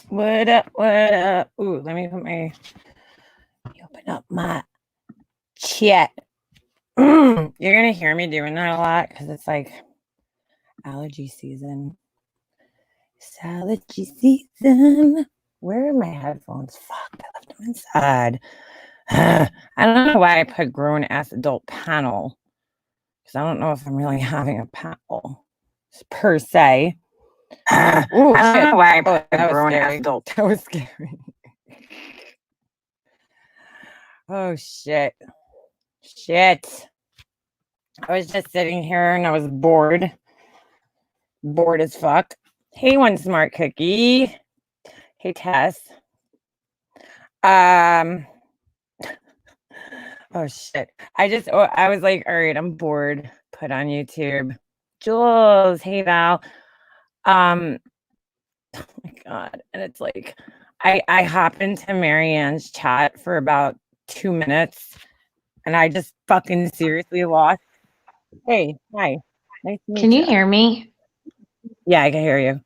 What up? What up? Ooh, let me open up my chat. You're gonna hear me doing that a lot because it's like allergy season. It's allergy season. Where are my headphones? Fuck, I left them inside. I don't know why I put grown ass adult panel because I don't know if I'm really having a panel per se. Ooh, I don't know why I put grown ass adult. That was scary. Oh shit. Shit. I was just sitting here and I was bored. Bored as fuck. Hey, one smart cookie. Hey, Tess. Oh shit. I was like, all right, I'm bored. Put on YouTube. Jules, hey Val. Oh my god. And it's like I hop into Marianne's chat for about 2 minutes and I just fucking seriously lost. Hey, hi. Nice to meet Can you hear me? Yeah, I can hear you.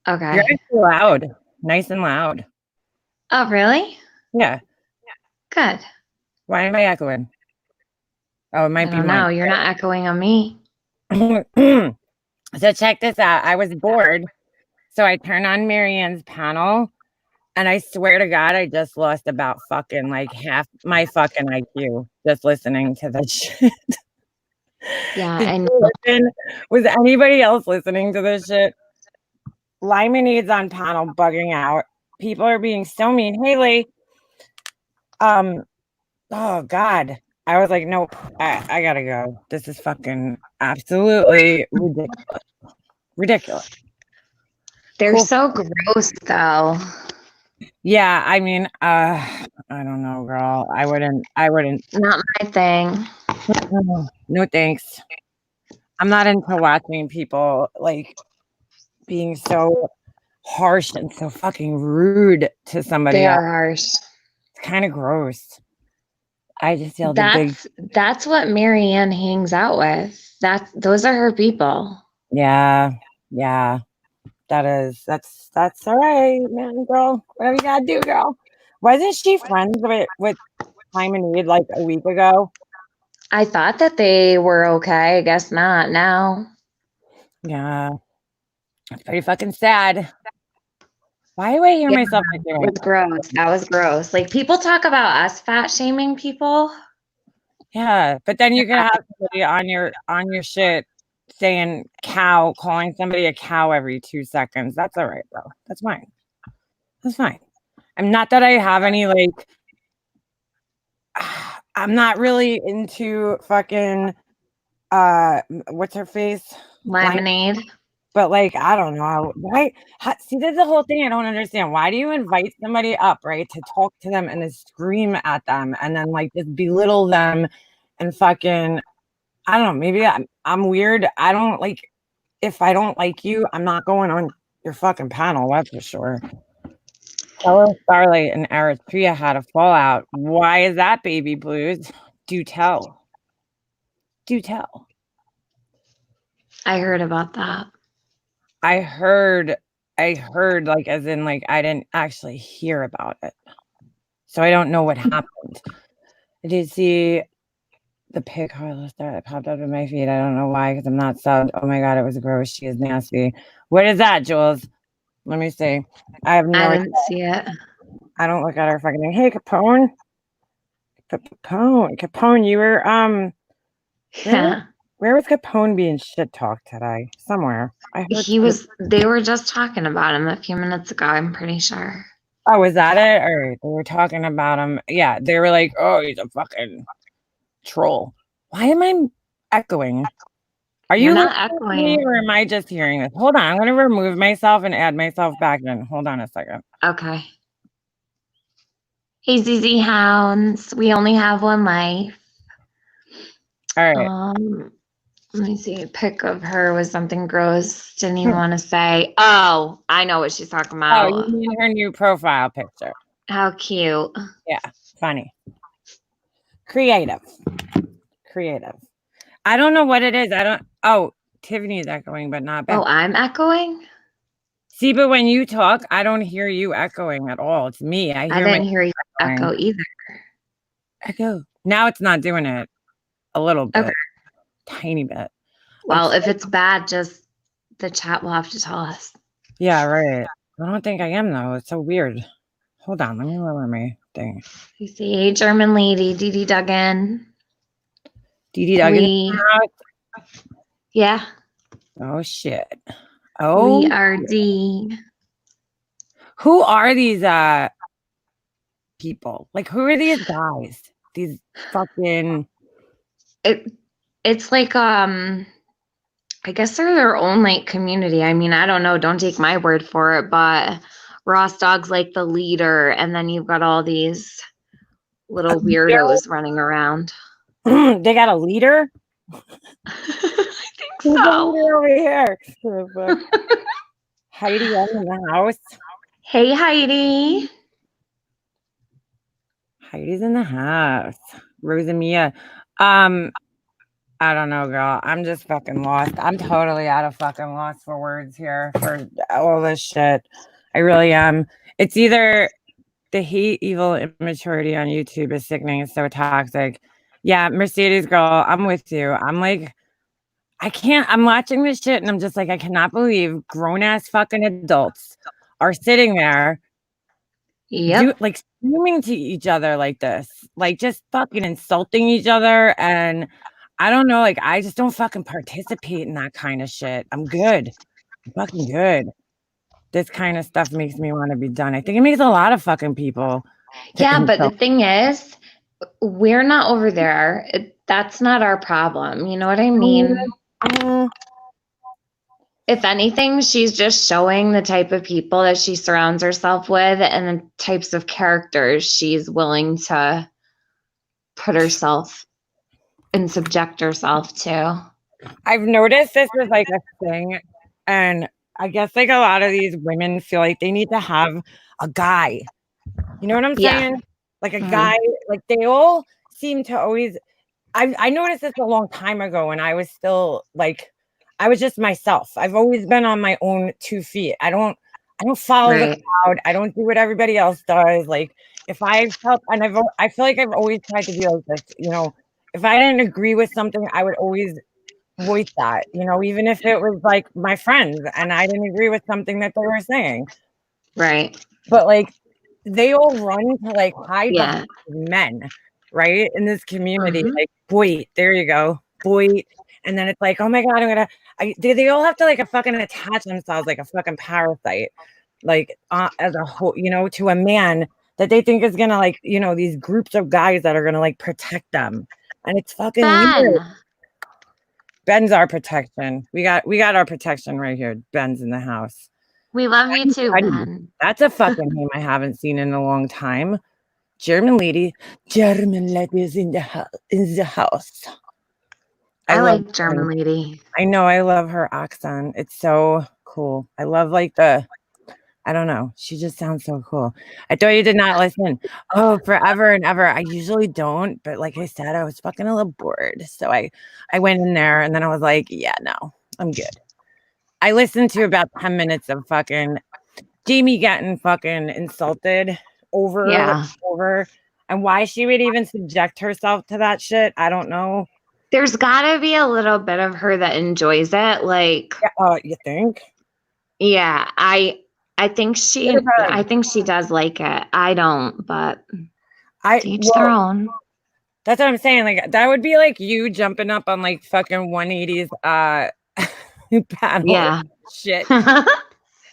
Okay. You're actually loud. Nice and loud. Oh, really? Yeah. Good. Why am I echoing? Oh, it might be mine. No, you're not echoing on me. So check this out. I was bored. So I turned on Marianne's panel and I swear to God, I just lost about fucking like half my fucking IQ just listening to this shit. Yeah, and was anybody else listening to this shit? Lemonades on panel bugging out. People are being so mean. Haley. Oh God. I was like, nope, I gotta go. This is fucking absolutely ridiculous. Ridiculous. they're so gross though. Yeah, I mean, I don't know, girl. I wouldn't. Not my thing. No thanks. I'm not into watching people like being so harsh and so fucking rude to somebody They else. are harsh. It's kind of gross. I just feel the big. That's what Marianne hangs out with. Those are her people. Yeah. That's all right, man, girl. Whatever you gotta do, girl. Wasn't she friends with Lemonade like a week ago? I thought that they were okay. I guess not now. Yeah. It's pretty fucking sad. Why do I hear myself It was gross. That was gross. Like people talk about us fat shaming people. Yeah, but then you can have somebody on your shit saying cow, calling somebody a cow every 2 seconds. That's all right, though. That's fine. That's fine. I'm not that I have any like I'm not really into fucking what's her face? Lemonade. But like, I don't know why. See, that's the whole thing I don't understand. Why do you invite somebody up, right, to talk to them and to scream at them and then like just belittle them and fucking, I don't know. Maybe I'm weird. I don't like, if I don't like you, I'm not going on your fucking panel. That's for sure. Ella Starlight and Eritrea had a fallout. Why is that, baby blues? Do tell. Do tell. I heard about that. I heard like as in like I didn't actually hear about it. So I don't know what happened. I did see the pig Carlos that popped up in my feed. I don't know why, because I'm not subbed. Oh my god, it was gross. She is nasty. What is that, Jules? Let me see. I have no idea. Didn't see it. I don't look at her fucking name. Hey, Capone. Capone, you were Yeah. where was Capone being shit talked today? Somewhere. I heard They were just talking about him a few minutes ago, I'm pretty sure. Oh, was that it? Or they were talking about him. Yeah, they were like, oh, he's a fucking troll. Why am I echoing? Are you not listening to me or am I just hearing this? Hold on, I'm gonna remove myself and add myself back in. Hold on a second. Okay. Hey, ZZ Hounds. We only have one life. All right. Let me see. A pic of her with something gross. Didn't even want to say. Oh, I know what she's talking about. Oh, you mean her new profile picture? How cute. Yeah, funny. Creative. I don't know what it is. I don't. Oh, Tiffany's echoing, but not bad. Oh, I'm echoing? See, but when you talk, I don't hear you echoing at all. It's me. I I hear didn't my hear you echo either. echo. Now it's not doing it. A little bit, Okay. tiny bit. Well, if it's bad, just the chat will have to tell us. Yeah, right. I don't think I am though. It's so weird. Hold on, let me lower my thing. You see, German lady, Dee Dee Duggan. Dee Dee Duggan. Yeah. Oh shit. We Oh, are D. who are these people? Like, who are these guys? These fucking. It's like I guess they're their own like community. I mean, I don't know. Don't take my word for it, but Ross Dog's like the leader, and then you've got all these little weirdos running around. They got a leader. I think Who's the so. leader over here? Heidi in the house. Hey, Heidi. Heidi's in the house. Rosamia. I don't know, girl. I'm just fucking lost. I'm totally out of fucking lost for words here for all this shit. I really am. It's either the hate, evil, immaturity on YouTube is sickening. It's so toxic. Yeah, Mercedes girl, I'm with you. I'm like, I'm watching this shit and I'm just like, I cannot believe grown ass fucking adults are sitting there like screaming to each other like this, like just fucking insulting each other. And I don't know, like I just don't fucking participate in that kind of shit. I'm good. I'm fucking good. This kind of stuff makes me want to be done. I think it makes a lot of fucking people. Yeah, but the thing is, we're not over there. That's not our problem. You know what I mean? If anything, she's just showing the type of people that she surrounds herself with and the types of characters she's willing to put herself and subject herself to. I've noticed this is like a thing, and I guess like a lot of these women feel like they need to have a guy. You know what I'm saying? Like a guy, like they all seem to always. I noticed this a long time ago when I was still like, I was just myself. I've always been on my own 2 feet. I don't follow the crowd. I don't do what everybody else does. Like if I felt, and I feel like I've always tried to be like this. You know, if I didn't agree with something, I would always voice that. You know, even if it was like my friends and I didn't agree with something that they were saying. Right. But like they all run to like hide behind men, right? In this community, like boy, there you go, boy. And then it's like, oh my god, they all have to like a fucking attach themselves like a fucking parasite, like as a whole, you know, to a man that they think is gonna like, you know, these groups of guys that are gonna like protect them, and it's fucking weird. Ben's our protection. We got our protection right here. Ben's in the house. We love you too, Ben. That's a fucking name I haven't seen in a long time. German lady is in the house. I like German lady. I know. I love her accent. It's so cool. I love like I don't know. She just sounds so cool. I thought you did not listen. Oh, forever and ever. I usually don't, but like I said, I was fucking a little bored. So I went in there and then I was like, yeah, no, I'm good. I listened to about 10 minutes of fucking Jamie getting fucking insulted over and why she would even subject herself to that shit. I don't know. There's gotta be a little bit of her that enjoys it. Like, you think? Yeah, I think she does like it. I don't, but each their own. That's what I'm saying. Like that would be like you jumping up on like fucking 180s panel. Yeah. Shit.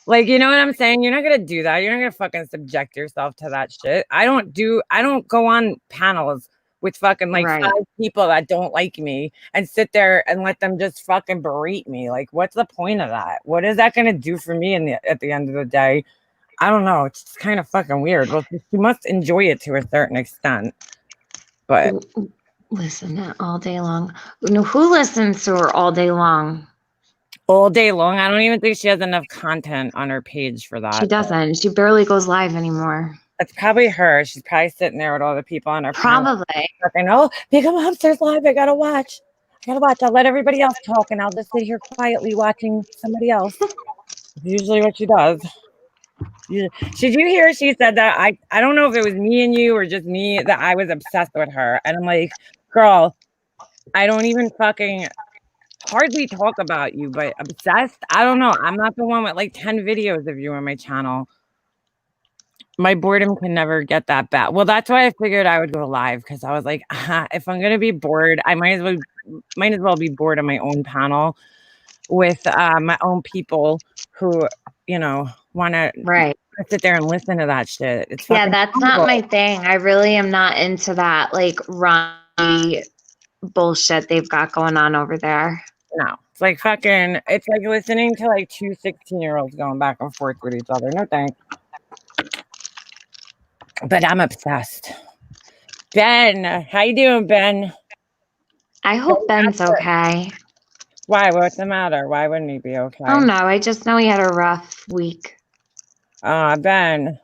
Like, you know what I'm saying? You're not gonna do that. You're not gonna fucking subject yourself to that shit. I don't go on panels with fucking like 5 people that don't like me and sit there and let them just fucking berate me. Like, what's the point of that? What is that gonna do for me at the end of the day? I don't know. It's just kind of fucking weird. Well, you must enjoy it to a certain extent. But listen all day long. Who listens to her all day long? All day long? I don't even think she has enough content on her page for that. She doesn't. She barely goes live anymore. That's probably her. She's probably sitting there with all the people on her. Probably. Fucking, oh, become upstairs live. I gotta watch. I'll let everybody else talk, and I'll just sit here quietly watching somebody else. Usually what she does. Did you hear she said that? I don't know if it was me and you or just me that I was obsessed with her. And I'm like, girl, I don't even fucking hardly talk about you, but obsessed? I don't know. I'm not the one with like 10 videos of you on my channel. My boredom can never get that bad. Well, that's why I figured I would go live because I was like, if I'm gonna be bored, I might as well be bored on my own panel with my own people who, want to Right. sit there and listen to that shit. It's Yeah, fucking that's not horrible. my thing. I really am not into that like raunchy bullshit they've got going on over there. No, it's like fucking. It's like listening to like two 16-year-olds going back and forth with each other. No thanks. But I'm obsessed. Ben, how you doing, Ben? I hope Ben's okay. Why? What's the matter? Why wouldn't he be okay? Oh no, I just know he had a rough week. Ben,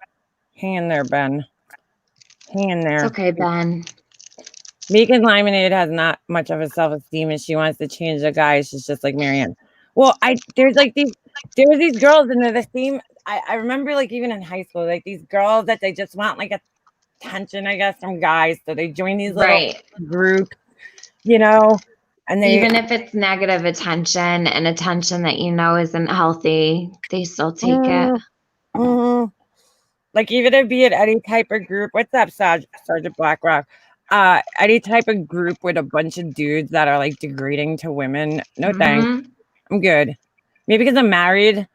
hang in there, Ben. Hang in there. It's okay, Ben. Megan Lemonade has not much of a self-esteem, and she wants to change the guy. She's just like Marianne. Well, there's these girls, and they're the same. I remember like even in high school, like these girls that they just want like attention, I guess, from guys. So they join these little groups, and they even if it's negative attention and attention that isn't healthy, they still take it. Mm-hmm. Like even if it be at any type of group. What's up, Sergeant Blackrock? Any type of group with a bunch of dudes that are like degrading to women. No thanks. I'm good. Maybe because I'm married.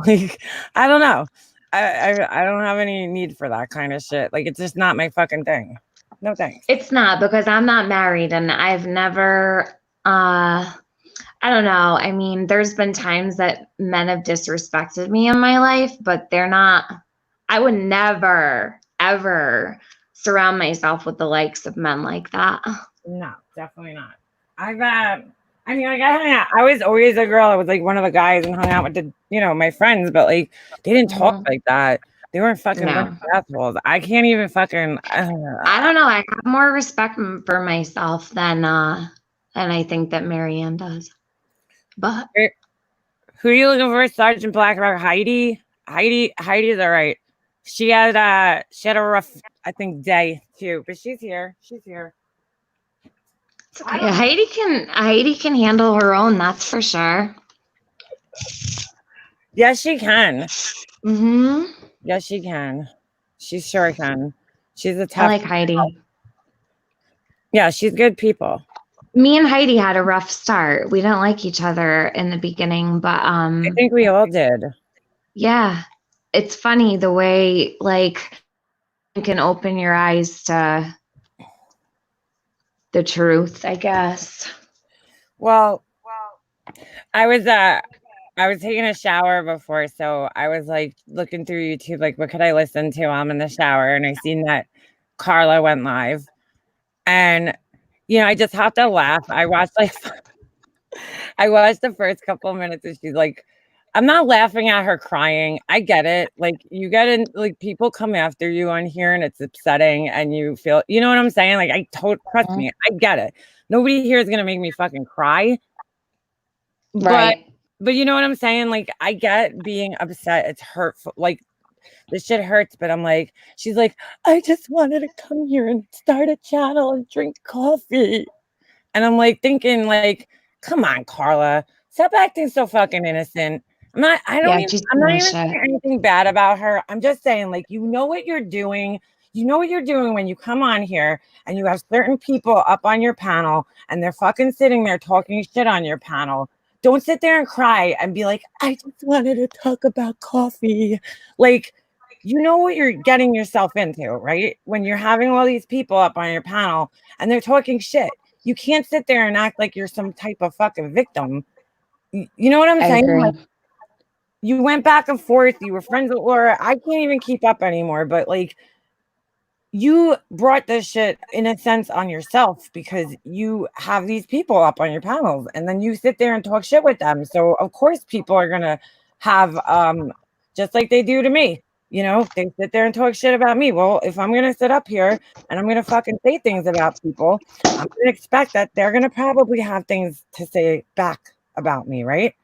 Like, I don't know. I don't have any need for that kind of shit. Like, it's just not my fucking thing. No thanks. It's not, because I'm not married and I've never I don't know. I mean, there's been times that men have disrespected me in my life, but I would never, ever surround myself with the likes of men like that. No, definitely not. I was always a girl. I was like one of the guys and hung out with my friends, but like they didn't talk like that. They weren't fucking assholes. I can't even fucking. I don't know. I have more respect for myself than I think that Marianne does. But who are you looking for? Sergeant Blackrock, Heidi. Heidi's all right. She had a rough, I think, day too, but she's here. It's okay. Heidi can handle her own, that's for sure. Yes, she can. Mm-hmm. Yes, she can. She sure can. She's a tough. I like Heidi. Yeah, she's good people. Me and Heidi had a rough start. We didn't like each other in the beginning, but I think we all did. Yeah. It's funny the way like you can open your eyes to the truth, I guess. Well, I was taking a shower before, so I was like looking through YouTube, like what could I listen to? I'm in the shower, and I seen that Carla went live, and I just have to laugh. I watched the first couple of minutes, and she's like, I'm not laughing at her crying. I get it. Like you get in, like people come after you on here, and it's upsetting, and you feel, you know what I'm saying? Like trust me, I get it. Nobody here is gonna make me fucking cry. Right. But you know what I'm saying? Like, I get being upset. It's hurtful. Like, this shit hurts. But I'm like, she's like, I just wanted to come here and start a channel and drink coffee. And I'm like thinking, like, come on, Carla. Stop acting so fucking innocent. I'm not even saying anything bad about her. I'm just saying, like, you know what you're doing. You know what you're doing when you come on here and you have certain people up on your panel and they're fucking sitting there talking shit on your panel. Don't sit there and cry and be like, I just wanted to talk about coffee. Like, you know what you're getting yourself into, right? When you're having all these people up on your panel and they're talking shit. You can't sit there and act like you're some type of fucking victim. You know what I'm saying? Like, you went back and forth. You were friends with Laura. I can't even keep up anymore. But like, you brought this shit in a sense on yourself because you have these people up on your panels and then you sit there and talk shit with them. So of course people are going to have, just like they do to me, they sit there and talk shit about me. Well, if I'm going to sit up here and I'm going to fucking say things about people, I'm going to expect that they're going to probably have things to say back about me. Right.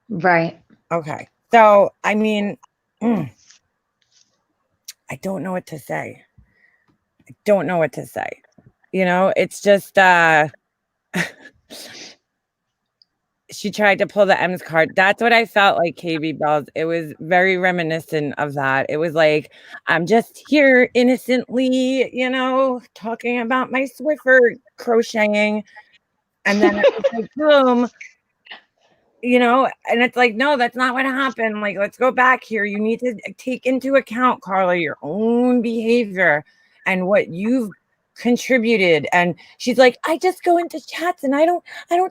Right. Okay. So, I mean, I don't know what to say. I don't know what to say. You know, it's just she tried to pull the M's card. That's what I felt like, KB Bells. It was very reminiscent of that. It was like, I'm just here innocently, you know, talking about my Swiffer crocheting. And then it was like, boom, you know, and it's like, no, that's not what happened. Like, let's go back here. You need to take into account, Carla, your own behavior and what you've contributed. And she's like, I just go into chats and I don't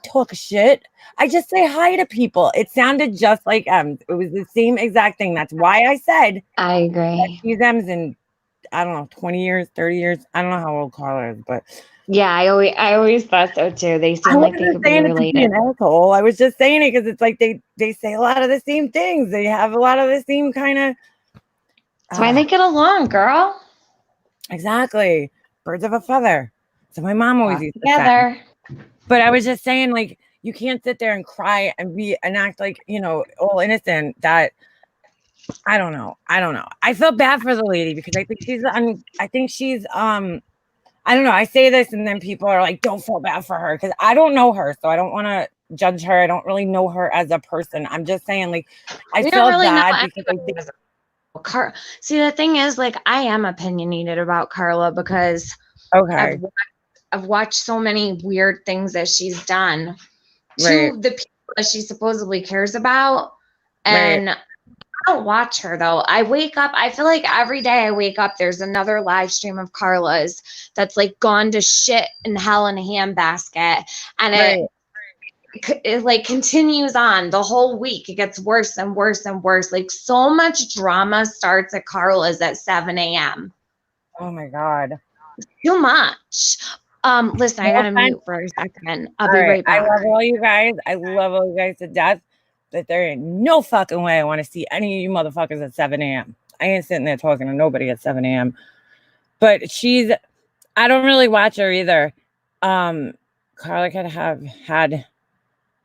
talk shit. I just say hi to people. It sounded just like it was the same exact thing. That's why I said I agree. these M's in, I don't know, 20 years, 30 years. I don't know how old Carla is, but Yeah, I always thought so too. They I seem like they wasn't could be saying it to be related. an asshole. I was just saying it because it's like they say a lot of the same things. They have a lot of the same kind of. That's why they get along, girl. Exactly, birds of a feather. So my mom always Flock used to say. together. But I was just saying, like, you can't sit there and cry and act like, you know, all innocent. That I don't know. I don't know. I felt bad for the lady because I think she's I don't know. I say this and then people are like, don't feel bad for her because I don't know her. So I don't want to judge her. I don't really know her as a person. I'm just saying, like, I We feel don't really know bad because I anybody think, as See, the thing is, like, I am opinionated about Carla because okay, I've watched so many weird things that she's done right, to the people that she supposedly cares about. right. And I don't watch her though. I wake up, I feel like every day I wake up, there's another live stream of Carla's that's like gone to shit in hell in a handbasket. And Right. it like continues on the whole week. It gets worse and worse and worse. Like so much drama starts at Carla's at 7 a.m. Oh my God. Too much. Listen, I No gotta offense. mute for a second. I'll All be right. right I back. love all you guys. I love all you guys to death. But there ain't no fucking way I want to see any of you motherfuckers at 7 a.m. I ain't sitting there talking to nobody at 7 a.m. But I don't really watch her either. Carla could have had,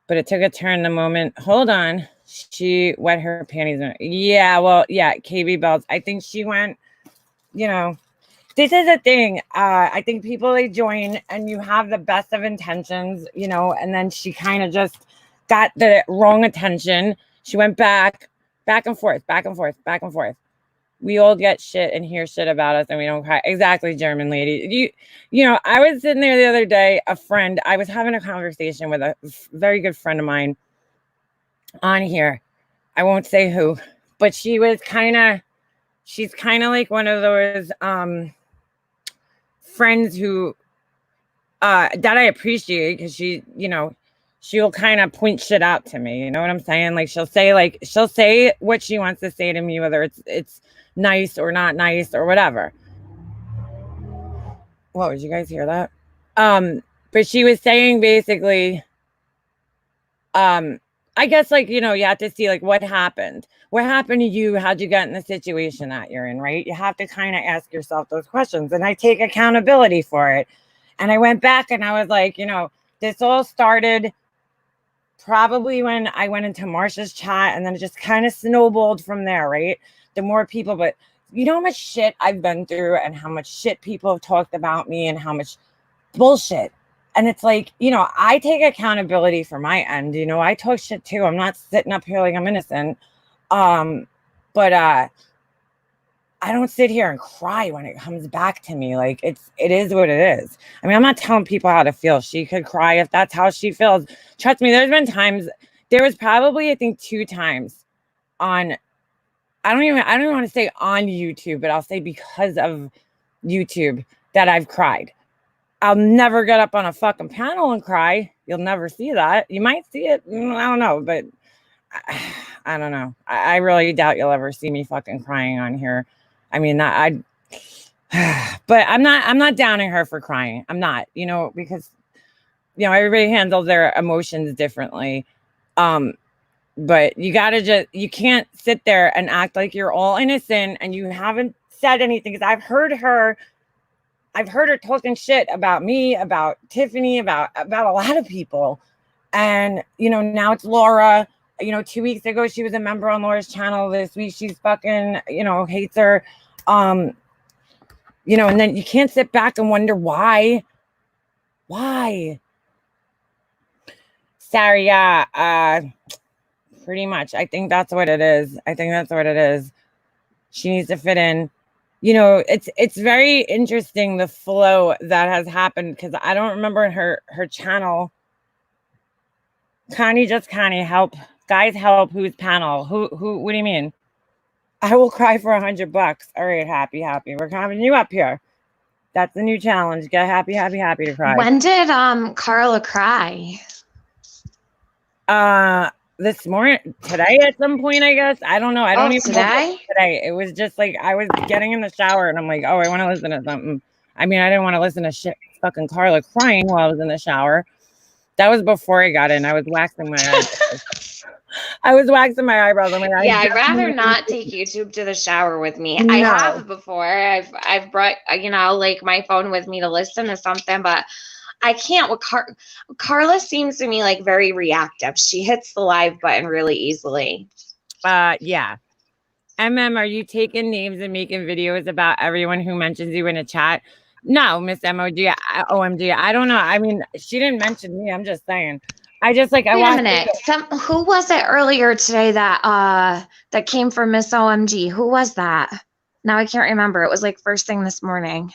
but it took a turn the moment. Hold on. She wet her panties. Yeah, well, yeah, KB Bells. I think she went, you know, this is a thing. I think people, they join and you have the best of intentions, you know, and then she kind of just got the wrong attention. She went back and forth, back and forth, back and forth. We all get shit and hear shit about us and we don't cry. Exactly, German lady. You know, I was sitting there the other day, I was having a conversation with a very good friend of mine on here. I won't say who, but she's kind of like one of those friends who that I appreciate because she, you know, she'll kind of point shit out to me. You know what I'm saying? Like she'll say what she wants to say to me, whether it's nice or not nice or whatever. Whoa, did you guys hear that? But she was saying basically, I guess, like, you know, you have to see like what happened. What happened to you? How'd you get in the situation that you're in, right? You have to kind of ask yourself those questions. And I take accountability for it. And I went back and I was like, you know, this all started probably when I went into Marsha's chat and then it just kind of snowballed from there, right? The more people, but you know how much shit I've been through and how much shit people have talked about me and how much bullshit. And it's like, you know, I take accountability for my end. You know, I talk shit too. I'm not sitting up here like I'm innocent. But I don't sit here and cry when it comes back to me. Like it is what it is. I mean, I'm not telling people how to feel. She could cry if that's how she feels. Trust me, there's been times, there was probably, I think, 2 times on, I don't even want to say on YouTube, but I'll say because of YouTube that I've cried. I'll never get up on a fucking panel and cry. You'll never see that. You might see it. I don't know, but I don't know. I really doubt you'll ever see me fucking crying on here. I mean, but I'm not downing her for crying. I'm not, you know, because, you know, everybody handles their emotions differently. But you can't sit there and act like you're all innocent and you haven't said anything. Because I've heard her talking shit about me, about Tiffany, about a lot of people. And, you know, now it's Laura 2 weeks ago she was a member on Laura's channel. This week she's fucking, hates her. And then you can't sit back and wonder why. Why? Sorry, yeah. Pretty much. I think that's what it is. She needs to fit in. It's very interesting, the flow that has happened, because I don't remember her channel. Connie, help. Guys, help. Whose panel? Who, what do you mean? I will cry for $100. All right, happy. We're having you up here. That's the new challenge. Get happy to cry. When did Carla cry? This morning, today at some point, I guess. I don't know. I don't even know today. It was just like I was getting in the shower and I'm like, oh, I want to listen to something. I mean, I didn't want to listen to shit fucking Carla crying while I was in the shower. That was before I got in. I was waxing my eyebrows. I'm like, I'd rather not take YouTube to the shower with me. No. I have before. I've brought like my phone with me to listen to something, but I can't. Carla seems to me like very reactive. She hits the live button really easily. Yeah. Are you taking names and making videos about everyone who mentions you in a chat? No, Miss OMG. I don't know. I mean, she didn't mention me. I'm just saying. I watched. Wait a minute. Who was it earlier today that came from Miss OMG? Who was that? Now I can't remember. It was like first thing this morning.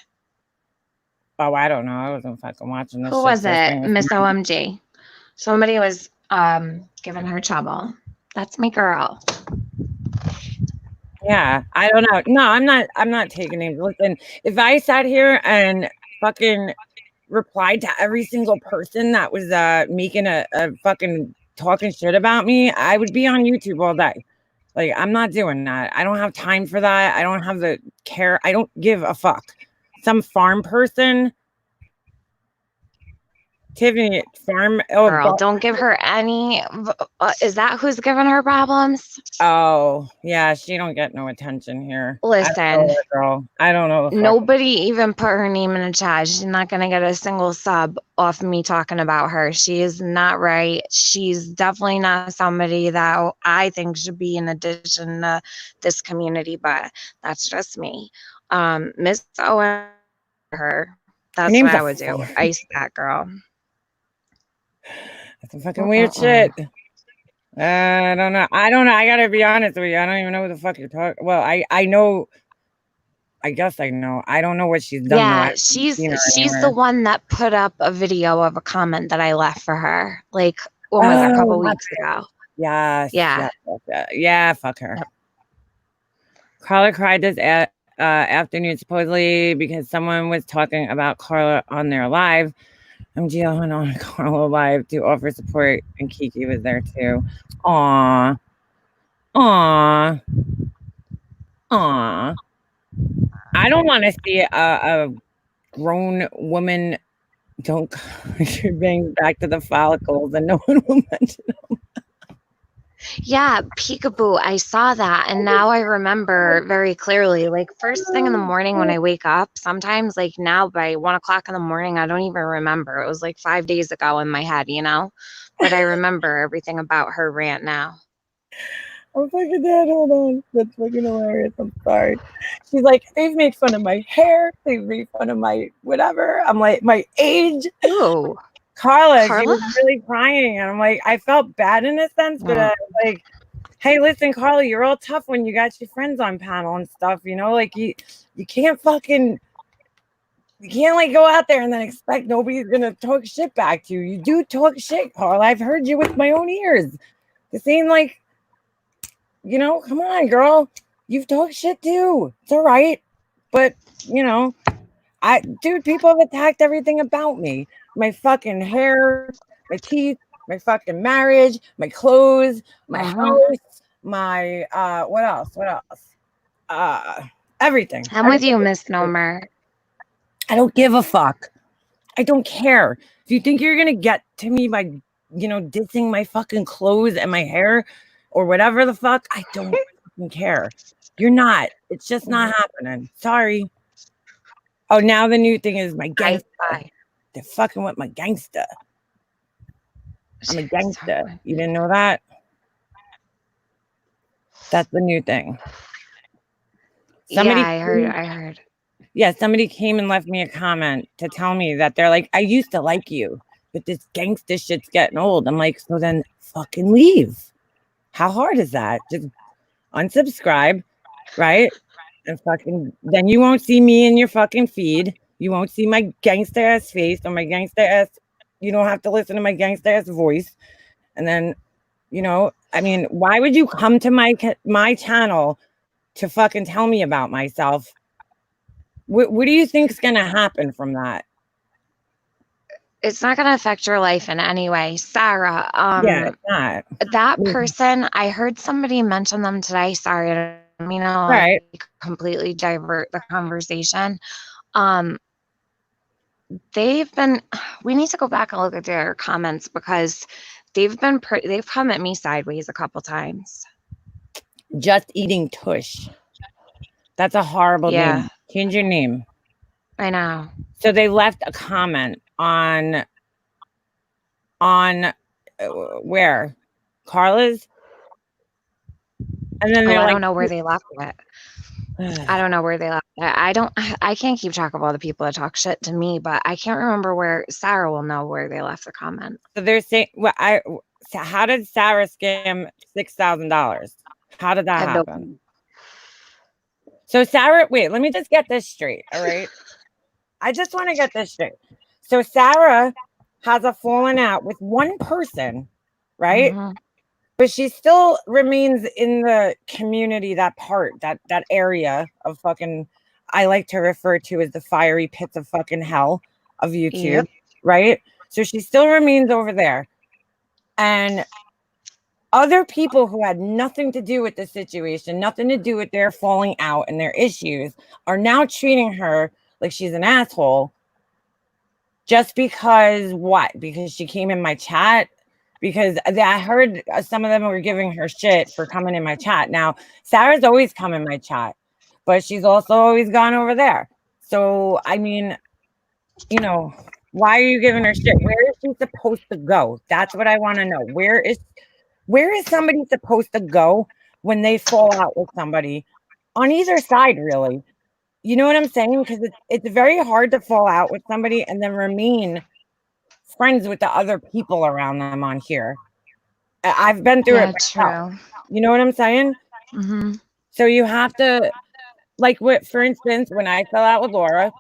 Oh, I don't know. I wasn't fucking watching this. Who was it? Miss OMG. Somebody was giving her trouble. That's my girl. Yeah, I don't know. No, I'm not taking names. Listen, if I sat here and fucking replied to every single person that was making a fucking talking shit about me, I would be on YouTube all day. Like, I'm not doing that. I don't have time for that. I don't have the care. I don't give a fuck. Some farm person, Tiffany farm. Oh, girl, don't give her any. Is that who's giving her problems? Oh, yeah, she don't get no attention here. Listen, girl, I don't know. Nobody even put her name in a chat. She's not gonna get a single sub off of me talking about her. She is not right. She's definitely not somebody that I think should be in addition to this community. But that's just me. Miss Owen, her. That's what I would do. Ice that girl. That's some fucking weird shit. I don't know. I gotta be honest with you. I don't even know who the fuck you're talking. Well, I know. I guess I know. I don't know what she's done. Yeah, she's the one that put up a video of a comment that I left for her. Like, when was it? A couple weeks ago. Yes. Yeah. Fuck her. Yep. Carla cried this afternoon supposedly because someone was talking about Carla on their live. MG went on Carla live to offer support, and Kiki was there too. Aww. I don't want to see a grown woman don't bring back to the follicles and no one will mention them. Yeah, peekaboo. I saw that. And now I remember very clearly, like first thing in the morning when I wake up, sometimes like now by 1 o'clock in the morning, I don't even remember. It was like 5 days ago in my head, but I remember everything about her rant now. I'm fucking dead. Hold on. That's fucking hilarious. I'm sorry. She's like, they've made fun of my hair. They've made fun of my whatever. I'm like, my age. Ooh. Carla, she was really crying. And I'm like, I felt bad in a sense, but I was like, hey, listen, Carla, you're all tough when you got your friends on panel and stuff. Like you can't fucking, you can't like go out there and then expect nobody's going to talk shit back to you. You do talk shit, Carla. I've heard you with my own ears. This ain't like, come on, girl. You've talked shit too. It's all right. But, people have attacked everything about me. My fucking hair, my teeth, my fucking marriage, my clothes, my house, my, what else? Everything. I'm with you, Miss Nomer. I don't give a fuck. I don't care. If you think you're going to get to me by, dissing my fucking clothes and my hair, or whatever the fuck, I don't fucking care. You're not. It's just not happening. Sorry. Oh, now the new thing is my gangsta. They're fucking with my gangsta. I'm a gangsta. You didn't know that? That's the new thing. Yeah, I heard. Yeah, somebody came and left me a comment to tell me that they're like, I used to like you, but this gangsta shit's getting old. I'm like, so then fucking leave. How hard is that? Just unsubscribe, right? And fucking then you won't see me in your fucking feed. You won't see my gangsta ass face or my gangsta ass. You don't have to listen to my gangsta ass voice. And then, I mean, why would you come to my channel to fucking tell me about myself? What do you think's gonna happen from that? It's not going to affect your life in any way. Sarah, Yeah, it's not. that person, I heard somebody mention them today. Sorry, I don't mean to Right. like completely divert the conversation. We need to go back and look at their comments because they've come at me sideways a couple times. Just eating tush. That's a horrible name. Change your name. I know. So they left a comment on where? Carla's? And then I don't know where they left it. I don't know where they left it. I can't keep track of all the people that talk shit to me, but I can't remember where. Sarah will know where they left the comment. So they're saying, how did Sarah scam $6,000? How did that happen? So Sarah, wait, let me just get this straight. All right. I just want to get this straight. So Sarah has a falling out with one person, right? Mm-hmm. But she still remains in the community, that area of fucking, I like to refer to as the fiery pits of fucking hell of YouTube, right? So she still remains over there. And other people who had nothing to do with the situation, nothing to do with their falling out and their issues, are now treating her like she's an asshole. Just because what? Because she came in my chat? Because I heard some of them were giving her shit for coming in my chat. Now, Sarah's always come in my chat, but she's also always gone over there. So, I mean, why are you giving her shit? Where is she supposed to go? That's what I want to know. Where is somebody supposed to go when they fall out with somebody on either side, really? You know what I'm saying? Because it's very hard to fall out with somebody and then remain friends with the other people around them on here. I've been through it myself. True. You know what I'm saying? Mm-hmm. So you have to, for instance, when I fell out with Laura,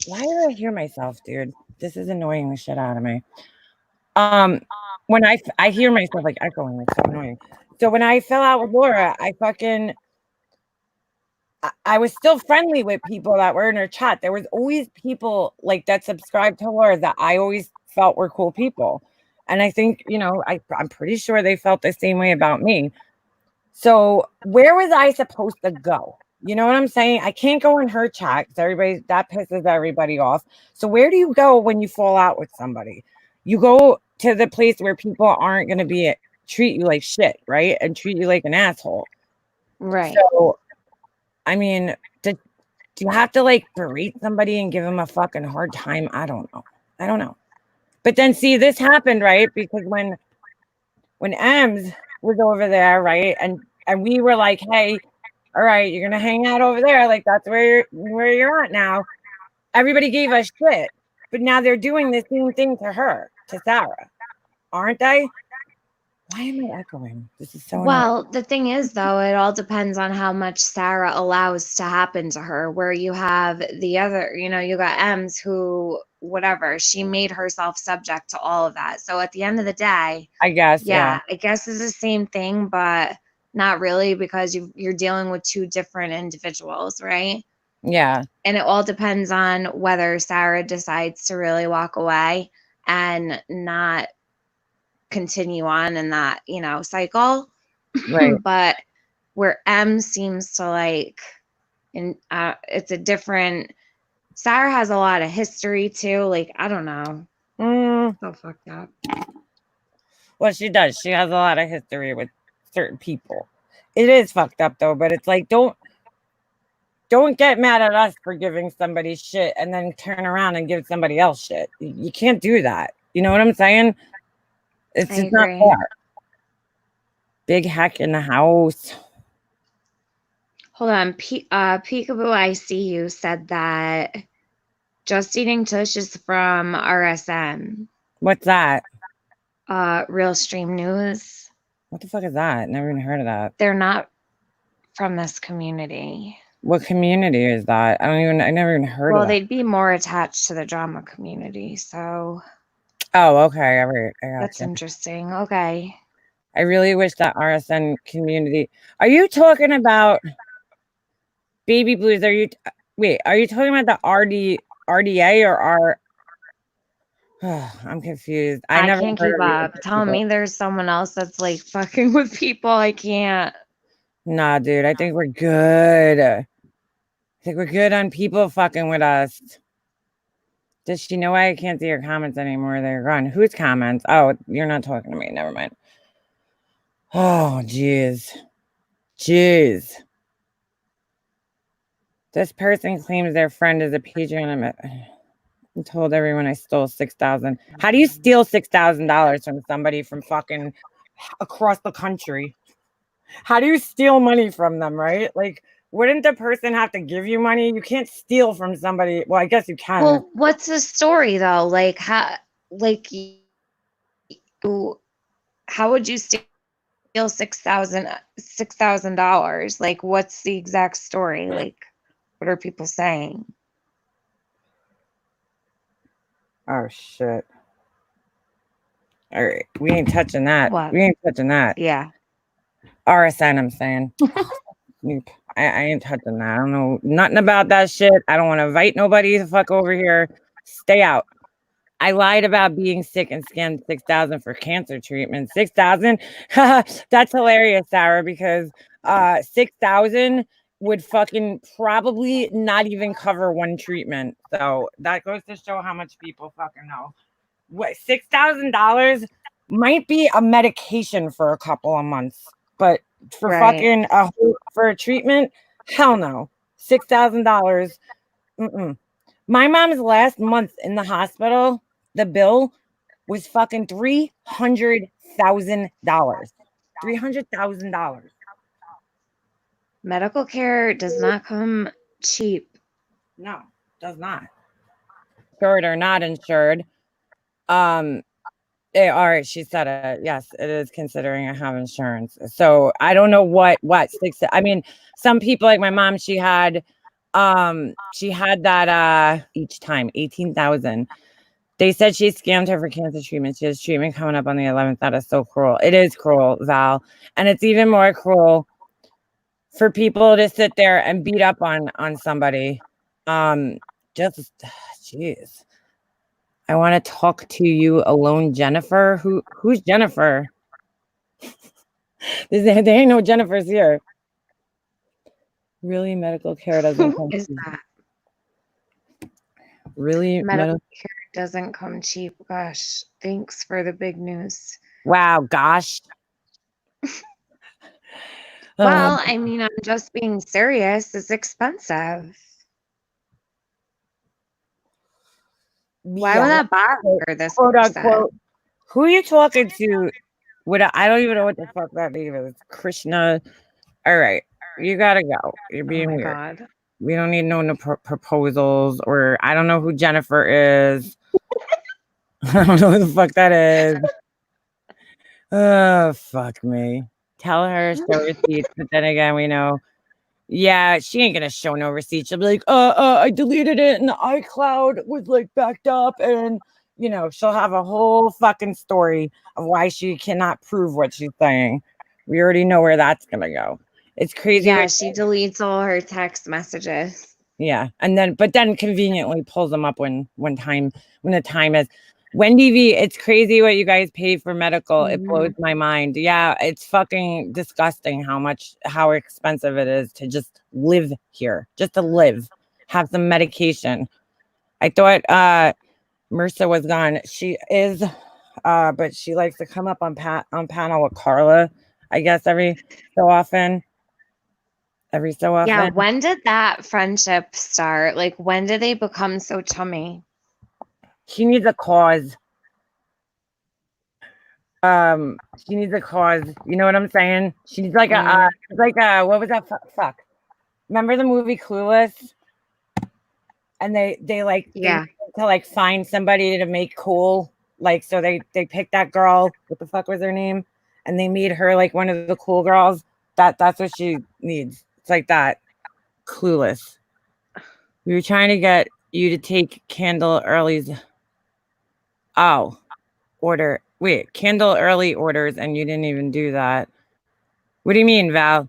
why do I hear myself, dude? This is annoying the shit out of me. When I hear myself like echoing, it's so annoying. So when I fell out with Laura, I was still friendly with people that were in her chat. There was always people like that subscribed to her that I always felt were cool people. And I think, I'm pretty sure they felt the same way about me. So where was I supposed to go? You know what I'm saying? I can't go in her chat because that pisses everybody off. So where do you go when you fall out with somebody? You go to the place where people aren't going to treat you like shit, right? And treat you like an asshole. Right. So I mean, do you have to berate somebody and give them a fucking hard time? I don't know. But then see, this happened, right? Because when Ems was over there, right? And we were like, hey, all right, you're gonna hang out over there. Like that's where you're at now. Everybody gave us shit. But now they're doing the same thing to her, to Sarah. Aren't they? Why am I echoing? This is so well, the thing is, though, it all depends on how much Sarah allows to happen to her. Where you have the other, you got Ems who, whatever, she made herself subject to all of that. So at the end of the day, I guess, I guess it's the same thing, but not really because you're dealing with two different individuals, right? Yeah. And it all depends on whether Sarah decides to really walk away and not continue on in that cycle, right? But where M seems to it's a different. Sarah has a lot of history too. I don't know. So fucked up. Well, she does. She has a lot of history with certain people. It is fucked up though, but it's like don't get mad at us for giving somebody shit and then turn around and give somebody else shit. You can't do that. You know what I'm saying? It's just not fair. Big Heck in the house. Hold on. Peekaboo I See You said that Just Eating Tush is from RSN, What's that? Real Stream News. What the fuck is that? Never even heard of that. They're not from this community. What community is that? I never even heard of Well, that. they'd be more attached to the drama community, so Oh, okay. All right. I that's gotcha. interesting. Okay. I really wish that RSN community. Are you talking about Baby Blues? Are you talking about the RDA or R? I'm confused. I never can't heard keep of you up. Tell people. me there's someone else that's like fucking with people. I can't. Nah, dude. I think we're good. I think we're good on people fucking with us. Does she know why I can't see her comments anymore? They're gone. Whose comments? Oh, you're not talking to me. Never mind. Oh, jeez. Jeez. This person claims their friend is a Patreon. I told everyone I stole $6,000. How do you steal $6,000 from somebody from fucking across the country? How do you steal money from them, right? Like, wouldn't the person have to give you money? You can't steal from somebody. Well, I guess you can. Well, what's the story though? Like how would you steal $6,000? Like, what's the exact story? Like, what are people saying? Oh shit. All right. We ain't touching that. What? We ain't touching that. Yeah. RSN, I'm saying. I ain't touching that. I don't know nothing about that shit. I don't want to invite nobody to fuck over here. Stay out. I lied about being sick and scammed 6,000 for cancer treatment. 6,000? That's hilarious, Sarah, because 6,000 would fucking probably not even cover one treatment. So that goes to show how much people fucking know. What, $6,000 might be a medication for a couple of months, but for fucking for a treatment, hell no. $6,000. My mom's last month in the hospital, the bill was fucking $300,000. $300,000. Medical care does not come cheap. No, does not. Insured or not insured. They are. She said it. Yes, it is considering I have insurance. So I don't know what six. I mean, some people like my mom. She had that each time 18,000. They said she scammed her for cancer treatment. She has treatment coming up on the 11th. That is so cruel. It is cruel, Val, and it's even more cruel for people to sit there and beat up on somebody. Just jeez. I want to talk to you alone, Jennifer. Who's Jennifer? There ain't no Jennifers here. Really, medical care doesn't come Is cheap. that Really, medical care doesn't come cheap? Gosh, thanks for the big news. Wow, gosh. Well, I mean, I'm just being serious. It's expensive. Why would that bother this quote person? unquote? Who are you talking to? I don't even know what the fuck that name is. Krishna. All right, you gotta go. You're being weird. God. We don't need no proposals, or I don't know who Jennifer is. I don't know who the fuck that is. Oh, fuck me. Tell her show receipts, but then again, we know. Yeah, she ain't gonna show no receipts. She'll be like, I deleted it and the iCloud was like backed up, and you know, she'll have a whole fucking story of why she cannot prove what she's saying. We already know where that's gonna go. It's crazy. Yeah, she deletes all her text messages. Yeah, and then conveniently pulls them up when the time is. Wendy V, it's crazy what you guys pay for medical. It blows my mind. Yeah, it's fucking disgusting how expensive it is to just live here, just to live, have some medication. I thought Marissa was gone. She is, but she likes to come up on panel with Carla, I guess every so often. Yeah, when did that friendship start? Like, when did they become so chummy? She needs a cause. She needs a cause. You know what I'm saying? She's like what was that? Fuck. remember the movie Clueless? And they like Yeah. to like find somebody to make cool. Like, so they picked that girl. What the fuck was her name? And they made her like one of the cool girls. That's what she needs. It's like that. Clueless. We were trying to get you to take Candle Early's order. Wait, Candle Early orders, and you didn't even do that. What do you mean, Val?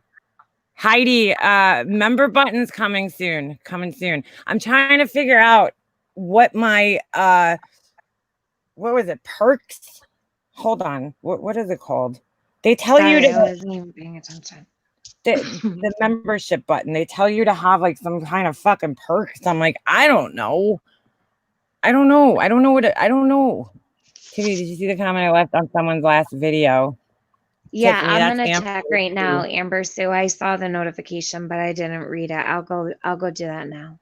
Heidi, member buttons coming soon. Coming soon. I'm trying to figure out what my what was it? Perks? Hold on. What is it called? They tell you Sorry, I to wasn't even paying attention. the membership button. They tell you to have like some kind of fucking perks. I'm like, I don't know. I don't know. I don't know what I don't know. Kitty, did you see the comment I left on someone's last video? Yeah, Tiffany, I'm that's gonna Amber check right Sue. now, Amber Sue. I saw the notification, but I didn't read it. I'll go do that now.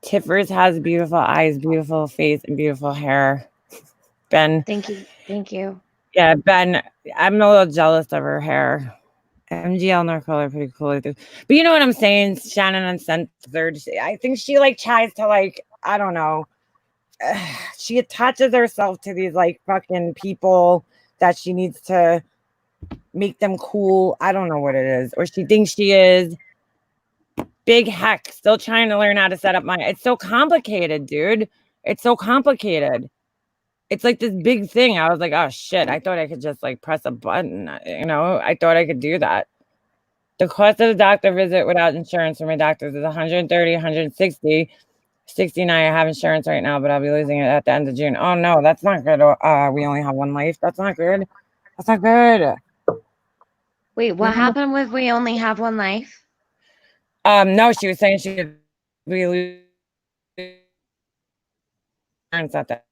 Tiffers has beautiful eyes, beautiful face, and beautiful hair. Ben. Thank you. Thank you. Yeah, Ben. I'm a little jealous of her hair. MGL Norco are pretty cool too. But you know what I'm saying? Shannon Uncensored. I think she like tries to like, I don't know. She attaches herself to these like fucking people that she needs to make them cool. I don't know what it is. Or she thinks she is. Big heck, still trying to learn how to set up my. It's so complicated, dude. It's so complicated. It's like this big thing. I was like, oh shit. I thought I could just like press a button. You know, I thought I could do that. The cost of the doctor visit without insurance for my doctors is 130, 160, 69. I have insurance right now, but I'll be losing it at the end of June. Oh no, that's not good. We only have one life. That's not good. That's not good. Wait, what happened with we only have one life? No, she was saying she could be losing insurance at that.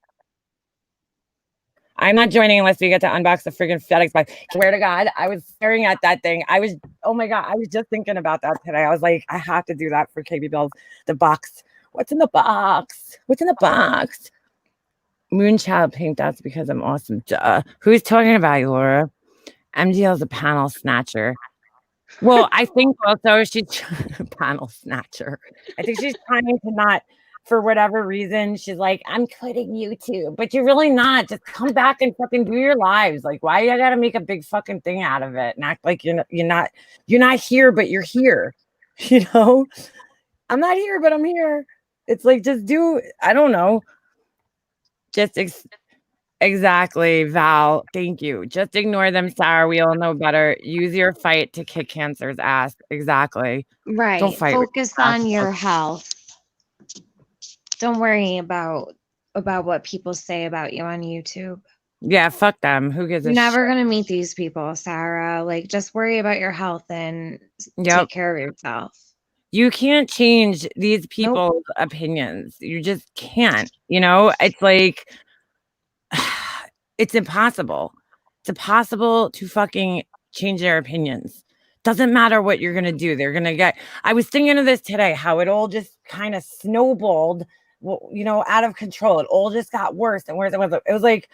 I'm not joining unless we get to unbox the friggin' FedEx box. Swear to God, I was staring at that thing. Oh my God, I was just thinking about that today. I was like, I have to do that for KB Bills. The box. What's in the box? What's in the box? Moonchild Pink, that's because I'm awesome. Duh. Who's talking about you, Laura? MGL's a panel snatcher. Well, I think also she's panel snatcher. I think she's trying to not, for whatever reason, she's like, I'm quitting YouTube, but you're really not. Just come back and fucking do your lives. Like, why you gotta make a big fucking thing out of it and act like you're not here, but you're here. You know, I'm not here, but I'm here. It's like just do. I don't know. Just exactly, Val. Thank you. Just ignore them, Sarah. We all know better. Use your fight to kick cancer's ass. Exactly. Right. Don't fight. Focus on your health. Don't worry about what people say about you on YouTube. Yeah, fuck them. Who gives a You're never shit? gonna meet these people, Sarah. Like, just worry about your health and Yep. take care of yourself. You can't change these people's opinions. You just can't. You know, it's like it's impossible. It's impossible to fucking change their opinions. Doesn't matter what you're gonna do. They're gonna get. I was thinking of this today, how it all just kind of snowballed, you know, out of control. It all just got worse and worse. It was like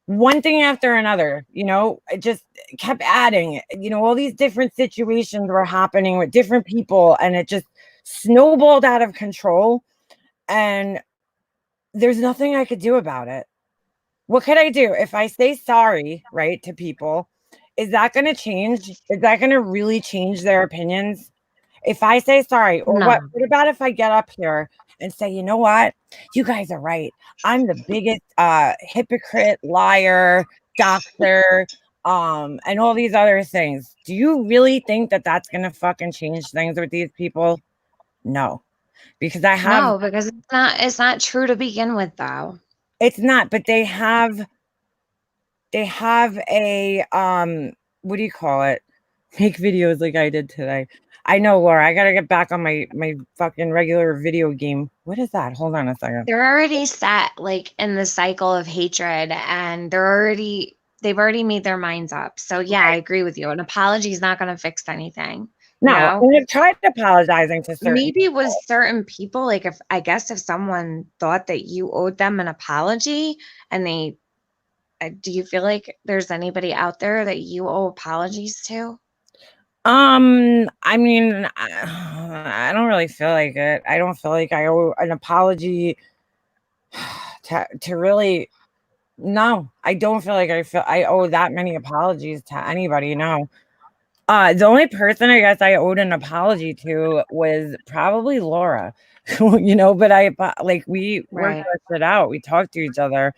one thing after another, you know, it just kept adding, you know, all these different situations were happening with different people and it just snowballed out of control. And there's nothing I could do about it. What could I do if I say sorry, right, to people? Is that going to change? Is that going to really change their opinions? If I say sorry, or No. what about if I get up here and say, you know what? You guys are right. I'm the biggest hypocrite, liar, doctor, and all these other things. Do you really think that that's going to fucking change things with these people? No. Because I have No, because it's not true to begin with, though. It's not, but they have a what do you call it? Make videos like I did today. I know, Laura. I gotta get back on my fucking regular video game. What is that? Hold on a second. They're already set like in the cycle of hatred, and they've already made their minds up. So yeah, I agree with you. An apology is not going to fix anything. No, You know? I'm gonna try apologizing to certain. Maybe with certain people, like if someone thought that you owed them an apology, and they, do you feel like there's anybody out there that you owe apologies to? I mean, I don't really feel like it. I don't feel like I owe an apology to really. No, I don't feel like I owe that many apologies to anybody. No. The only person I guess I owed an apology to was probably Laura. But like we worked Right. that shit out. We talked to each other.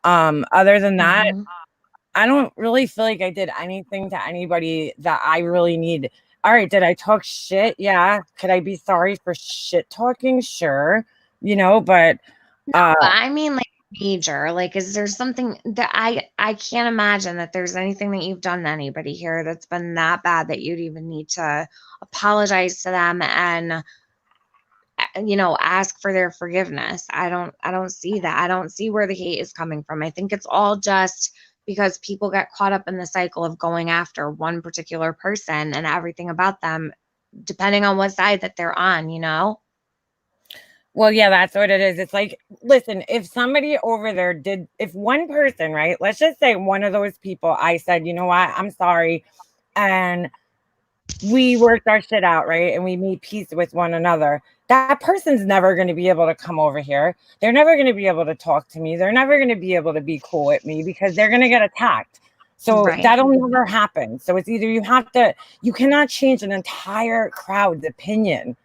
Other than that, Mhm. I don't really feel like I did anything to anybody that I really need. All right, did I talk shit? Yeah. Could I be sorry for shit talking? Sure. But But I mean, like, major. Like, is there something that I can't imagine that there's anything that you've done to anybody here that's been that bad that you'd even need to apologize to them and ask for their forgiveness. I don't see that. I don't see where the hate is coming from. I think it's all just because people get caught up in the cycle of going after one particular person and everything about them, depending on what side that they're on. well, yeah, that's what it is. It's like, listen, if somebody over there if one person, right? Let's just say one of those people, I said, you know what, I'm sorry. And we worked our shit out, right? And we made peace with one another. That person's never going to be able to come over here. They're never going to be able to talk to me. They're never going to be able to be cool with me because they're going to get attacked. So Right. that'll never happen. So it's either you cannot change an entire crowd's opinion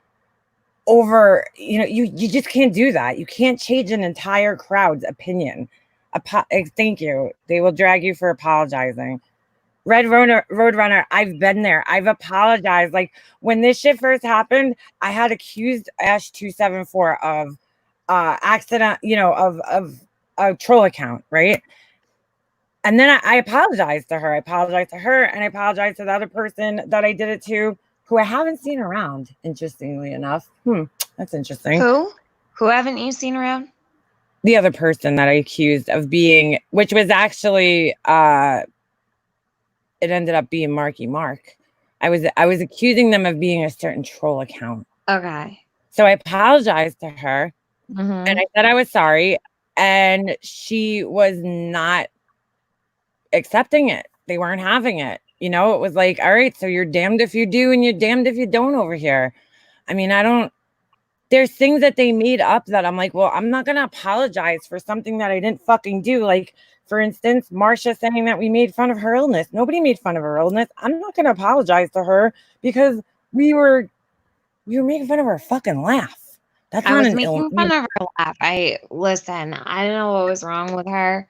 over, you just can't do that. You can't change an entire crowd's opinion. Thank you. They will drag you for apologizing. Roadrunner, I've been there. I've apologized. Like when this shit first happened, I had accused Ash 274 of accident, of a troll account, right? And then I apologized to her. I apologized to her, and I apologized to the other person that I did it to, who I haven't seen around. Interestingly enough, that's interesting. Who haven't you seen around? The other person that I accused of being, which was actually it ended up being Marky Mark. I was accusing them of being a certain troll account. Okay. So I apologized to her and Mm-hmm. I said I was sorry. And she was not accepting it. They weren't having it. It was like, all right, so you're damned if you do and you're damned if you don't over here. I mean, there's things that they made up that I'm like, well, I'm not going to apologize for something that I didn't fucking do. Like, for instance, Marsha saying that we made fun of her illness. Nobody made fun of her illness. I'm not going to apologize to her because we were making fun of her fucking laugh. That's I not was an illness. making fun of her laugh. Listen, I don't know what was wrong with her.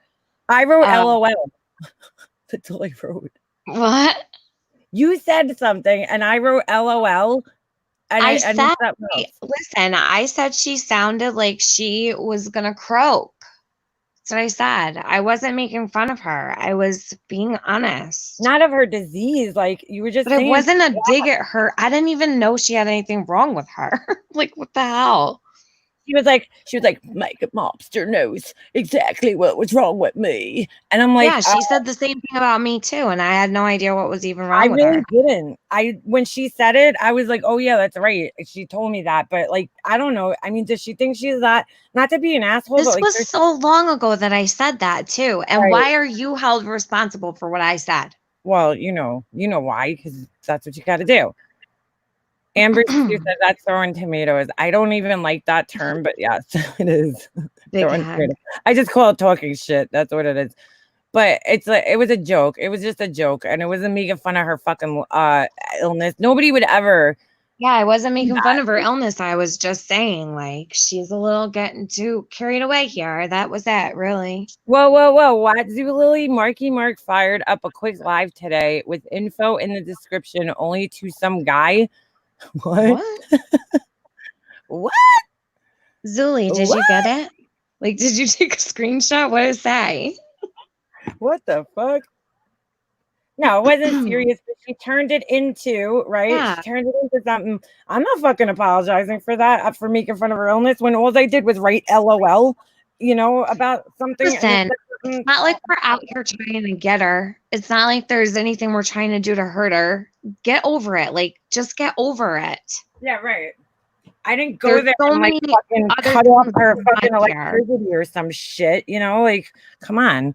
I wrote Um, LOL. That's all I wrote. what? You said something and I wrote LOL. And I I messed said, up. listen, I said she sounded like she was gonna croak. That's what I said. I wasn't making fun of her. I was being honest. Not of her disease. Like you were just But it saying. wasn't a dig at her. I didn't even know she had anything wrong with her. Like, what the hell? She was like, Makeup Mobster knows exactly what was wrong with me. And I'm like, Yeah, she said the same thing about me too, and I had no idea what was even I wrong with really her. didn't. When she said it, I was like, oh yeah, that's right. She told me that. But like, I don't know. I mean, does she think she's that? Not to be an asshole, but This like, was so long ago that I said that too. And right. why are you held responsible for what I said? Well, you know why? Because that's what you got to do. Amber Sue said that's throwing tomatoes. I don't even like that term, but yes, it is. Big head. I just call it talking shit. That's what it is. But it was a joke. It was just a joke, and it wasn't making fun of her fucking illness. Nobody would ever. Yeah, I wasn't making fun of her illness. I was just saying, like, she's a little getting too carried away here. That was it, really. Whoa. Wadzoo Lily Marky Mark fired up a quick live today with info in the description only to some guy. What? What? Zuli, did you get it? Like, did you take a screenshot? What did it say? What the fuck? No, it wasn't serious, but she turned it into, right? Yeah. She turned it into something. I'm not fucking apologizing for that, for making fun of her illness when all I did was write LOL, about something. Listen, it's not like we're out here trying to get her. It's not like there's anything we're trying to do to hurt her. Get over it. Like, just get over it. Yeah, right. I didn't go There's there so and like many fucking other cut off things her going on fucking here. electricity or some shit, like, come on.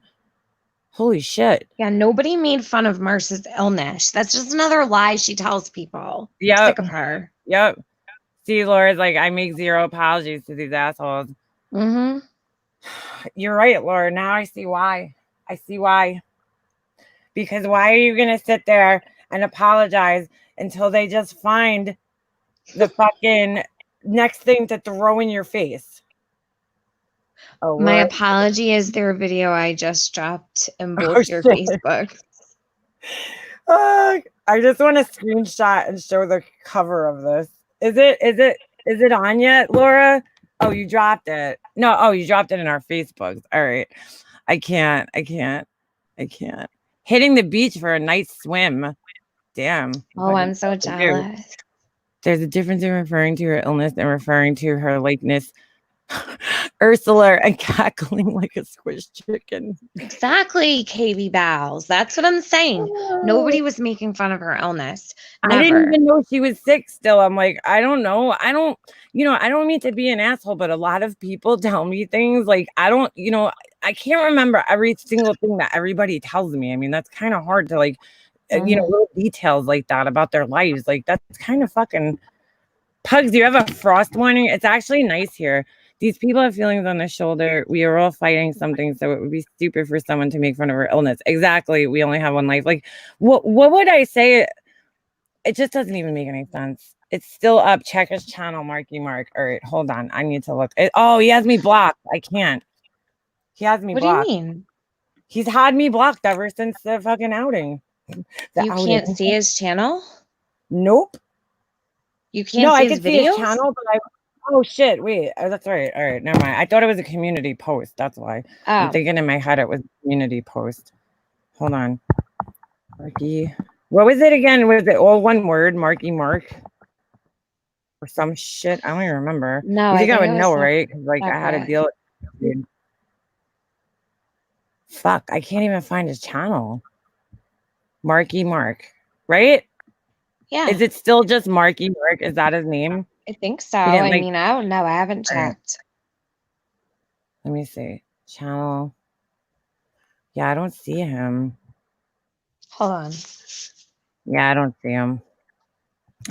Holy shit. Yeah, nobody made fun of Marcy's illness. That's just another lie she tells people. I'm Yep. sick of her. Yep. See, Laura's like, I make zero apologies to these assholes. Mm-hmm. You're right, Laura. Now I see why. I see why. Because why are you going to sit there and apologize until they just find the fucking next thing to throw in your face? Oh, My Laura. apology is their video I just dropped in both Oh, your shit. Facebook. I just want to screenshot and show the cover of this. Is it on yet, Laura? Oh, you dropped it. No, oh, you dropped it in our Facebooks. All right. I can't. Hitting the beach for a nice swim. Damn. Oh, I'm so jealous. There's a difference in referring to her illness and referring to her likeness. Ursula and cackling like a squished chicken. Exactly, KB Bowles. That's what I'm saying. Nobody was making fun of her illness. Never. I didn't even know she was sick still. I'm like, I don't know. I don't mean to be an asshole, but a lot of people tell me things like I can't remember every single thing that everybody tells me. I mean, that's kind of hard to like, little details like that about their lives. Like, that's kind of fucking Pugs. You have a frost warning. It's actually nice here. These people have feelings on their shoulder. We are all fighting something, so it would be stupid for someone to make fun of her illness. Exactly. We only have one life. Like, what would I say? It just doesn't even make any sense. It's still up. Check his channel, Marky Mark. All right, hold on. I need to look. He has me blocked. I can't. He has me blocked. What do you mean? He's had me blocked ever since the fucking outing. You can't see his channel? Nope. You can't see his videos? See his channel, but oh shit, wait. Oh, that's right. All right, never mind. I thought it was a community post. That's why. I'm thinking in my head it was a community post. Hold on. Marky. What was it again? Was it all one word? Marky Mark? Or some shit? I don't even remember. No, I think I would know, right? Because like I had a deal. Dude. Fuck, I can't even find his channel. Marky Mark, right? Yeah. Is it still just Marky Mark? Is that his name? I think so. I mean, I don't know. I haven't checked. Let me see. Channel. Yeah, I don't see him. Hold on. Yeah, I don't see him.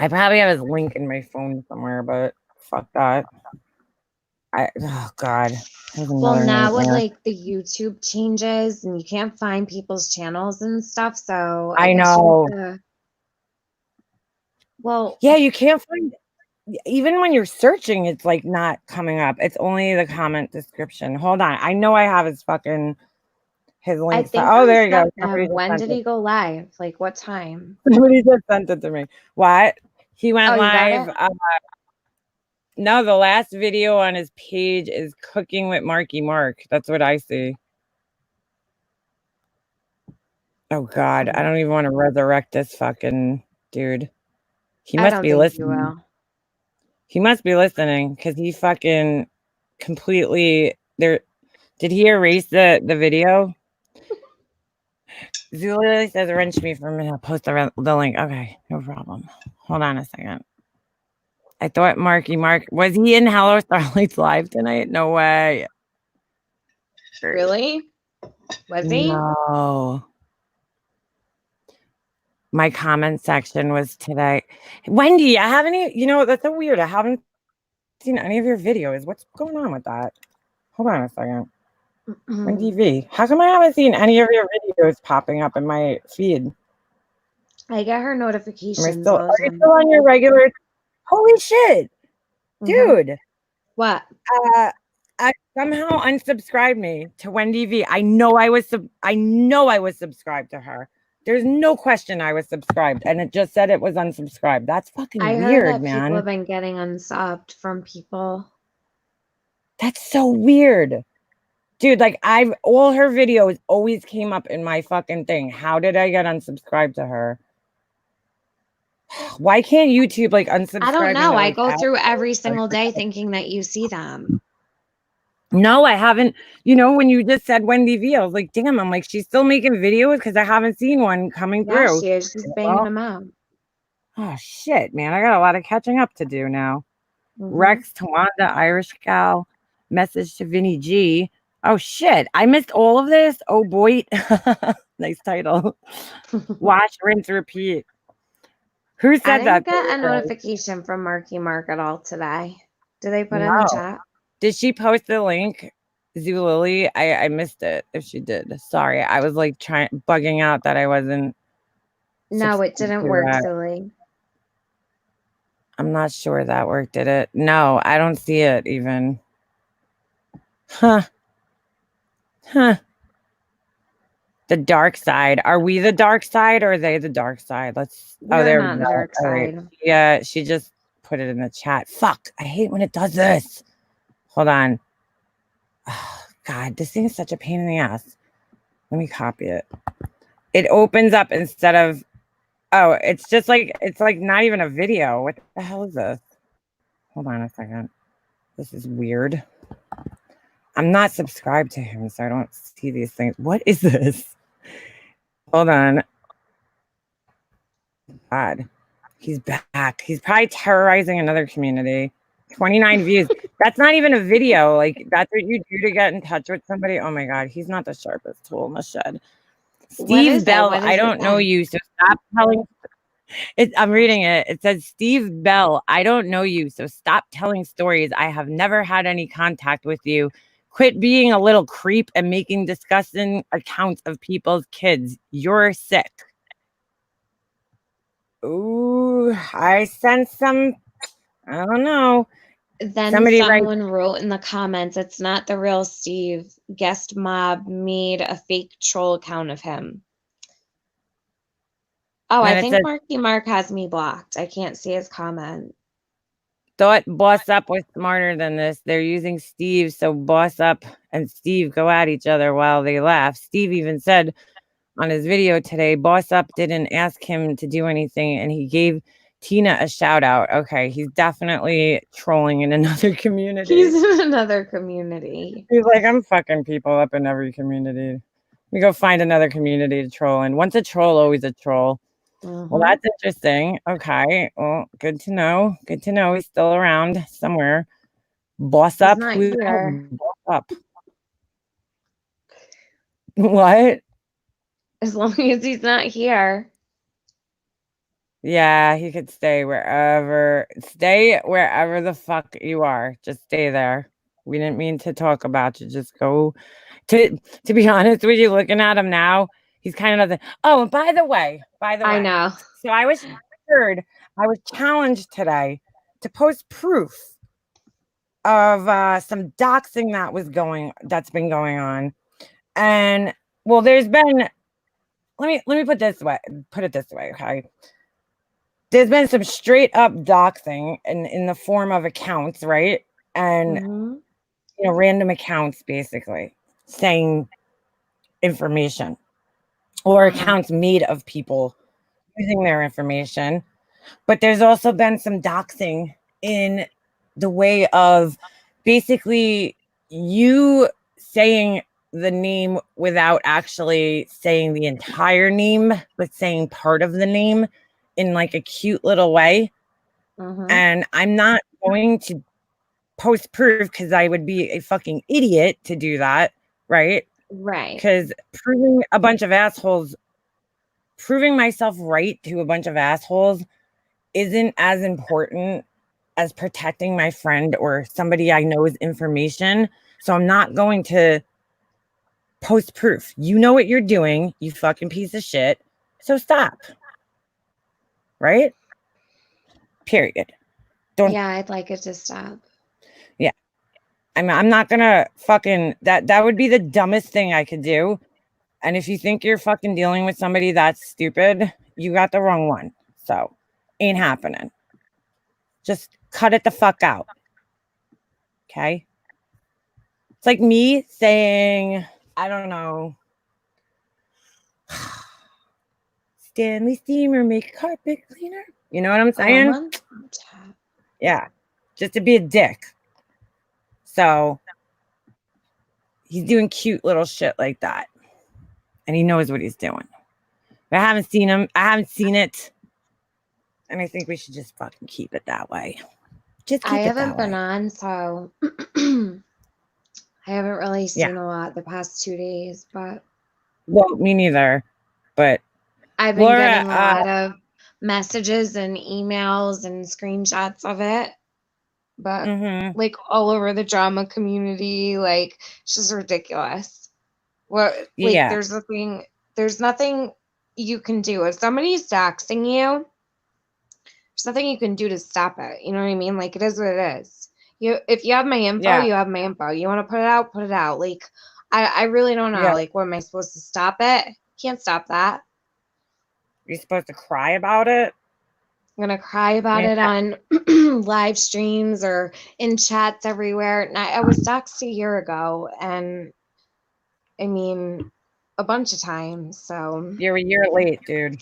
I probably have his link in my phone somewhere, but fuck that. Oh God. Well, now with like the YouTube changes and you can't find people's channels and stuff, so I know. Well, yeah, you can't find. Even when you're searching, it's like not coming up. It's only the comment description. Hold on. I know I have his link. Oh, there you go. When did he go live? Like what time? Somebody just sent it to me. What? He went live. No, the last video on his page is Cooking with Marky Mark. That's what I see. Oh God, I don't even want to resurrect this fucking dude. He must be listening. He must be listening because he fucking completely there. Did he erase the video? Zulu says wrench me for a minute. I'll post the link. Okay, no problem. Hold on a second. I thought Marky Mark was he in Hello Starlights Live tonight? No way. Really? Was he? No. My comment section was today. Wendy, I haven't, that's so weird. I haven't seen any of your videos. What's going on with that? Hold on a second. Wendy V, how come I haven't seen any of your videos popping up in my feed? I get her notifications. Are you still on your regular? Holy shit, dude! What? I somehow unsubscribed me to Wendy V. I know I was subscribed to her. There's no question I was subscribed, and it just said it was unsubscribed. That's fucking weird, heard that man. People have been getting unsubbed from people. That's so weird, dude. Like all her videos always came up in my fucking thing. How did I get unsubscribed to her? Why can't YouTube like unsubscribe? I don't know. I go through every single day thinking that you see them. No, I haven't. When you just said Wendy V, I was like, damn, I'm like, she's still making videos because I haven't seen one coming through. She is. She's banging them out. Oh, shit, man. I got a lot of catching up to do now. Rex, Tawanda, Irish Gal, message to Vinny G. Oh shit! I missed all of this. Oh boy, nice title. Wash, rinse, repeat. Who I said that? didn't get a notification from Marky Mark at all today. Did they put it in the No. chat? Did she post the link? Zulily? I missed it. If she did, sorry. I was like bugging out that I wasn't. No, it didn't work, silly. I'm not sure that worked. Did it? No, I don't see it even. Huh. The dark side. Are we the dark side or are they the dark side? You're not the dark side. Right. Yeah, she just put it in the chat. Fuck. I hate when it does this. Hold on. Oh, God, this thing is such a pain in the ass. Let me copy it. It opens up instead of. Oh, it's like not even a video. What the hell is this? Hold on a second. This is weird. I'm not subscribed to him, so I don't see these things. What is this? Hold on. God, he's back. He's probably terrorizing another community. 29 views. That's not even a video. Like, that's what you do to get in touch with somebody. Oh my God, he's not the sharpest tool in the shed. Steve Bell, I don't know you, so stop telling. I'm reading it. It says, Steve Bell, I don't know you, so stop telling stories. I have never had any contact with you. Quit being a little creep and making disgusting accounts of people's kids. You're sick. Ooh, I sense some, I don't know. Then Somebody wrote in the comments, it's not the real Steve. Guest mob made a fake troll account of him. Oh, I think Marky Mark has me blocked. I can't see his comment. Thought Boss Up was smarter than this. They're using Steve, so Boss Up and Steve go at each other while they laugh. Steve even said on his video today, Boss Up didn't ask him to do anything, and he gave Tina a shout out. Okay, he's definitely trolling in another community. He's in another community. He's like, I'm fucking people up in every community. We go find another community to troll in. Once a troll, always a troll. Well, that's interesting. Okay. Well, good to know. Good to know he's still around somewhere. Boss Up. Who's Boss Up? What? As long as he's not here. Yeah, he could stay wherever the fuck you are. Just stay there. We didn't mean to talk about you. Just go. To be honest with you, looking at him now, he's kind of nothing. Oh, and by the way, I know. So I was challenged today to post proof of some doxing that's been going on. And well, there's been, let me put it this way, okay? There's been some straight up doxing in the form of accounts, right? And random accounts basically saying information or accounts made of people using their information. But there's also been some doxing in the way of basically you saying the name without actually saying the entire name, but saying part of the name in like a cute little way. And I'm not going to post proof because I would be a fucking idiot to do that, right? Right. Because proving myself right to a bunch of assholes isn't as important as protecting my friend or somebody I know's information. So I'm not going to post proof. You know what you're doing, you fucking piece of shit. So stop. Right? Period. Yeah, I'd like it to stop. Yeah. I'm not gonna fucking that would be the dumbest thing I could do. And if you think you're fucking dealing with somebody that's stupid, you got the wrong one. So ain't happening. Just cut it the fuck out. Okay? It's like me saying, I don't know, Stanley Steamer make carpet cleaner. You know what I'm saying? Yeah. Just to be a dick. So he's doing cute little shit like that. And he knows what he's doing. But I haven't seen him. I haven't seen it. And I think we should just fucking keep it that way. Just keep I it that haven't been way. on, so I haven't really Yeah. seen a lot the past 2 days, but Well, me neither. But I've been Laura, getting a lot of messages and emails and screenshots of it. But mhm. like all over the drama community, like it's just ridiculous. What like Yeah. there's nothing you can do. If somebody's doxing you, there's nothing you can do to stop it. You know what I mean? Like it is what it is. If you have my info, Yeah. you have my info. You want to put it out, put it out. Like I really don't know. Yeah. Like what am I supposed to stop it? Can't stop that. You're supposed to cry about it? I'm gonna cry about Man, it on live streams or in chats everywhere. And I was doxxed a year ago, and I mean, a bunch of times. So, you're a year late, dude.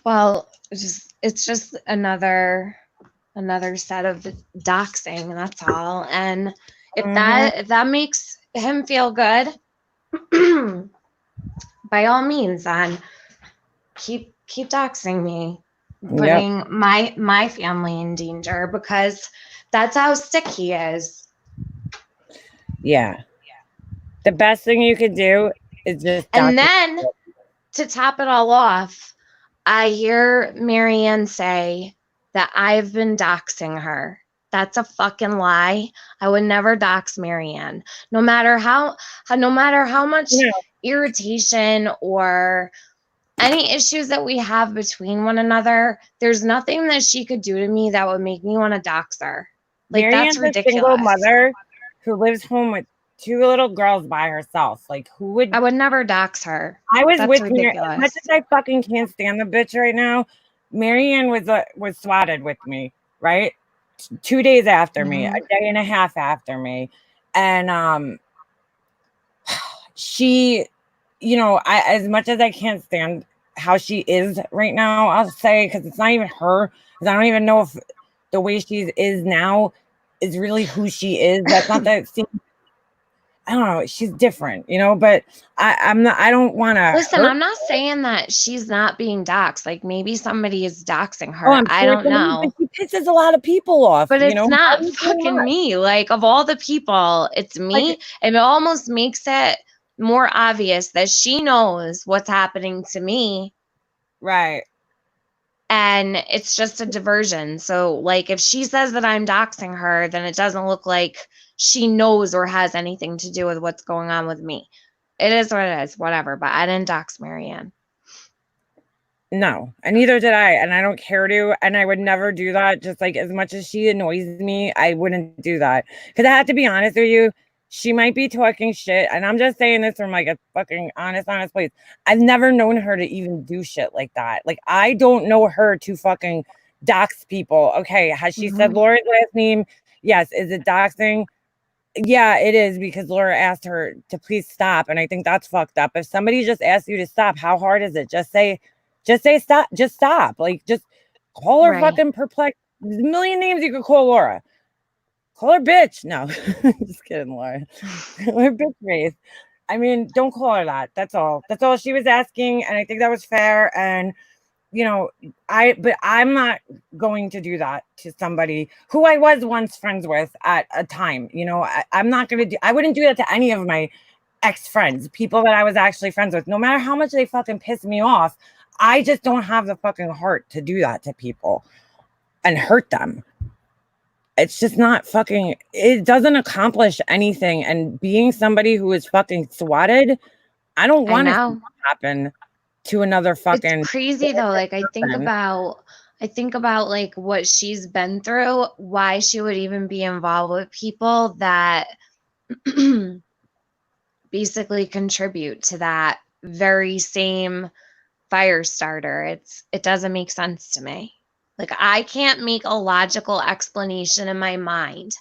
well, it's just another set of the doxing. That's all. And Mhm. if that makes him feel good, by all means, then keep doxing me, Yep. putting my family in danger because that's how sick he is. Yeah. The best thing you could do is just And document then it. to top it all off, I hear Marianne say that I've been doxing her. That's a fucking lie. I would never dox Marianne. No matter how much You know, irritation or any issues that we have between one another, there's nothing that she could do to me that would make me want to dox her. Like that's Marianne's a single ridiculous. mother who lives home with 2 little girls by herself. Like, who would? I would never dox her. I was That's with Mary. As much ridiculous. as I fucking can't stand the bitch right now, Marianne was swatted with me, right? 2 days after me, a Mhm. day and a half after me, and she, you know, I as much as I can't stand how she is right now, I'll say, because it's not even her, because I don't even know if the way she is now is really who she is. That's not that. I don't know. She's different, you know. But I'm not. I don't want to Listen, hurt. I'm not saying that she's not being doxxed. Like maybe somebody is doxing Oh, her. I'm I sure don't somebody, but know. she pisses a lot of people off. But You it's know, how not do you do fucking that? me. Like of all the people, it's me. Like, And it almost makes it more obvious that she knows what's happening to me right? and it's just a diversion. So like if she says that I'm doxing her, then it doesn't look like she knows or has anything to do with what's going on with me. It is what it is, whatever. But I didn't dox Marianne. No, and neither did I, and I don't care to, and I would never do that. Just like as much as she annoys me, I wouldn't do that. Because I have to be honest with you, she might be talking shit, and I'm just saying this from like a fucking honest place. I've never known her to even do shit like that. Like I don't know her to fucking dox people. Okay, has she said Mhm. Laura's last name? Yes. Is it doxing? Yeah, it is because Laura asked her to please stop, and I think that's fucked up. If somebody just asks you to stop, how hard is it? Just say stop. Just stop. Like, just call her Right. fucking perplexed. There's a million names you could call Laura. Call her bitch. No, just kidding, Laura. Call her bitch face. I mean, don't call her that. That's all. That's all she was asking, and I think that was fair. And you know, but I'm not going to do that to somebody who I was once friends with at a time. You know, I'm not going to do, I wouldn't do that to any of my ex friends, people that I was actually friends with, no matter how much they fucking piss me off. I just don't have the fucking heart to do that to people and hurt them. It's just not fucking, it doesn't accomplish anything. And being somebody who is fucking swatted, I don't I want to see know. that happen to another It's fucking crazy though. Like person. I think about like what she's been through, why she would even be involved with people that basically contribute to that very same fire starter. It doesn't make sense to me. Like I can't make a logical explanation in my mind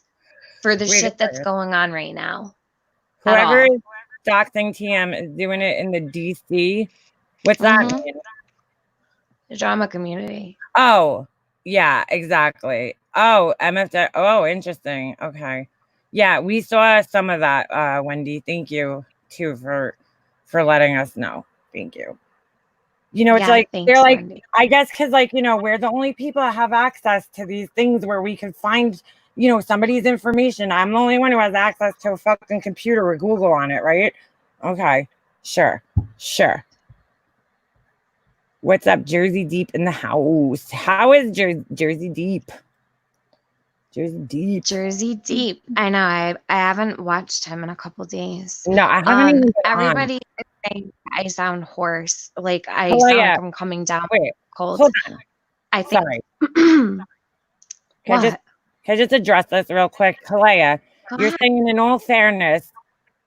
for the Wait, shit that's going on right now at whoever all. is doxing TM is doing it in the DC. What's that Mhm. mean? The drama community. Oh, yeah, exactly. Oh, MFW. Oh, interesting. Okay. Yeah, we saw some of that, Wendy. Thank you too for letting us know. Thank you. You know, it's Yeah, like they're thanks, like, Wendy. I guess because like, you know, we're the only people that have access to these things where we can find, somebody's information. I'm the only one who has access to a fucking computer with Google on it, right? Okay, sure. What's up, Jersey Deep in the house? How is Jersey Deep? Jersey Deep. I know. I haven't watched him in a couple days. No, I haven't even been on. Everybody is saying I sound hoarse. Like I Oh, sound yeah. like I'm coming down Wait, cold. hold on. I think. Sorry. What? Can I just address this real quick? Kalea, you're saying in all fairness,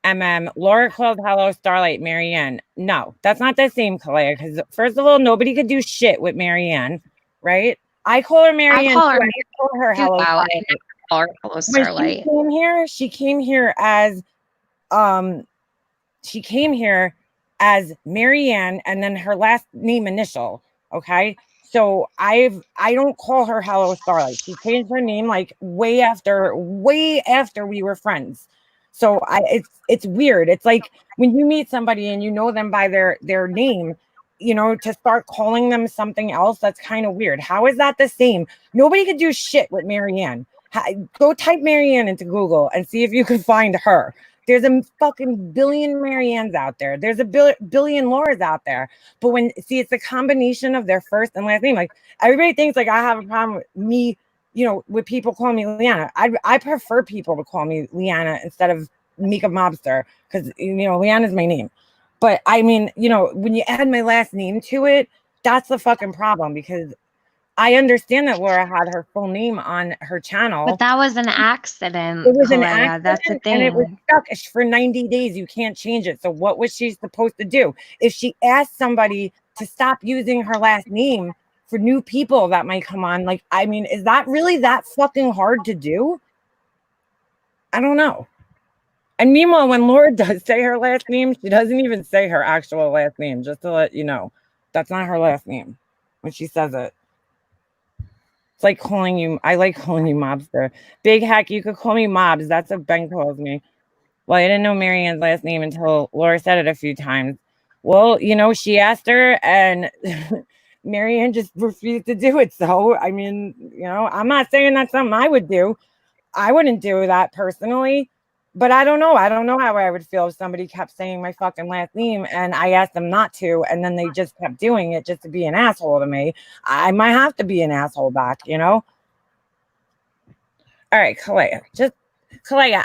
Laura called Hello Starlight Marianne. No, that's not the same, Kalea, because first of all, nobody could do shit with Marianne, right? I call her Marianne. I call her Hello Starlight. Hello Starlight. When she came here as Marianne and then her last name initial. Okay. So I don't call her Hello Starlight. She changed her name like way after we were friends. So it's weird. It's like when you meet somebody and you know them by their name, to start calling them something else, that's kind of weird. How is that the same? Nobody could do shit with Marianne. Go type Marianne into Google and see if you can find her. There's a fucking billion Mariannes out there. There's a billion Lauras out there. But it's a combination of their first and last name. Like everybody thinks like I have a problem with me, with people calling me Liana. I prefer people to call me Liana instead of Mika Mobster because Liana's my name. But I mean, when you add my last name to it, that's the fucking problem because I understand that Laura had her full name on her channel. But that was an accident. It was Kalea. an accident. That's the thing. And it was stuck for 90 days. You can't change it. So what was she supposed to do? If she asked somebody to stop using her last name for new people that might come on, is that really that fucking hard to do? I don't know. And meanwhile, when Laura does say her last name, she doesn't even say her actual last name, just to let you know. That's not her last name when she says it. It's like I like calling you Mobster. Big Heck, you could call me Mobs. That's what Ben calls me. Well, I didn't know Marianne's last name until Laura said it a few times. Well, she asked her and Marianne just refused to do it. So, I mean, I'm not saying that's something I would do. I wouldn't do that personally. But I don't know. I don't know how I would feel if somebody kept saying my fucking last name and I asked them not to, and then they just kept doing it just to be an asshole to me. I might have to be an asshole back, All right, Kalea. Kalea,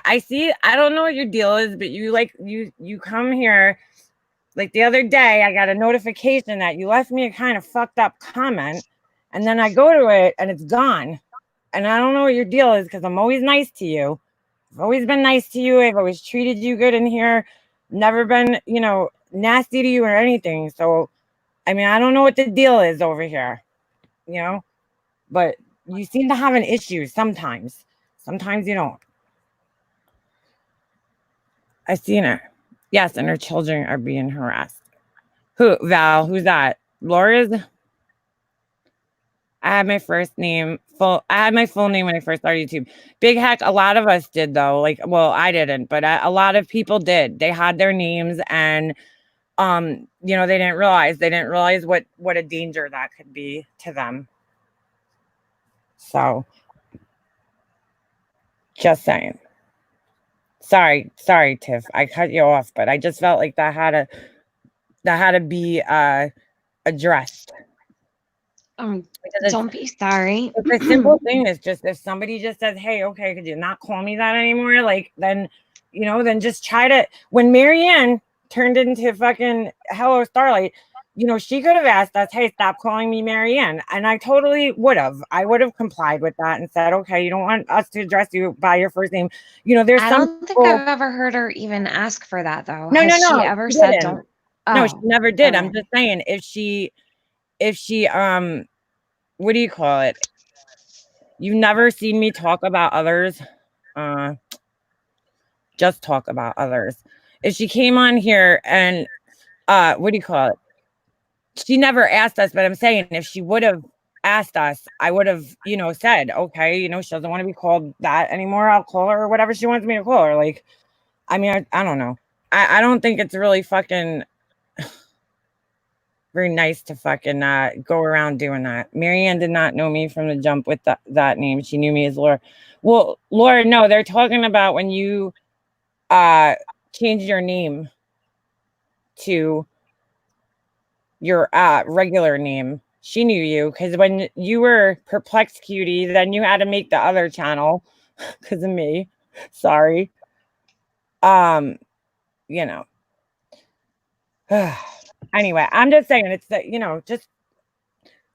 I don't know what your deal is, but you come here. Like the other day, I got a notification that you left me a kind of fucked up comment, and then I go to it and it's gone. And I don't know what your deal is because I'm always nice to you. I've always been nice to you. I've always treated you good in here. Never been, nasty to you or anything. So, I mean, I don't know what the deal is over here, but you seem to have an issue sometimes. Sometimes you don't. I've seen her. Yes, and her children are being harassed. Who, Val? Who's that? Laura's? I had my full name when I first started YouTube. Big Heck, a lot of us did though. I didn't, but a lot of people did. They had their names and they didn't realize what a danger that could be to them. So just saying. Sorry, Tiff. I cut you off, but I just felt like that had to be addressed. Don't be sorry. The simple thing is just if somebody just says, "Hey, okay, could you not call me that anymore?" Then just try to. When Marianne turned into fucking Hello Starlight, she could have asked us, "Hey, stop calling me Marianne," and I totally would have. I would have complied with that and said, "Okay, you don't want us to address you by your first name." There's I don't think I've ever heard her even ask for that though. No, Has no. she ever said don't? No, she never did. I'm just saying if she what do you call it? You've never seen me talk about others. Just talk about others. If she came on here and what do you call it? She never asked us, but I'm saying if she would have asked us, I would have, said, okay, she doesn't want to be called that anymore. I'll call her or whatever she wants me to call her. I mean, I don't know. I don't think it's really fucking very nice to fucking go around doing that. Marianne did not know me from the jump with that name. She knew me as Laura. Well, Laura, no, they're talking about when you changed your name to your regular name. She knew you because when you were Perplexed Cutie, then you had to make the other channel because of me. Sorry. You know. Anyway, I'm just saying it's that, you know, just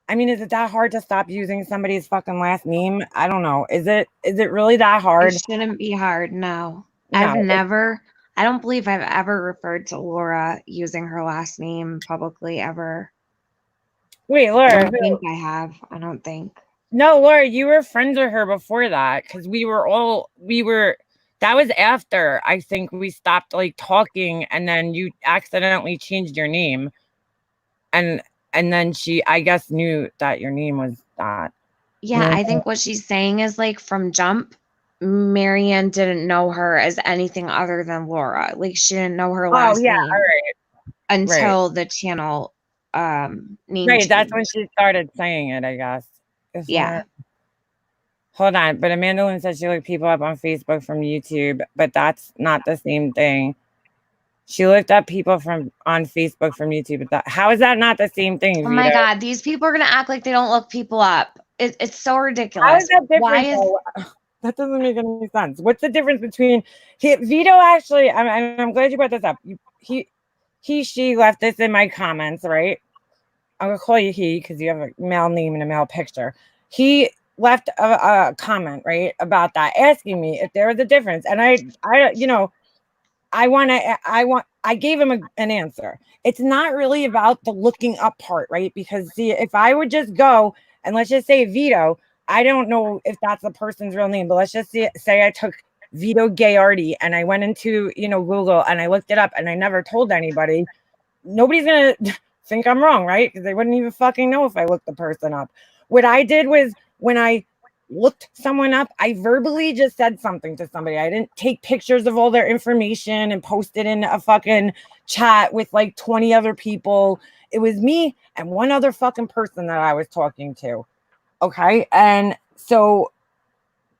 I mean, is it that hard to stop using somebody's fucking last name? I don't know. Is it really that hard? It shouldn't be hard. No. No. I don't believe I've ever referred to Laura using her last name publicly ever. Wait, I Laura. don't think I have. I don't think. No, Laura, you were friends with her before that because that was after I think we stopped like talking and then you accidentally changed your name. And then she, I guess, knew that your name was that. Yeah, I think what she's saying is like from jump, Marianne didn't know her as anything other than Laura. Like she didn't know her last name all right. until the channel name Right, change. that's when she started saying it, I guess. Yeah. Hold on, but Amanda Lynn says she looked people up on Facebook from YouTube, but that's not the same thing. She looked up people on Facebook from YouTube. But how is that not the same thing? Oh Vito? my God, these people are gonna act like they don't look people up. It's so ridiculous. How is that different? That doesn't make any sense. What's the difference between Vito? Actually, I'm glad you brought this up. She left this in my comments, right? I'm gonna call you he because you have a male name and a male picture. He left a comment, right, about that, asking me if there was a difference, and I you know, I gave him an answer. It's not really about the looking up part, right? Because see, if I would just go and let's just say Vito, I don't know if that's the person's real name, but let's just say I took Vito Gayardi and I went into, you know, Google and I looked it up and I never told anybody. Nobody's gonna think I'm wrong, right? Because they wouldn't even fucking know if I looked the person up. What I did was when I looked someone up, I verbally just said something to somebody. I didn't take pictures of all their information and post it in a fucking chat with like 20 other people. It was me and one other fucking person that I was talking to. Okay. And so,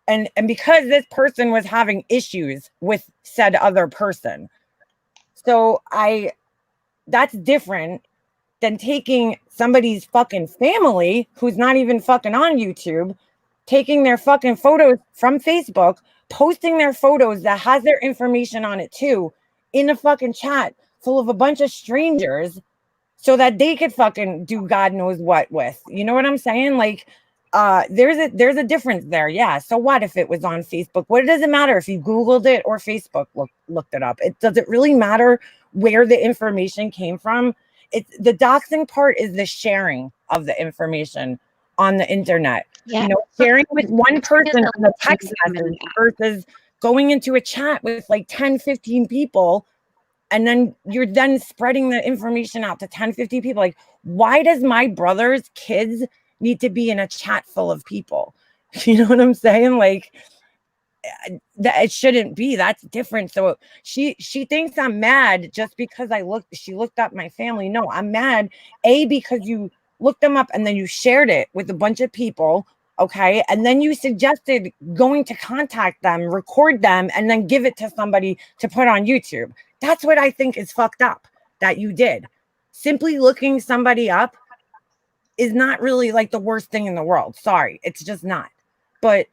and because this person was having issues with said other person. So that's different than taking somebody's fucking family who's not even fucking on YouTube, taking their fucking photos from Facebook, posting their photos that has their information on it too, in a fucking chat full of a bunch of strangers so that they could fucking do God knows what with. You know what I'm saying? Like, there's a difference there. Yeah. So what if it was on Facebook? What does it matter if you Googled it or Facebook looked it up? Does it really matter where the information came from? It's the doxing part is the sharing of the information on the internet. Yeah. You know, sharing with one person on a text message versus going into a chat with like 10, 15 people. And then you're then spreading the information out to 10, 50 people. Like, why does my brother's kids need to be in a chat full of people? You know what I'm saying? Like, that it shouldn't be. That's different. So she thinks I'm mad just because she looked up my family. No, I'm mad because you looked them up and then you shared it with a bunch of people, okay, and then you suggested going to contact them, record them, and then give it to somebody to put on YouTube. That's what I think is fucked up that you did. Simply looking somebody up is not really like the worst thing in the world. Sorry, it's just not. But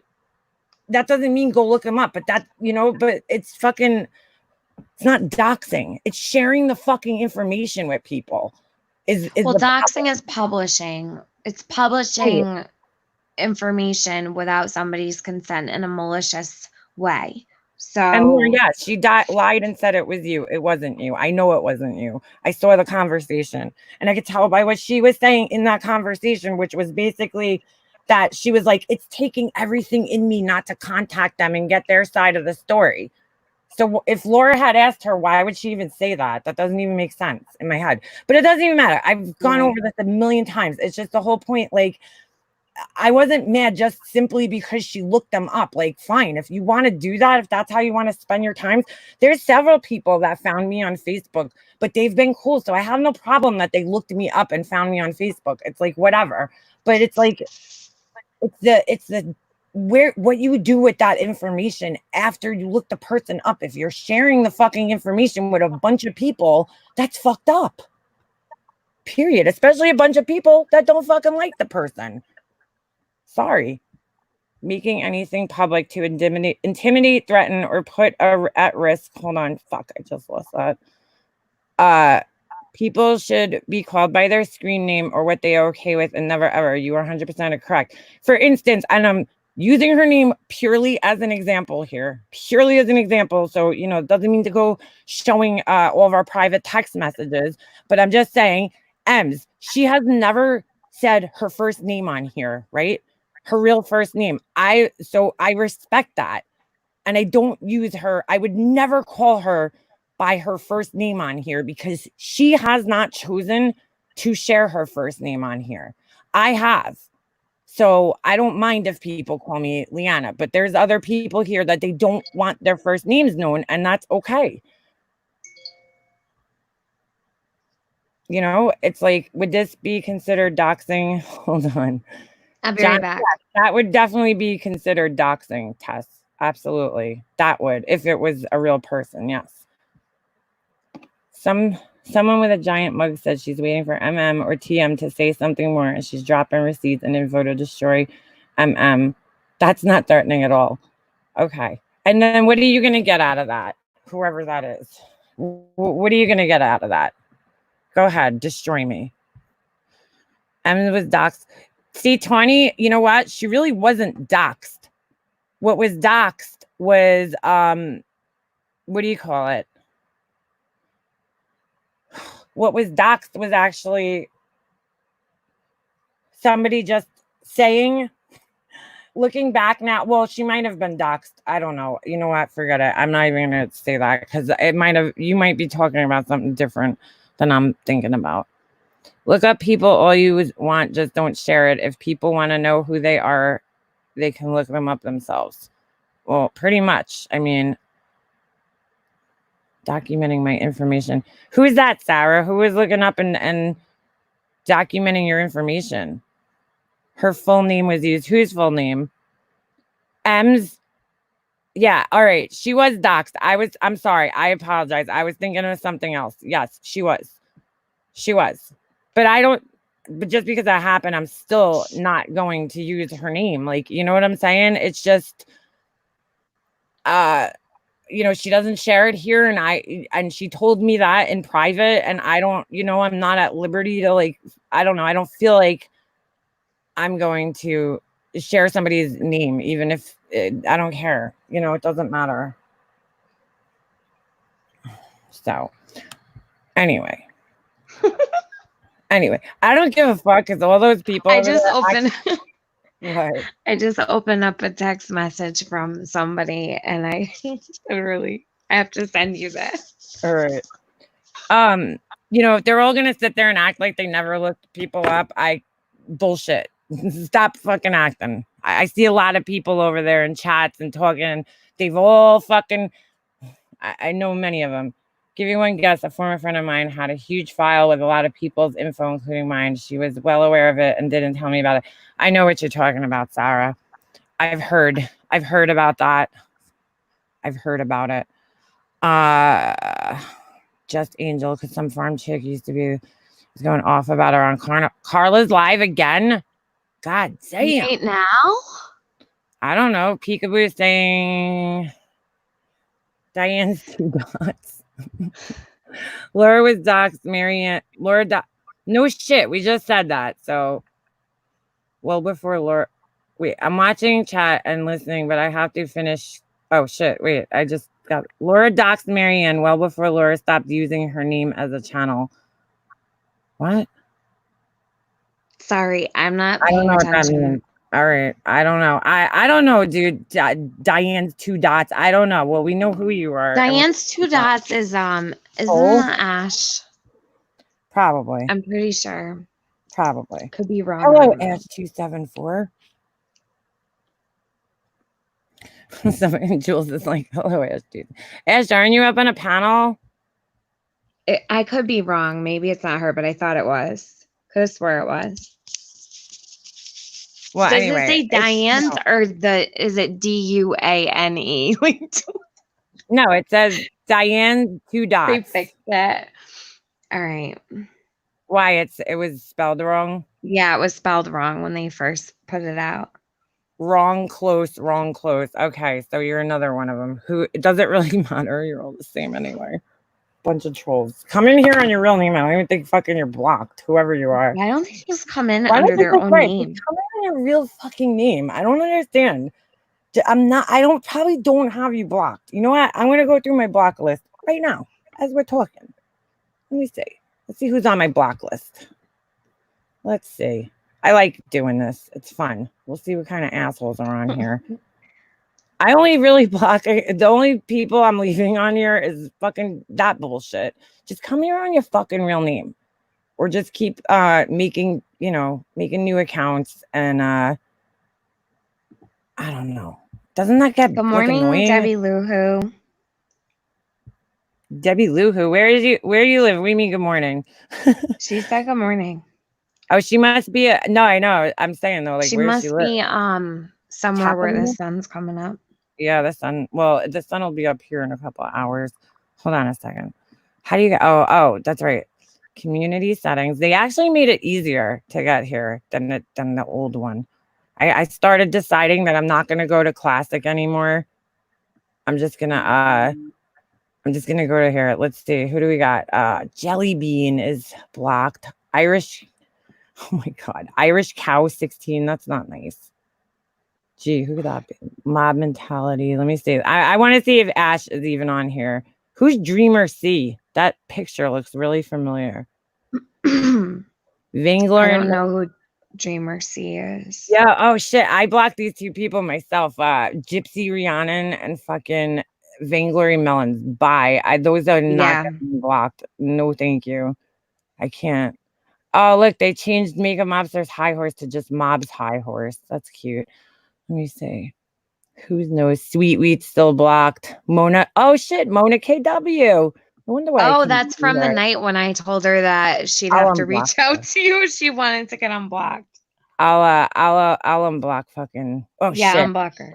that doesn't mean go look them up, but that, you know, but it's not doxing. It's sharing the fucking information with people. Well, doxing is publishing. It's publishing information without somebody's consent in a malicious way. So, and yes, she lied and said it was you. It wasn't you. I know it wasn't you. I saw the conversation and I could tell by what she was saying in that conversation, which was basically that she was like, it's taking everything in me not to contact them and get their side of the story. So if Laura had asked her, why would she even say that? That doesn't even make sense in my head. But it doesn't even matter. I've gone over this a million times. It's just the whole point. Like, I wasn't mad just simply because she looked them up. Like, fine, if you want to do that, if that's how you want to spend your time. There's several people that found me on Facebook, but they've been cool. So I have no problem that they looked me up and found me on Facebook. It's like, whatever. But it's like, it's the where what you do with that information after you look the person up. If you're sharing the fucking information with a bunch of people, that's fucked up. Period. Especially a bunch of people that don't fucking like the person. Sorry. Making anything public to intimidate, threaten, or put at risk. Hold on. Fuck, I just lost that. People should be called by their screen name or what they are okay with, and never ever. You are 100% correct. For instance, and I'm using her name purely as an example here. Purely as an example. So, you know, it doesn't mean to go showing all of our private text messages, but I'm just saying, Ems, she has never said her first name on here, right? Her real first name. So I respect that. And I don't use her. I would never call her by her first name on here because she has not chosen to share her first name on here. I have. So I don't mind if people call me Liana, but there's other people here that they don't want their first names known, and that's okay. You know, it's like, would this be considered doxing? Hold on. I'll be right back. That would definitely be considered doxing, Tess. Absolutely. That would, if it was a real person, yes. Someone with a giant mug says she's waiting for MM or TM to say something more, and she's dropping receipts and info to destroy MM. That's not threatening at all. Okay. And then what are you going to get out of that? Whoever that is. What are you going to get out of that? Go ahead. Destroy me. M was doxed. See, 20, you know what? She really wasn't doxed. What was doxed was, what do you call it? What was doxed was actually somebody just saying, looking back now, well, she might have been doxed. I don't know. You know what? Forget it. I'm not even going to say that because you might be talking about something different than I'm thinking about. Look up people all you want. Just don't share it. If people want to know who they are, they can look them up themselves. Well, pretty much. I mean, documenting my information. Who is that, Sarah? Who is looking up and documenting your information? Her full name was used. Whose full name? M's. Yeah, all right. She was doxed. I'm sorry. I apologize. I was thinking of something else. Yes, she was. She was. But just because that happened, I'm still not going to use her name. Like, you know what I'm saying? It's just, you know, she doesn't share it here. And she told me that in private, and I don't, you know, I'm not at liberty to, like, I don't know. I don't feel like I'm going to share somebody's name, even if I don't care, you know, it doesn't matter. So anyway, I don't give a fuck because all those people. I just opened. What? I just opened up a text message from somebody, and I have to send you this. All right. You know, if they're all gonna sit there and act like they never looked people up, bullshit. Stop fucking acting. I see a lot of people over there in chats and talking. They've all fucking. I know many of them. Give you one guess. A former friend of mine had a huge file with a lot of people's info, including mine. She was well aware of it and didn't tell me about it. I know what you're talking about, Sarah. I've heard about that. I've heard about it. Just Angel, because some farm chick used to be going off about her on Carla's live again. God damn. Right now? I don't know. Peekaboo is saying Diane's 2 dots. Laura was doxed. Marianne. No shit. We just said that. So, well, before Laura. Wait, I'm watching chat and listening, but I have to finish. Oh, shit. Wait, I just got Laura doxed Marianne well before Laura stopped using her name as a channel. What? Sorry, I'm not. I don't know what that means. All right. I don't know. I don't know, dude. Diane's 2 dots. I don't know. Well, we know who you are. Diane's 2 dots is isn't Ash? Probably. I'm pretty sure. Probably. Could be wrong. Hello, Ash274. Somebody, Jules is like, hello, Ash, dude. Ash, aren't you up on a panel? I could be wrong. Maybe it's not her, but I thought it was. Could have swore it was. Well, Does anyway, it say Diane's or is it Duane? Like, no, it says Diane 2 dots. they fixed it. All right. Why it was spelled wrong? Yeah, it was spelled wrong when they first put it out. Wrong, close, wrong, close. Okay, so you're another one of them. Who it doesn't really matter. You're all the same anyway. Bunch of trolls. Come in here on your real name. I don't even think fucking you're blocked. Whoever you are. I don't think just come in Why under their own name. Come in on your real fucking name. I don't understand. I probably don't have you blocked. You know what? I'm gonna go through my block list right now as we're talking. Let me see. Let's see who's on my block list. Let's see. I like doing this. It's fun. We'll see what kind of assholes are on here. I only really block. The only people I'm leaving on here is fucking that bullshit. Just come here on your fucking real name, or just keep making new accounts and I don't know. Doesn't that get Good morning, annoying? Debbie Luhu. Debbie Luhu, where do you live? We mean good morning. She said good morning. Oh, she must be no, I know. I'm saying though, like She where must she live? be somewhere Top where of the the- sun's coming up. Yeah, the sun. Well, the sun will be up here in a couple of hours. Hold on a second. How do you get? Oh, that's right. Community settings. They actually made it easier to get here than the old one. I started deciding that I'm not gonna go to classic anymore. I'm just gonna go to here. Let's see. Who do we got? Jelly Bean is blocked. Irish. Oh my god. Irish Cow 16. That's not nice. Gee, who could that be? Mob Mentality. Let me see. I want to see if Ash is even on here. Who's Dreamer C? That picture looks really familiar. Vangler. I don't know who Dreamer C is. Yeah. Oh shit. I blocked these two people myself. Gypsy Rhiannon and fucking Vainglory Melons. Bye. Those are not getting blocked. No, thank you. I can't. Oh, look, they changed Mega Mobsters High Horse to just Mob's High Horse. That's cute. Let me see. Who's knows? Sweet Wheat still blocked. Mona. Oh shit, Mona KW. I wonder why. Oh, that's from the night when I told her that she'd have to reach out to you if she wanted to get unblocked. I'll unblock fucking. Oh yeah, shit. Unblock her.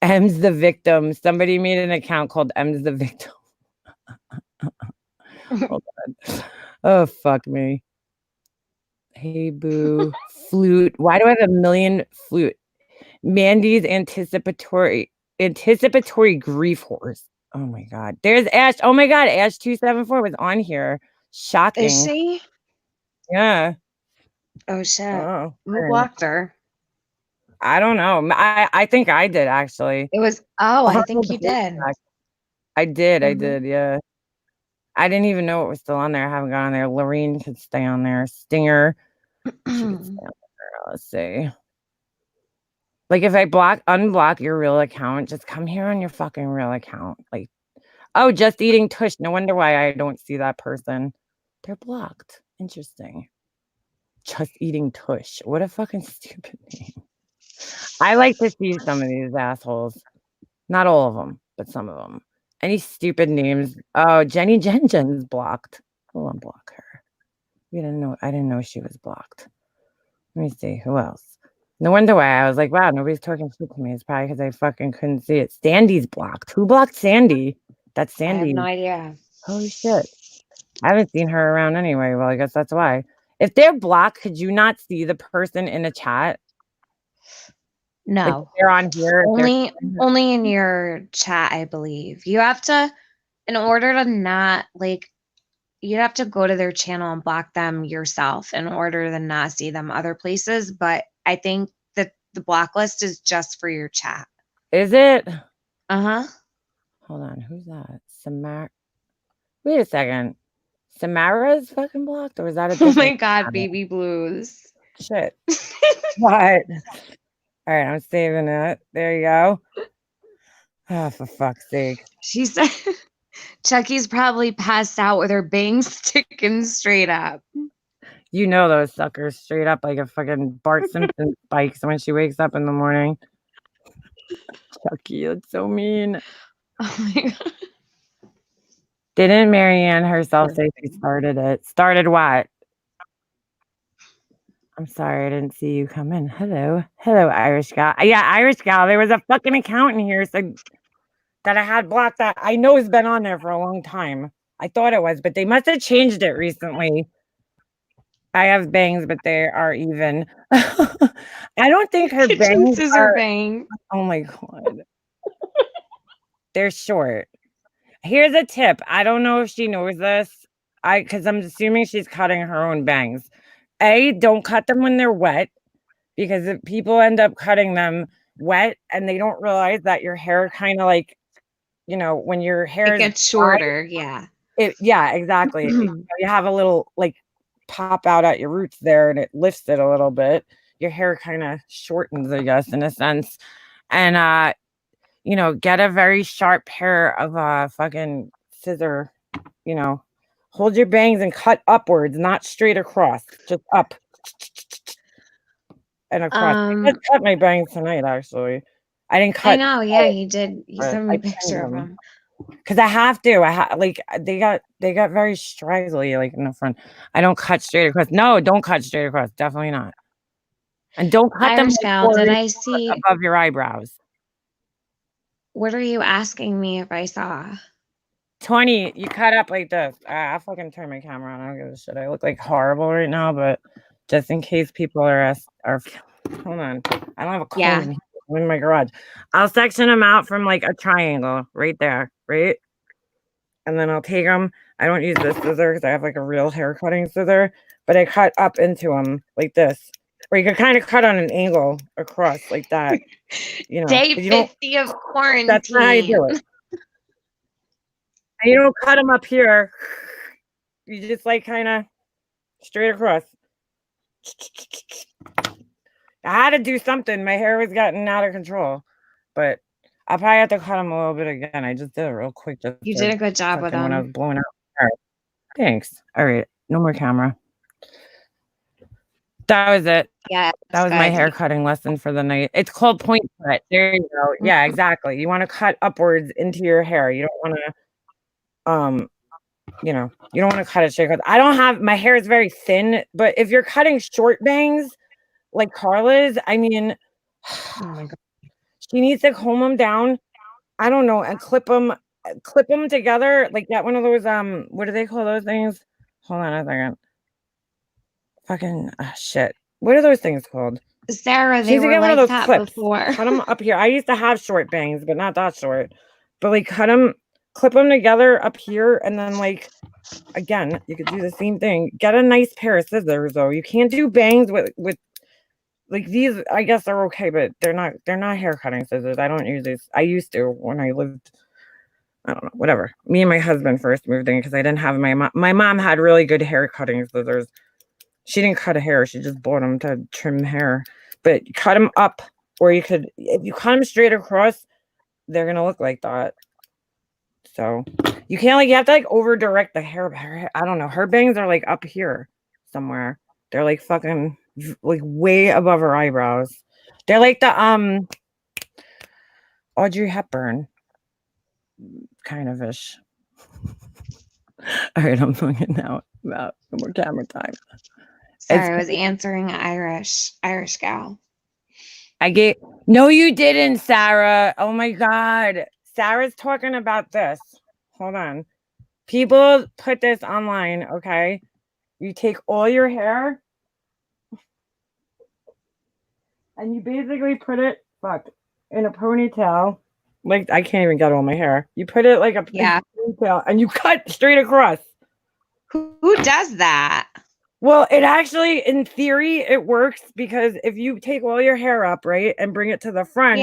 M's the victim. Somebody made an account called M's the victim. Hold on. Oh fuck me. Hey boo. Flute. Why do I have a million flute? Mandy's anticipatory grief horse. Oh my god. There's Ash. Oh my god, Ash274 was on here. Shocking. Is she? Yeah. Oh shit. Oh, who blocked her? I don't know. I think I did actually. It was I think you did. I did, yeah. I didn't even know it was still on there. I haven't gone on there. Lorene could stay on there. Stinger. She could stay on there. Let's see. Like if I unblock your real account, just come here on your fucking real account. Like, oh, just eating tush. No wonder why I don't see that person. They're blocked. Interesting. Just eating tush. What a fucking stupid name. I like to see some of these assholes. Not all of them, but some of them. Any stupid names? Oh, Jenny Jen's blocked. We'll unblock her. I didn't know she was blocked. Let me see. Who else? No wonder why I was like, wow, nobody's talking shit to me. It's probably because I fucking couldn't see it. Sandy's blocked. Who blocked Sandy? That's Sandy. I have no idea. Holy shit. I haven't seen her around anyway. Well, I guess that's why. If they're blocked, could you not see the person in the chat? No. Like they're on here. Only in your chat, I believe. You have to, in order to not you'd have to go to their channel and block them yourself in order to not see them other places. But I think that the block list is just for your chat. Is it? Uh-huh. Hold on. Who's that? Samara. Wait a second. Samara's fucking blocked? Or is that a Oh different my god, channel? Baby Blues. Shit. What? All right, I'm saving it. There you go. Oh, for fuck's sake. She said Chucky's probably passed out with her bangs sticking straight up. You know those suckers straight up like a fucking Bart Simpson spikes when she wakes up in the morning. Chucky, it's so mean. Oh my God. Didn't Marianne herself say she started it? Started what? I'm sorry, I didn't see you come in. Hello, Irish gal. Yeah, Irish gal. There was a fucking account in here that I had blocked that I know has been on there for a long time. I thought it was, but they must have changed it recently. I have bangs, but they are even. I don't think her Kitchen bangs scissor are. bang. Oh my God. They're short. Here's a tip. I don't know if she knows this. Because I'm assuming she's cutting her own bangs. Don't cut them when they're wet, because if people end up cutting them wet and they don't realize that your hair kind of like, when your hair It gets shorter. Yeah. yeah, exactly. You have a little like pop out at your roots there, and it lifts it a little bit. Your hair kind of shortens, I guess, in a sense. And get a very sharp pair of fucking scissor, hold your bangs and cut upwards, not straight across, just up and across. I just cut my bangs tonight, actually. I didn't cut. I know, yeah, you did. You sent me a picture of them. Because I have to. They got very straggly, like in the front. I don't cut straight across. No, don't cut straight across. Definitely not. And don't cut them Irish gal, did I see above your eyebrows. What are you asking me if I saw? 20, you cut up like this. I'll fucking turn my camera on. I don't give a shit. I look like horrible right now, but just in case people are hold on. I don't have a comb in here. I'm in my garage. I'll section them out from like a triangle right there, right? And then I'll take them. I don't use this scissor because I have like a real hair cutting scissor, but I cut up into them like this. Or you could kind of cut on an angle across like that. Day 50 of quarantine. That's not how you do it. And you don't cut them up here. You just like kind of straight across. I had to do something. My hair was getting out of control, but I'll probably have to cut them a little bit again. I just did it real quick. You did a good job with them. When I was blowing out. All right. Thanks. All right. No more camera. That was it. Yeah. That was my hair cutting lesson for the night. It's called point cut. There you go. Yeah, exactly. You want to cut upwards into your hair. You don't want to, you don't want to cut it straight. My hair is very thin, but if you're cutting short bangs like Carla's, I mean, oh my God, she needs to comb them down. I don't know, and clip them together like that. One of those, what do they call those things? Hold on a second. Fucking shit. What are those things called? Sarah, they were like those that clips. Before. Cut them up here. I used to have short bangs, but not that short. But like clip them together up here, and then like again, you could do the same thing. Get a nice pair of scissors though. You can't do bangs with like these. I guess they're okay, but they're not hair cutting scissors. I don't use these. I used to when I lived. I don't know, whatever. Me and my husband first moved in because I didn't have my mom. My mom had really good hair cutting scissors. She didn't cut hair. She just bought them to trim hair. But cut them up, or if you cut them straight across, they're going to look like that. So you can't you have to over direct the hair. I don't know. Her bangs are like up here somewhere. They're like fucking like way above her eyebrows. They're like the Audrey Hepburn kind of ish. All right, I'm looking now about more camera time. Sorry, I was answering Irish gal. No, you didn't, Sarah. Oh my God. Sarah's talking about this. Hold on. People put this online, okay? You take all your hair and you basically put it, in a ponytail. Like, I can't even get all my hair. You put it like a ponytail and you cut straight across. Who does that? Well, it actually, in theory, it works because if you take all your hair up, right, and bring it to the front,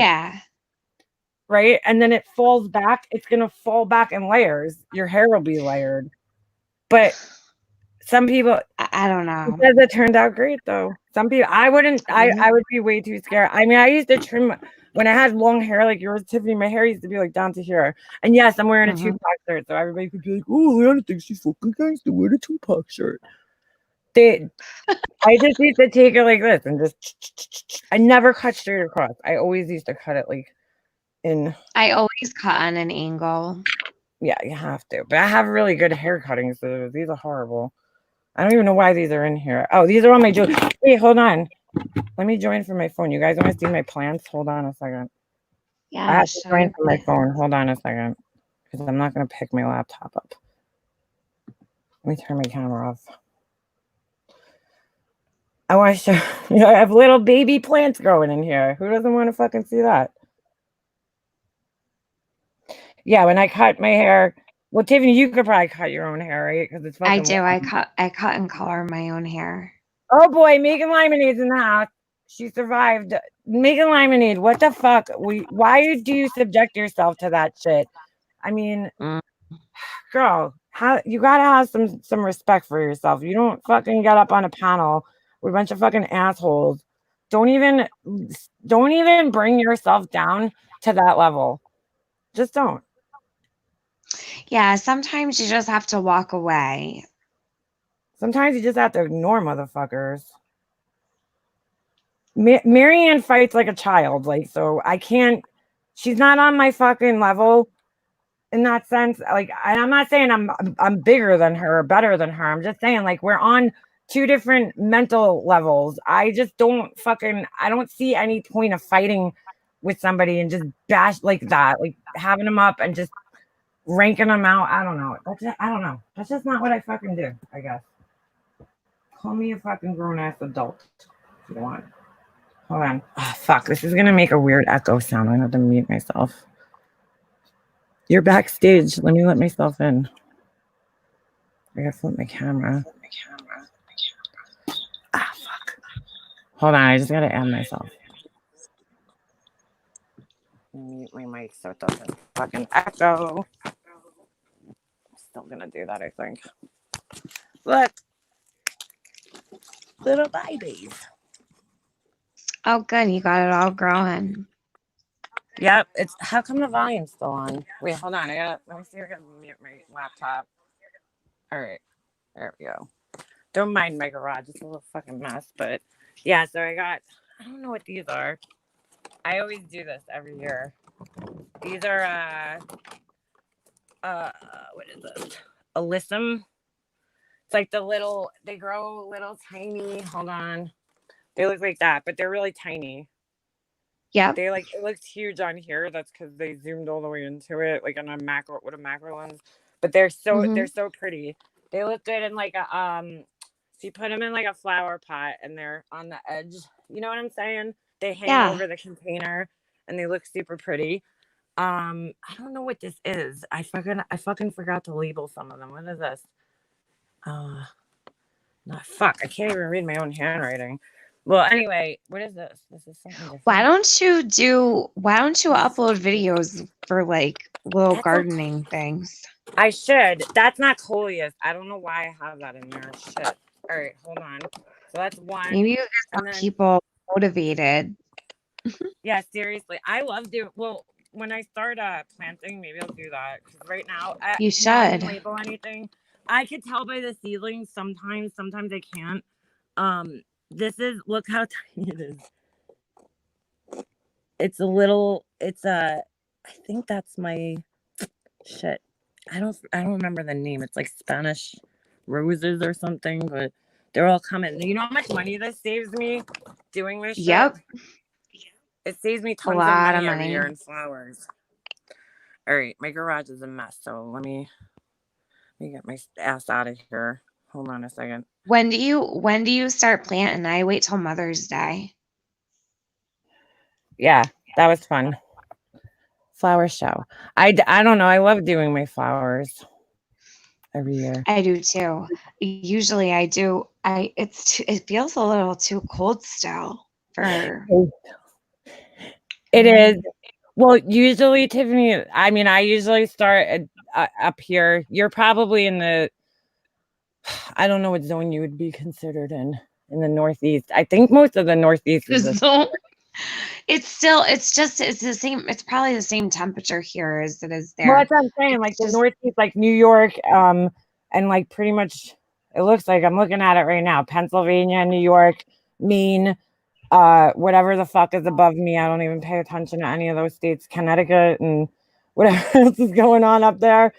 right, and then it falls back, it's going to fall back in layers. Your hair will be layered. But some people, I don't know. It says it turned out great, though. Some people, I wouldn't, I would be way too scared. I mean, I used to trim, when I had long hair like yours, Tiffany, my hair used to be like down to here. And yes, I'm wearing a Tupac shirt, so everybody could be like, oh, Leanna thinks she's fucking gangster with a Tupac shirt. I just used to take it like this and just. I never cut straight across. I always used to cut it like in. I always cut on an angle. Yeah, you have to. But I have really good hair cuttings. So these are horrible. I don't even know why these are in here. Oh, these are on my jewelry. Wait, hold on. Let me join from my phone. You guys want to see my plants? Hold on a second. Yeah, I have to join from my phone. Hold on a second. Because I'm not going to pick my laptop up. Let me turn my camera off. I want to show you. I have little baby plants growing in here. Who doesn't want to fucking see that? Yeah, when I cut my hair. Well, Tiffany, you could probably cut your own hair, right? Because it's fucking. I do. I cut and color my own hair. Oh boy, Megan Lemonade's in the house. She survived. Megan Lemonade, what the fuck? Why do you subject yourself to that shit? I mean, girl, you gotta have some respect for yourself. You don't fucking get up on a panel with a bunch of fucking assholes. Don't even bring yourself down to that level. Just don't. Yeah, sometimes you just have to walk away. Sometimes you just have to ignore motherfuckers. Marianne fights like a child, like, so I can't. She's not on my fucking level in that sense. Like, and I'm not saying I'm bigger than her or better than her. I'm just saying, like, we're on two different mental levels. I just don't fucking. I don't see any point of fighting with somebody and just bash like that, like having them up and just ranking them out. I don't know. I don't know. That's just not what I fucking do. I guess. Call me a fucking grown ass adult if you want. Hold on. Oh, fuck. This is going to make a weird echo sound. I'm going to have to mute myself. You're backstage. Let me let myself in. I got to flip my camera. Ah, fuck. Hold on. I just got to add myself. Mute my mic so it doesn't fucking echo. I'm still going to do that, I think. Look. Little babies. Oh, good. You got it all growing. Yep. It's how come the volume's still on? Wait, hold on. Let me see if I can mute my laptop. All right. There we go. Don't mind my garage. It's a little fucking mess. But yeah, so I don't know what these are. I always do this every year. These are what is this? Alyssum. It's like they grow little tiny. Hold on. They look like that, but they're really tiny. Yeah. It looks huge on here. That's because they zoomed all the way into it, like on a macro lens. But they're so pretty. They look good in like a so you put them in like a flower pot and they're on the edge. You know what I'm saying? They hang over the container and they look super pretty. I don't know what this is. I fucking forgot to label some of them. What is this? Fuck. I can't even read my own handwriting. Well, anyway, what is this? This is something different. Why don't you upload videos for like little gardening things? I should. That's not coleus. I don't know why I have that in there. Shit. All right, hold on. So that's one. Maybe you get some people motivated. Yeah, seriously. I love when I start planting, maybe I'll do that. Because right now, you should label anything. I could tell by the seedlings sometimes. Sometimes I can't. Look how tiny it is. It's a little. I think that's my shit. I don't remember the name. It's like Spanish roses or something, but they're all coming. You know how much money this saves me doing this shit? Yep. It saves me tons of money every year in flowers. All right, my garage is a mess, so let me get my ass out of here. Hold on a second. When do you start planting? I wait till Mother's Day. Yeah, that was fun. Flower show. I don't know. I love doing my flowers every year. I do too. Usually I do. It feels a little too cold still for. It is. Well, usually, Tiffany, I mean, I usually start up here. You're probably in the, I don't know what zone you would be considered in the Northeast. I think most of the Northeast is it's the same. It's probably the same temperature here as it is there. Well, that's what I'm saying. Like the Northeast, like New York, and like pretty much It looks like I'm looking at it right now. Pennsylvania, New York, Maine, whatever the fuck is above me. I don't even pay attention to any of those states. Connecticut and whatever else is going on up there.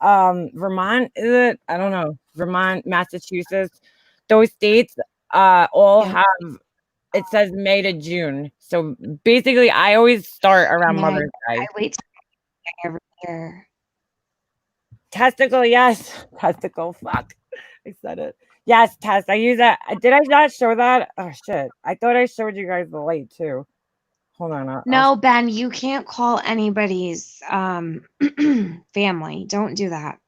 Vermont, is it? I don't know. Vermont, Massachusetts. Those states all Yeah. have, it says May to June. So basically I always start around Yeah, Mother's Day. I wait every year. Testicle, yes. Testicle, fuck. I said it. Yes, test. I use that. Did I not show that? Oh shit. I thought I showed you guys the light too. Hold on. No, Ben, you can't call anybody's family. Don't do that.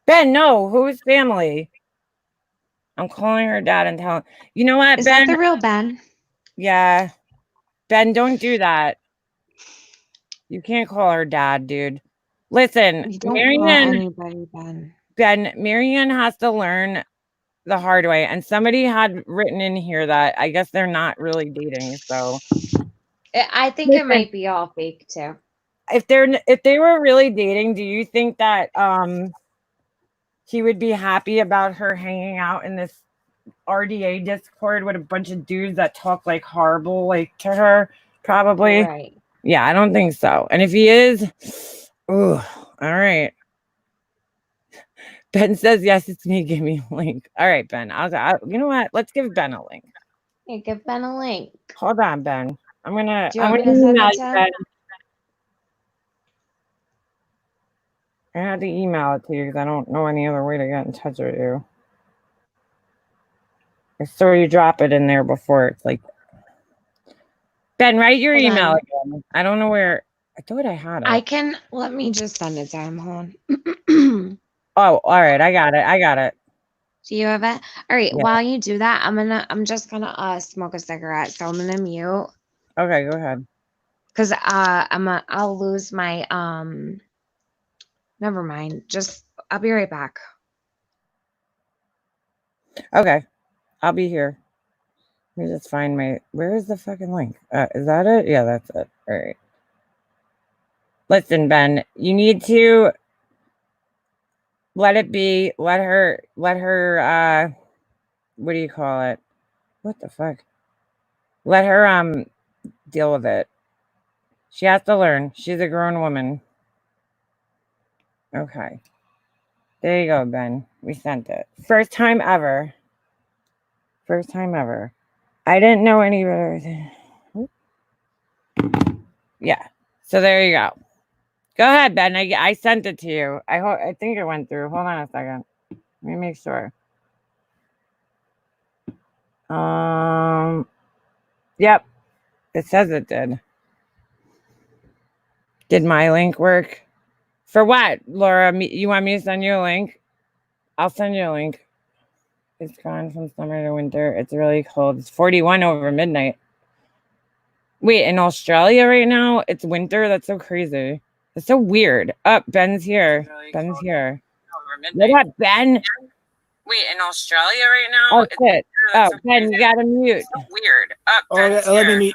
Ben, no, whose family? I'm calling her dad and telling. You know what, Is Ben? that the real Ben? Yeah. Ben, don't do that. You can't call her dad, dude. Listen, You don't call Marianne, anybody Ben. Ben, Marianne has to learn the hard way. And somebody had written in here that I guess they're not really dating. So I think Listen. it might be all fake too. if they were really dating, do you think that he would be happy about her hanging out in this RDA Discord with a bunch of dudes that talk like horrible like to her? Probably. Right. Yeah, I don't think so. And if he is, ooh, all right. Ben says yes, it's me. Give me a link. All right, Ben. You know what? Let's give Ben a link. Hey, give Ben a link. Hold on, Ben. I'm gonna Do you want me to send email it you, to him? Ben. I had to email it to you because I don't know any other way to get in touch with you. I saw you drop it in there before. It's like, Ben, write your Hold email on. again. I don't know where. I thought I had it. Let me just send it to him. Hold on. Oh, all right. I got it. Do you have it? All right. Yeah. While you do that, I'm just gonna smoke a cigarette. So I'm gonna mute Okay, go ahead. because I'll lose my Never mind. I'll be right back. Okay, I'll be here. Let me just find where is the fucking link? Is that it? Yeah, that's it. All right. Listen, Ben, you need to let it be. Let her, what do you call it? What the fuck? Let her, deal with it. She has to learn. She's a grown woman. Okay. There you go, Ben. We sent it. First time ever. I didn't know anybody. Yeah. So there you go. Go ahead, Ben. I sent it to you. I think it went through. Hold on a second. Let me make sure. Yep. It says it did. Did my link work? For what, Laura? You want me to send you a link? I'll send you a link. It's gone from summer to winter. It's really cold. It's 41 over midnight. Wait, in Australia right now, it's winter? That's so crazy. It's so weird. Ben's here. Ben's here. What up, Ben? Wait, in Australia right now? Oh, shit. Oh, Ben, you gotta mute. It's so weird. Let me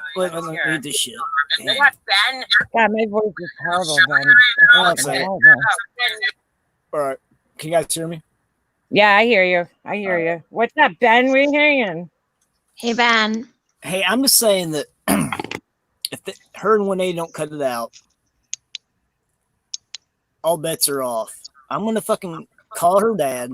mute this shit. What up, Ben? God, my voice is horrible, Ben. All right. Can you guys hear me? Yeah, I hear you. What's up, Ben? Where you hanging? Hey, Ben. Hey, I'm just saying that if her and 180 don't cut it out, all bets are off. I'm gonna fucking call her dad.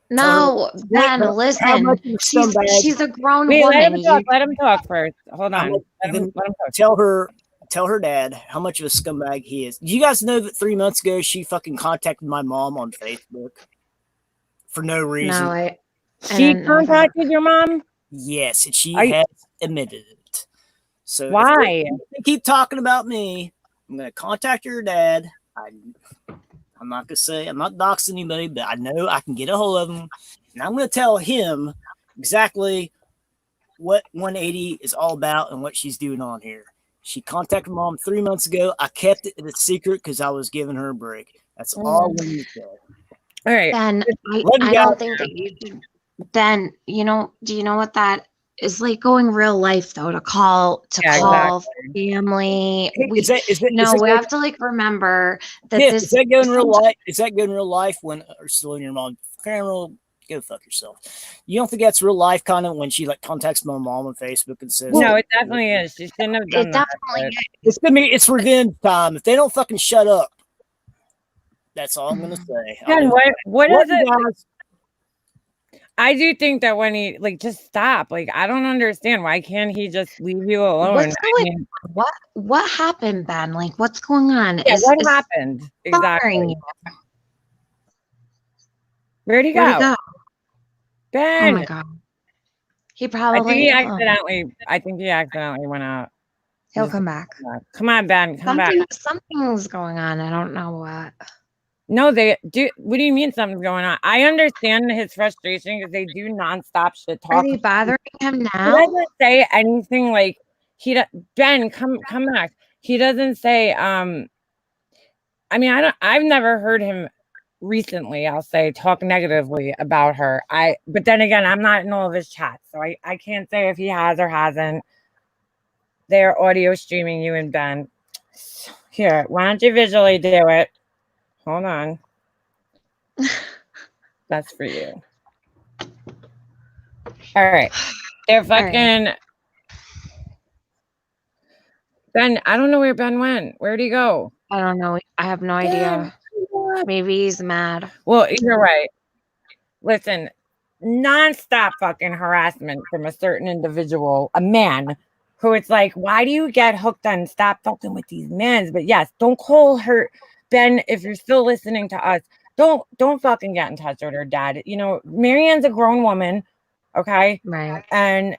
No, Ben, listen. She's a grown woman. Let him talk first. Hold on. Let him talk. Tell her dad how much of a scumbag he is. Do you guys know that 3 months ago she fucking contacted my mom on Facebook for no reason? No, she contacted your mom? Yes, and she has admitted it. So why? If they keep talking about me, I'm gonna contact your dad. I'm not gonna say I'm not doxing anybody, but I know I can get a hold of him, and I'm gonna tell him exactly what 180 is all about and what she's doing on here. She contacted mom 3 months ago. I kept it a secret because I was giving her a break. That's all we said. All right. Ben, I don't think that you should. Ben, do you know what that is like going real life though, to call exactly. family. We have to like remember that is that good in real life? Is that good in real life when or still in your mom paranormal, go fuck yourself. You don't think that's real life content when she like contacts my mom on Facebook and says, No, it definitely is. She shouldn't have done It that. definitely but- it's revenge time. If they don't fucking shut up, that's all I'm gonna say. Ken, what Love is you it? guys. I do think that when he like just stop. Like I don't understand. Why can't he just leave you alone? What's I going mean, what happened, Ben? Like what's going on? yeah, what is happened? bothering Exactly. you? Where'd he Where'd he go? go? Ben. Oh my god. He I probably think he accidentally went out. he'll Just- come back. Come on, Ben. Come back. Something's going on. I don't know what. No, they do. What do you mean something's going on? I understand his frustration because they do nonstop shit Are talk. they bothering him He now? doesn't say anything like Ben, come back. He doesn't say. I mean, I've never heard him recently. I'll say talk negatively about her. But then again, I'm not in all of his chats, so I can't say if he has or hasn't. They're audio streaming you and Ben. Here, why don't you visually do it? Hold on. That's for you. All right. They're fucking. Ben, I don't know where Ben went. Where'd he go? I don't know. I have no idea. Maybe he's mad. Well, you're right. Listen, nonstop fucking harassment from a certain individual, a man, who it's like, why do you get hooked on stop fucking with these men? But yes, don't call her, Ben, if you're still listening to us, don't fucking get in touch with her dad. You know, Marianne's a grown woman, okay? Right. And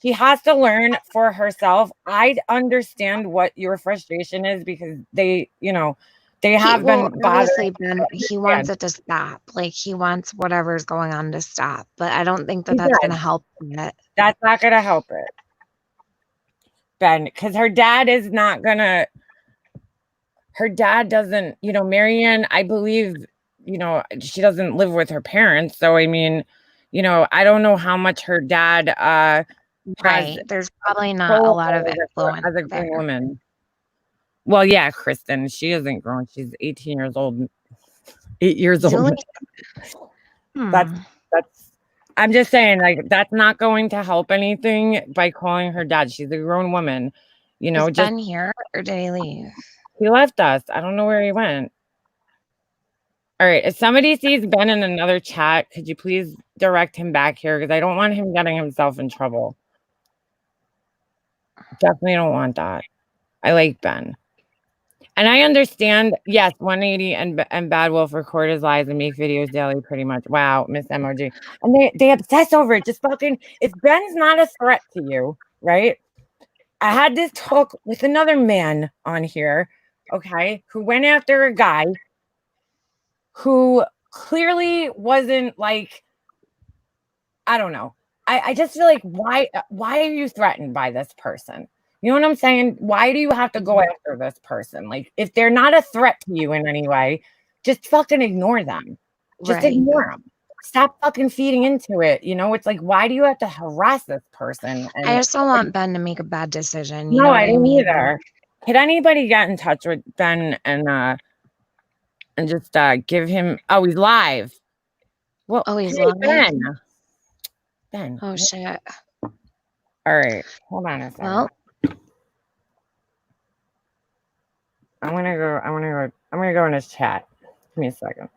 she has to learn for herself. I understand what your frustration is because they have been obviously bothering. Ben, he wants it to stop. Like he wants whatever's going on to stop. But I don't think that that's going to help it. That's not going to help it, Ben, because her dad is not going to. Her dad doesn't, Marianne, I believe, she doesn't live with her parents. So, I mean, I don't know how much her dad Right. There's probably not a lot of influence as a grown woman. Well, yeah, Kristen, she isn't grown. She's 18 years old. 8 years old. That's I'm just saying, like, that's not going to help anything by calling her dad. She's a grown woman. Is Ben here or did he leave? He left us. I don't know where he went. All right. If somebody sees Ben in another chat, could you please direct him back here? Because I don't want him getting himself in trouble. Definitely don't want that. I like Ben. And I understand, yes, 180 and Bad Wolf record his lies and make videos daily pretty much. Wow, Miss MOG. And they obsess over it. Just fucking, if Ben's not a threat to you, right? I had this talk with another man on here, okay, who went after a guy who clearly wasn't like, I don't know. I just feel like, why are you threatened by this person? You know what I'm saying? Why do you have to go after this person? Like, if they're not a threat to you in any way, just fucking ignore them. Just ignore them. Stop fucking feeding into it. It's like, why do you have to harass this person? And I just don't want Ben to make a bad decision. No, I don't either. Could anybody get in touch with Ben and just give him? Oh, he's live. Well, he's live. Ben. Oh shit. All right, hold on a second. Well, I'm gonna go in his chat. Give me a second.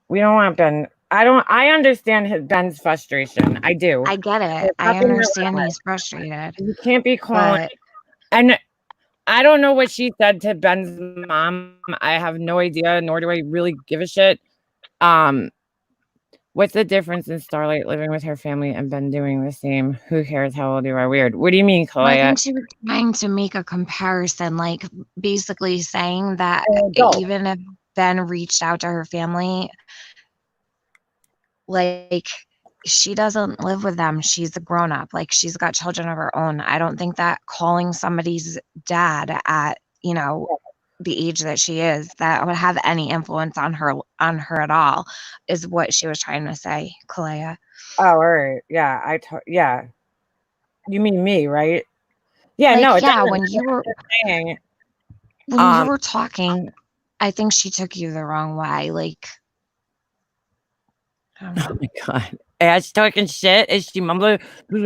We don't want Ben. I understand Ben's frustration. I do. I get it. I understand he's frustrated. You can't be calling. And I don't know what she said to Ben's mom. I have no idea, nor do I really give a shit. What's the difference in Starlight living with her family and Ben doing the same? Who cares how old you are? Weird. What do you mean, Kalea? I think she was trying to make a comparison, like basically saying that even if Ben reached out to her family, like she doesn't live with them. She's a grown up. Like she's got children of her own. I don't think that calling somebody's dad at, the age that she is, that would have any influence on her at all, is what she was trying to say, Kalea. Oh, all right. Yeah. Yeah. You mean me, right? Yeah, like, no. When you were talking, I think she took you the wrong way. Like, I don't know. Oh my god. Ash talking shit. Is she mumbling? What is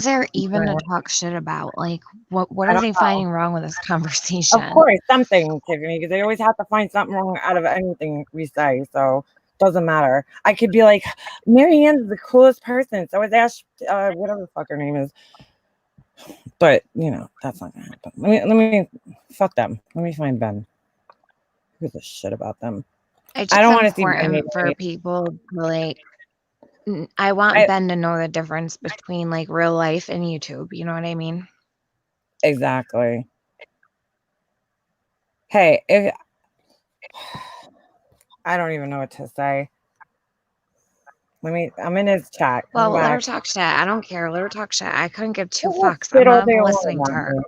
there even to talk shit about? Like, what I are don't they know. finding wrong with this Of conversation? course, something, Tiffany, because they always have to find something wrong out of anything we say. So doesn't matter. I could be like, Mary Ann's the coolest person. So is Ash, whatever the fuck her name is. But you know, that's not gonna happen. Let me fuck them. Let me find Ben. Who gives a shit about them? I I just don't want to see Ben. important for people to like. I want Ben to know the difference between like real life and YouTube. You know what I mean? Exactly. Hey, if I don't even know what to say. I'm in his chat. Come Well, let her back. talk shit. I don't care. Let her talk shit. I couldn't give two Let her fucks. spit I'm all not day long listening to about her. me.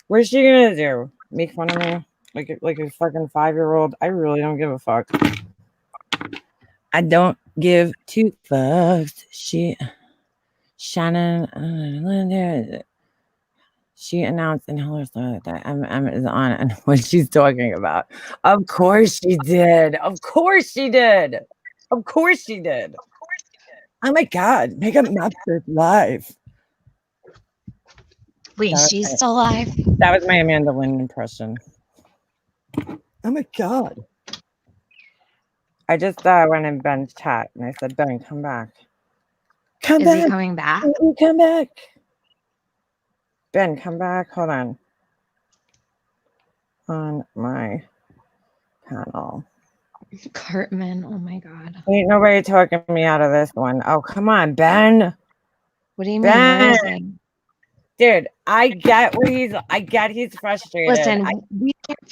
What's she gonna do? Make fun of me? Like a fucking 5-year-old? I really don't give a fuck. I don't give two fucks. Shannon, she announced in her story that M is on and what she's talking about. Of course she did. Of course she did. Of course she did. Oh my god, Makeup Masters live. Wait, she's still alive? That was my Amanda Lynn impression. Oh my god. I just went in Ben's chat and I said, Ben, come back. Come Is back. he coming back? Come back. Ben, come back. Hold on. On my panel. Cartman. Oh my god. Ain't nobody talking me out of this one. Oh, come on, Ben. What do you mean? Where is he? Dude, I get he's frustrated. Listen,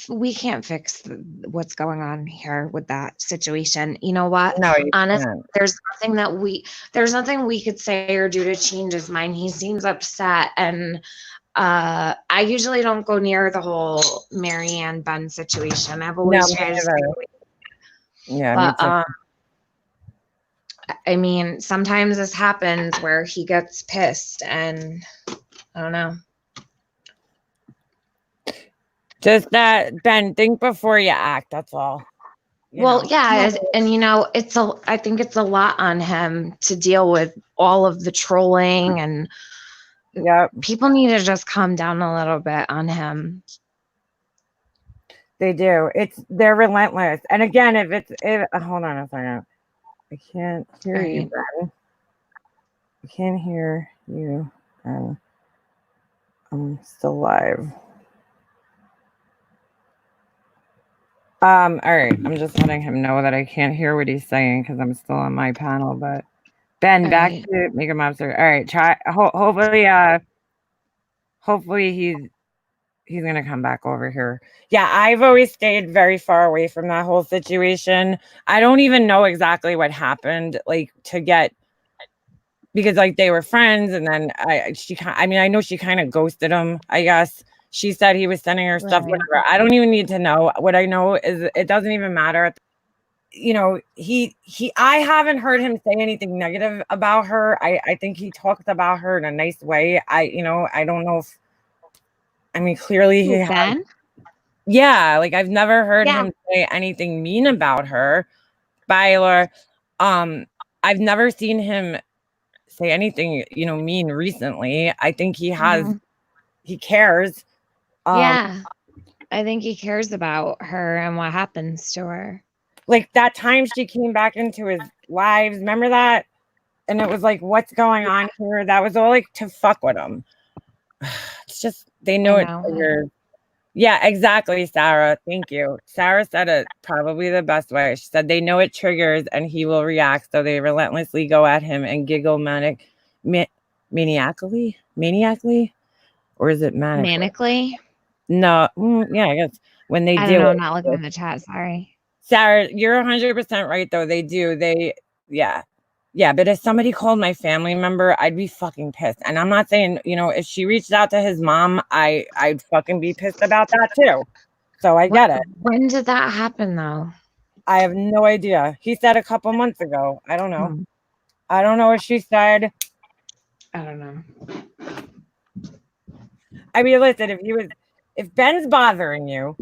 we can't fix what's going on here with that situation. You know what? No, you Honestly, can't. there's nothing we could say or do to change his mind. He seems upset, and I usually don't go near the whole Mary Ann Ben situation. I've always me tried to stay neither. away. Yeah, But me too. I mean, sometimes this happens where he gets pissed, and I don't know. Just that, Ben, think before you act. That's all. You Well, know. yeah, and you know, I think it's a lot on him to deal with all of the trolling, and Yep, people need to just calm down a little bit on him. they do. They're relentless. And again, if hold on a second. I can't hear you, Ben. I can't hear you, Ben. I'm still live. All right. I'm just letting him know that I can't hear what he's saying because I'm still on my panel. But Ben, All back right. to Makeup Mobster. All right, try. Hopefully he's gonna come back over here. Yeah, I've always stayed very far away from that whole situation. I don't even know exactly what happened, like to get because like they were friends, and then I know she kind of ghosted him. I guess she said he was sending her stuff. Right. Whatever. I don't even need to know. What I know is it doesn't even matter. You know, I haven't heard him say anything negative about her. I think he talked about her in a nice way. I don't know if clearly he has. Ben? Yeah, like I've never heard Yeah. him say anything mean about her. Byler, I've never seen him say anything, mean recently. I think he has, he cares. Yeah. I think he cares about her and what happens to her. Like that time she came back into his lives, remember that? And it was like, what's going on here? That was all like to fuck with him. It's just, they know it. Yeah, exactly, Sarah. Thank you. Sarah said it probably the best way. She said they know it triggers and he will react, so they relentlessly go at him and giggle maniacally? Or is it Manically? No, yeah, I guess when they I do don't know. it. I'm not looking in the chat. Sorry. Sarah, you're 100% right, though. They do. Yeah, but if somebody called my family member, I'd be fucking pissed. And I'm not saying, if she reached out to his mom, I'd fucking be pissed about that too. So I get it. When did that happen, though? I have no idea. He said a couple months ago. I don't know. I don't know what she said. I don't know. I mean, listen, if Ben's bothering you,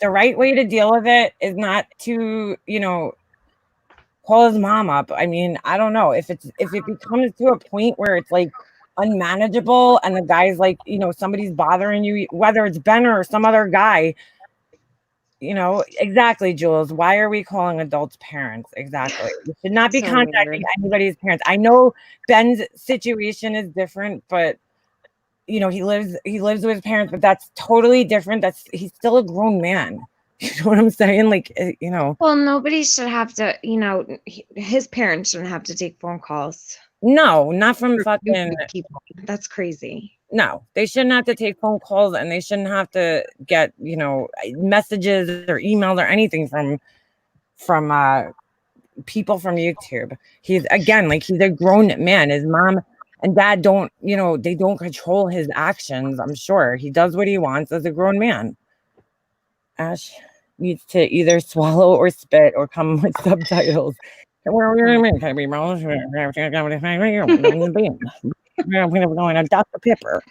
the right way to deal with it is not to, call his mom up. I mean, I don't know if it becomes to a point where it's like unmanageable and the guy's like, somebody's bothering you, whether it's Ben or some other guy. Exactly, Jules. Why are we calling adults parents? Exactly. You should not be So contacting weird. anybody's parents. I know Ben's situation is different, but he lives with his parents, but that's totally different. He's still a grown man. You know what I'm saying? Like, Well, nobody should have to, his parents shouldn't have to take phone calls. no, not from for fucking stupid people. That's crazy. no. They shouldn't have to take phone calls, and they shouldn't have to get, messages or emails or anything from people from YouTube. He's a grown man. His mom and dad don't, they don't control his actions. I'm sure he does what he wants as a grown man. Ash needs to either swallow or spit or come with subtitles. Where are we going to be, bro? I'm going to Dr. Pepper.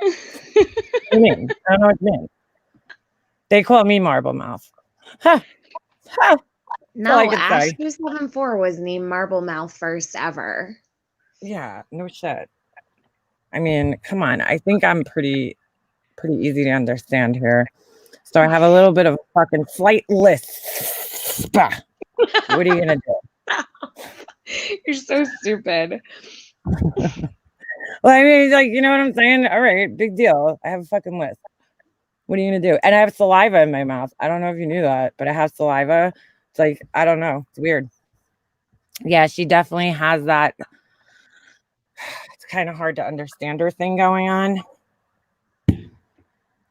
What do you mean? I don't know what you mean. They call me Marble Mouth. Huh. Huh. No, I could Ash say. 274 was named Marble Mouth first ever. Yeah, no shit. I mean, come on. I think I'm pretty easy to understand here. So I have a little bit of a fucking flight list. What are you gonna do? You're so stupid. Well, I mean, like, you know what I'm saying? All right, big deal. I have a fucking list. What are you gonna do? And I have saliva in my mouth. I don't know if you knew that, but I have saliva. It's like, I don't know. It's weird. Yeah, she definitely has that. It's kind of hard to understand her thing going on.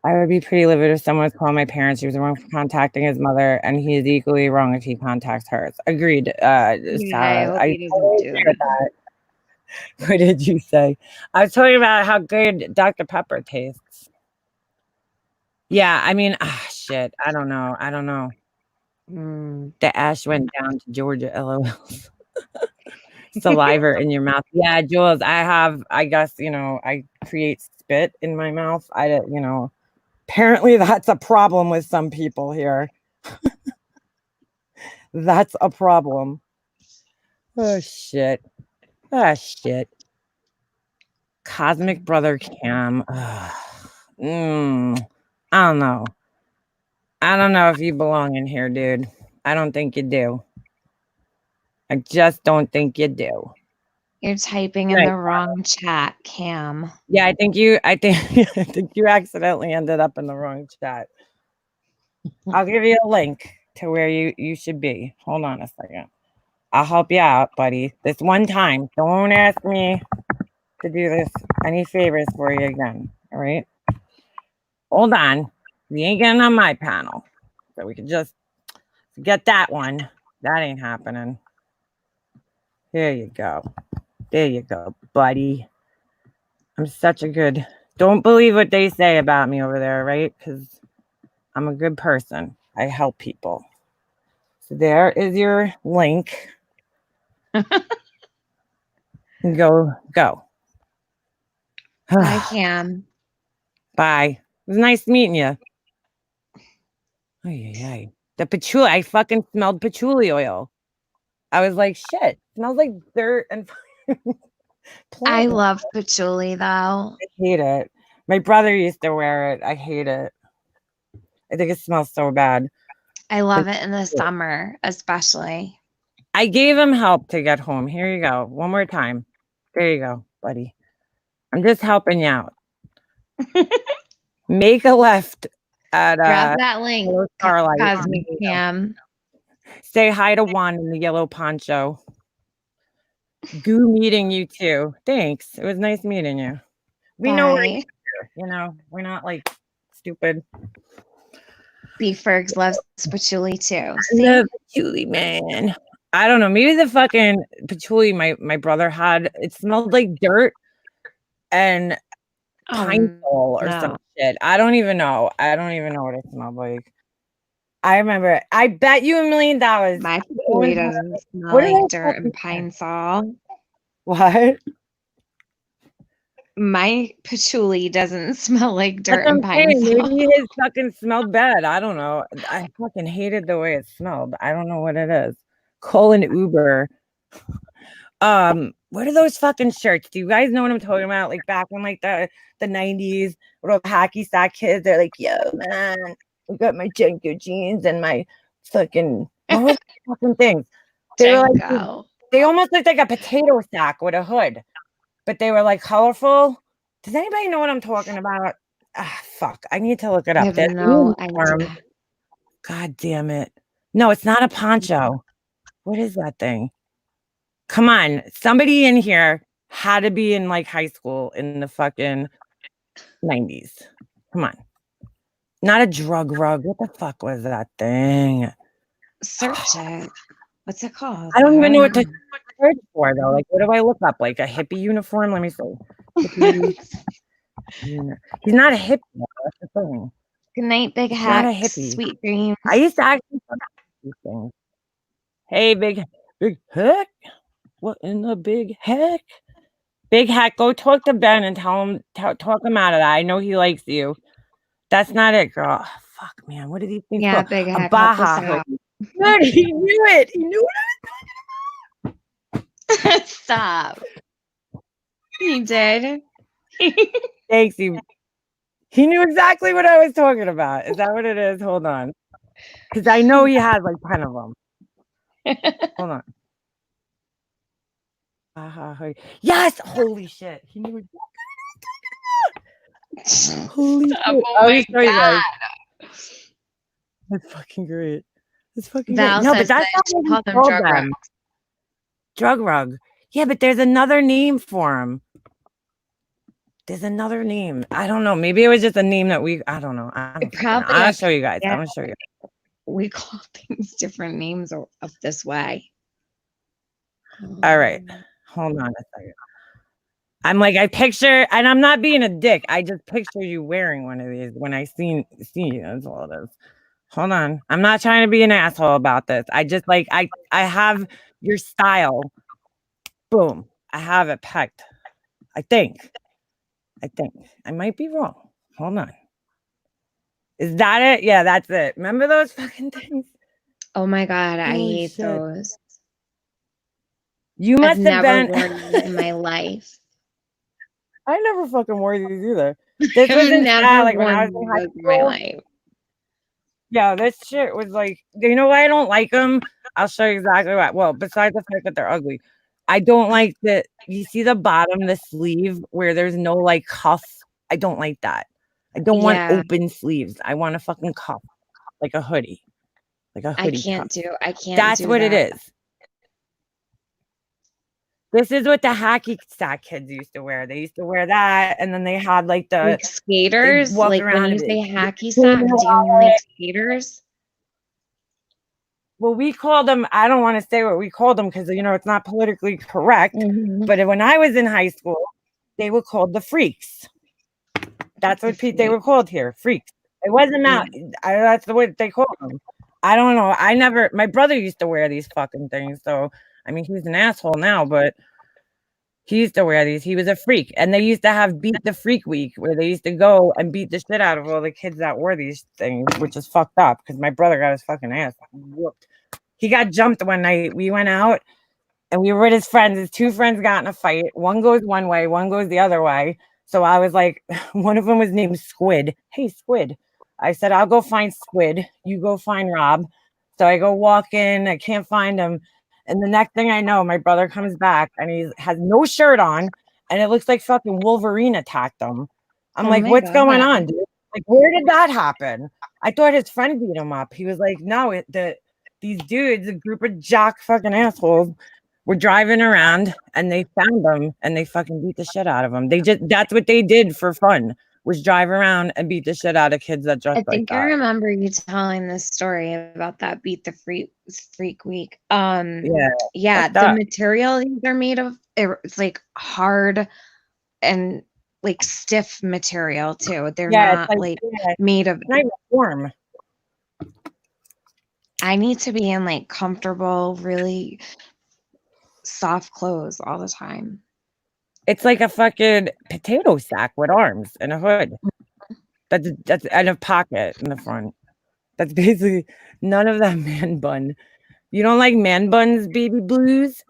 I would be pretty livid if someone was calling my parents. He was wrong for contacting his mother, and he is equally wrong if he contacts hers. Agreed. I Sarah. hope he doesn't do agree with that. What did you say? I was talking about how good Dr. Pepper tastes. Yeah, I mean, shit. I don't know. The ash went down to Georgia, LOL. Saliva in your mouth. Yeah, Jules, I guess, I create spit in my mouth. Apparently that's a problem with some people here. That's a problem. Oh, shit. Cosmic Brother Cam. I don't know. I don't know if you belong in here, dude. I don't think you do. I just don't think you do. You're typing in the wrong chat, Cam. Yeah, I think you accidentally ended up in the wrong chat. I'll give you a link to where you should be. Hold on a second. I'll help you out, buddy. This one time. Don't ask me to do this any favors for you again. All right. Hold on. You ain't getting on my panel. So we can just forget that one. That ain't happening. There you go. There you go, buddy. I'm such a good. Don't believe what they say about me over there, right? Because I'm a good person. I help people. So there is your link. Go. Bye, Cam. Bye. It was nice meeting you. The patchouli. I fucking smelled patchouli oil. I was like, shit. It smells like dirt and I love patchouli, though. I hate it. My brother used to wear it. I hate it. I think it smells so bad. I love it in the summer, especially. I gave him help to get home. Here you go. One more time. There you go, buddy. I'm just helping you out. Make a left at grab that link, Starlight. Cosmic Cam. Say hi to Juan in the yellow poncho. Goo meeting you too. Thanks. It was nice meeting you. We know we're not like stupid. Beef Fergs loves patchouli too. I love patchouli, man. I don't know. Maybe the fucking patchouli my brother had, it smelled like dirt and pine sol or some shit. I don't even know. I don't even know what it smelled like. I remember. I bet you $1 million. My patchouli doesn't smell like dirt and pine sol. What? my patchouli doesn't smell like dirt That's and what I'm pine saying. sol. Maybe his fucking smelled bad. I don't know. I fucking hated the way it smelled. I don't know what it is. Colon Uber. What are those fucking shirts? Do you guys know what I'm talking about? Like back in like the 90s, little hacky sack kids, they're like, yo, man, I got my Jenko jeans and my fucking what was the fucking things? They were like Jenko. they almost looked like a potato sack with a hood, but they were like colorful. Does anybody know what I'm talking about? Ah, fuck. I need to look it I up. have There's a no new form. idea. God damn it. No, it's not a poncho. What is that thing? Come on. Somebody in here had to be in like high school in the fucking 90s. Come on. Not a drug rug. What the fuck was that thing? Search it. What's it called? I don't even know what to search for though. Like, what do I look up? Like a hippie uniform? Let me see. Hippie. He's not a hippie. Though. That's the thing. Good night, big He's not a hacks. hippie. Sweet dreams. I used to actually these things. Hey, big heck. What in the big heck? Big heck, go talk to Ben and tell him, talk him out of that. I know he likes you. That's not it, girl. Oh, fuck, man. What did he think? Yeah, big A hack. Help Baja us out. hoodie. Good, he knew it. He knew it. Stop. He did. Thanks, he knew exactly what I was talking about. Is that what it is? Hold on. Because I know he has like 10 of them. Hold on. Baja hoodie. Yes! Holy shit. He knew exactly what I was talking about. Holy Stop. shit. Oh I'll my show you guys. God. That's fucking great. That's fucking Val great. No, but says that's that not she what called we them called drug them. rugs. Drug rug. Yeah, but there's another name for him. There's another name. I don't know. Maybe it was just a name that I don't know. I don't fucking know. Probably I'll like- show you guys. yeah. I'm gonna show you. We call things different names of this way. All right. Hold on a second. I'm like, I picture, and I'm not being a dick. I just picture you wearing one of these when I see you. That's all it is. Hold on. I'm not trying to be an asshole about this. I just like I have your style. Boom. I have it pegged. I think. I might be wrong. Hold on. Is that it? Yeah, that's it. Remember those fucking things? Oh my God, I Holy hate shit. those. You I've must have never been. worn these in my life. I never fucking wore these either. This was I've in never like when I was worn in high those in my school. life. Yeah, this shit was like, you know why I don't like them? I'll show you exactly why. Well, besides the fact that they're ugly, I don't like that. You see the bottom, the sleeve where there's no like cuff. I don't like that. I don't want Yeah. open sleeves. I want a fucking cuff, like a hoodie, like a I hoodie can't cuff. do. I can't. That's do what it that. is. This is what the hacky sack kids used to wear. They used to wear that, and then they had like the Like skaters. walk Like around when you and say hacky sack, do you mean like skaters? well, we called them. I don't want to say what we called them because you know it's not politically correct. Mhm. But when I was in high school, they were called the freaks. That's what they were called here, freaks. It wasn't that. That's the way they called them. I don't know. I never. My brother used to wear these fucking things. So I mean, he's an asshole now, but he used to wear these. He was a freak, and they used to have Beat the Freak Week, where they used to go and beat the shit out of all the kids that wore these things, which is fucked up because my brother got his fucking ass whooped. He got jumped one night. We went out, and we were with his friends. His two friends got in a fight. One goes one way, one goes the other way. So I was like, one of them was named Squid. Hey, Squid. I said, I'll go find Squid. You go find Rob. So I go walk in. I can't find him. And the next thing I know, my brother comes back and he has no shirt on. And it looks like fucking Wolverine attacked him. I'm Oh like, my what's going God. on, dude? Like, where did that happen? I thought his friend beat him up. He was like, no, these dudes, a group of jock fucking assholes, were driving around and they found them and they fucking beat the shit out of them. That's what they did for fun, was drive around and beat the shit out of kids that I dressed like think I that. remember you telling this story about that Beat the Freak Week. Yeah, The material these are made of, it's like hard and like stiff material too. They're yeah, not like made of. it's not even warm. I need to be in like comfortable, really soft clothes all the time. It's like a fucking potato sack with arms and a hood. That's and a pocket in the front. That's basically none of that man bun. You don't like man buns, baby blues?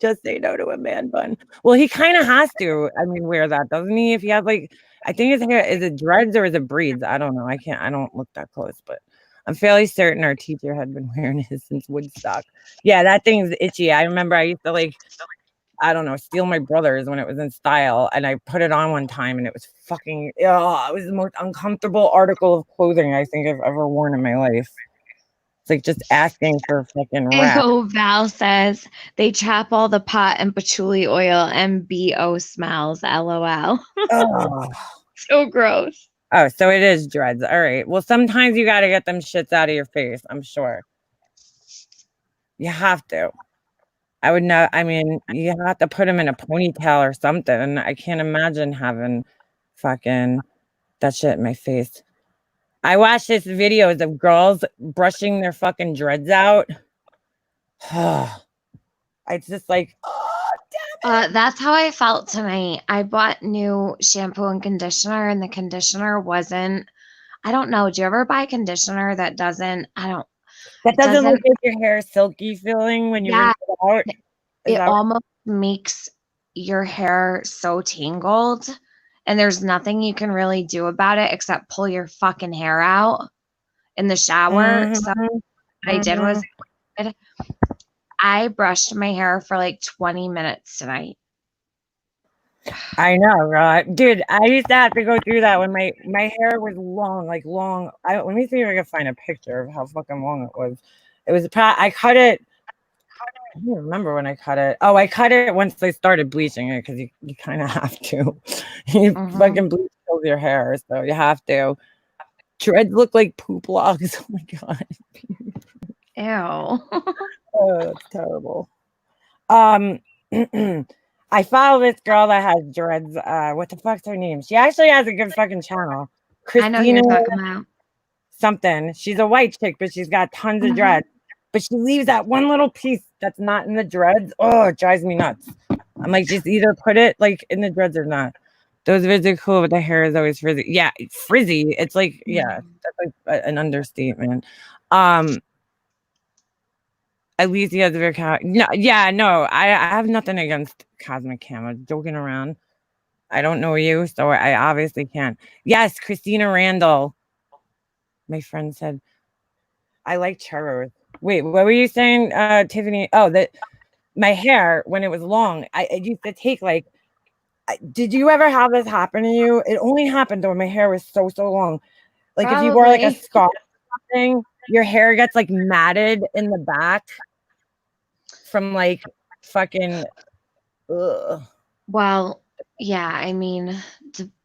Just say no to a man bun. Well, he kind of has to. I mean, wear that, doesn't he? If he has like, I think his hair is it dreads or is it braids? I don't know. I don't look that close, but I'm fairly certain our teacher had been wearing his since Woodstock. Yeah, that thing's itchy. I remember I used to like, I don't know, steal my brother's when it was in style, and I put it on one time, and it was fucking. Oh, it was the most uncomfortable article of clothing I think I've ever worn in my life. It's like just asking for a fucking wrap. Ew, Val says they chop all the pot and patchouli oil and BO smells. LOL. Oh. So gross. Oh, so it is dreads. All right. Well, sometimes you got to get them shits out of your face. I'm sure. You have to. I would know. I mean, you have to put them in a ponytail or something. And I can't imagine having fucking that shit in my face. I watched these videos of girls brushing their fucking dreads out. It's just like, That's how I felt tonight. I bought new shampoo and conditioner, and the conditioner wasn't. I don't know. Do you ever buy conditioner that doesn't? I don't. that It doesn't doesn't. look like your hair silky feeling when you Yeah, rinse it out. Is it that almost makes your hair so tangled, and there's nothing you can really do about it except pull your fucking hair out in the shower. So Mhm, what I did was mhm. I brushed my hair for like 20 minutes tonight. I know, right? Dude, I used to have to go through that when my hair was long, like long. Let me see if I can find a picture of how fucking long it was. It was I cut it. I don't remember when I cut it. Oh, I cut it once they started bleaching it because you kind of have to. You Mhm. fucking bleach kills your hair, so you have to. Dreads look like poop logs. Oh my god. Ew. Oh, it's terrible. I follow this girl that has dreads. What the fuck's her name? She actually has a good fucking channel. I know who Christina you're talking about. something. She's a white chick, but she's got tons of Mhm. dreads. But she leaves that one little piece that's not in the dreads. Oh, it drives me nuts. I'm like, just either put it like in the dreads or not. Those vids are cool, but the hair is always frizzy. Yeah, frizzy. It's like, yeah, that's like an understatement. Alicia has a very no, yeah, no, I have nothing against Cosmic Cam. I'm joking around. I don't know you, so I obviously can't. Yes, Christina Randall. My friend said, I like churros. Wait, what were you saying, Tiffany? Oh, that my hair, when it was long, I used to take like, did you ever have this happen to you? It only happened when my hair was so long. Like if you wore like a Probably. scarf or something, your hair gets like matted in the back from like fucking, ugh. Well, yeah, I mean,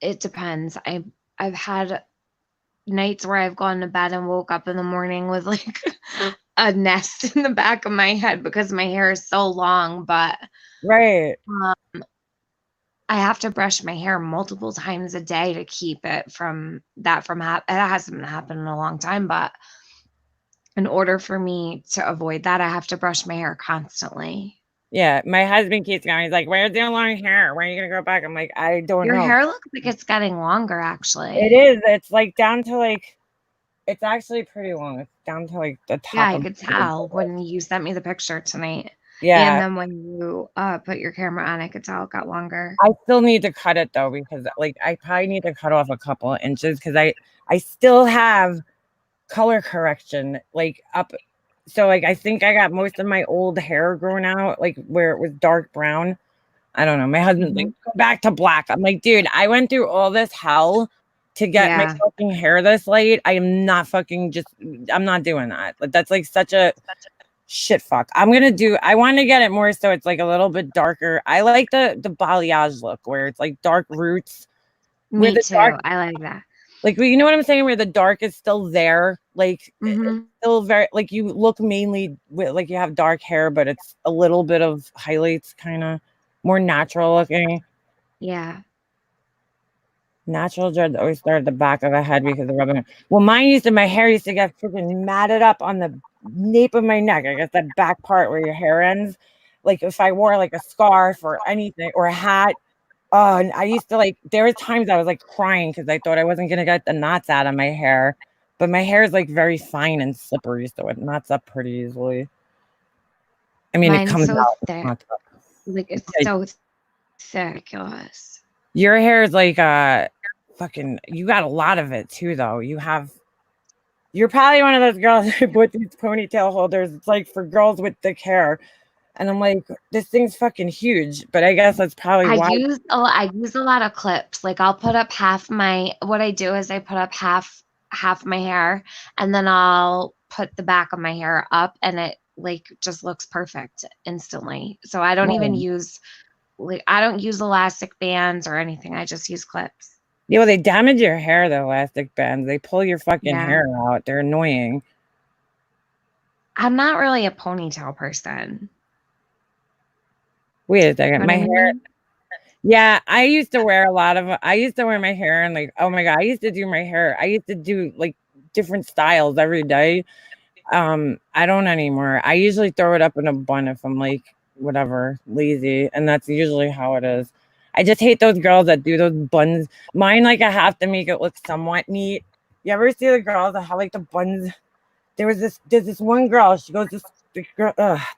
it depends. I've had nights where I've gone to bed and woke up in the morning with like a nest in the back of my head because my hair is so long, but Right. I have to brush my hair multiple times a day to keep it from happening. It hasn't happened in a long time, but in order for me to avoid that, I have to brush my hair constantly. Yeah, my husband keeps going. He's like, "Where's your long hair? When are you gonna go back?" I'm like, "I don't Your know." hair looks like it's getting longer, actually. It is. It's like down to like. It's actually pretty long. It's down to like the top. Yeah, I of could my tell head. when you sent me the picture tonight. And Yeah, then when you put your camera on, I could tell it got longer. I still need to cut it though because like I probably need to cut off a couple of inches because I still have color correction like up. So like I think I got most of my old hair grown out like where it was dark brown. I don't know. My husband's like, go back to black. I'm like, dude, I went through all this hell to get my Yeah. fucking hair this light. I am not fucking I'm not doing that. Like, that's like such a shit fuck. I want to get it more so it's like a little bit darker. I like the balayage look where it's like dark roots. Where Me the too. dark, I like that. like, you know what I'm saying? Where the dark is still there. Like, Mm-hmm. still very, like, you look mainly with, like, you have dark hair, but it's a little bit of highlights, kind of more natural looking. Yeah. Natural dreads always start at the back of the head because of rubbing. Well, my hair used to get freaking matted up on the nape of my neck. I guess that back part where your hair ends. like if I wore like a scarf or anything or a hat. And I used to like, there were times I was like crying because I thought I wasn't gonna get the knots out of my hair, but my hair is like very fine and slippery, so it knots up pretty easily. I mean, it Mine's comes so out. thick. Knots up. Like it's Yeah. so ridiculous. Your hair is like fucking. You got a lot of it too, though. You're probably one of those girls with these ponytail holders. It's like for girls with thick hair. And I'm like, this thing's fucking huge. But I guess that's probably why. I use a lot of clips. Like I'll put up what I do is I put up half my hair and then I'll put the back of my hair up and it like just looks perfect instantly. So I don't even use elastic bands or anything. I just use clips. Yeah, well, they damage your hair, the elastic bands. They pull your fucking hair out. They're annoying. I'm not really a ponytail person. Wait a second. My hair. Yeah, I used to wear I used to wear my hair and like, oh my God, I used to do my hair. I used to do like different styles every day. I don't anymore. I usually throw it up in a bun if I'm like, whatever, lazy. And that's usually how it is. I just hate those girls that do those buns. Mine, like, I have to make it look somewhat neat. You ever see the girls that have like the buns? There's this one girl. She goes the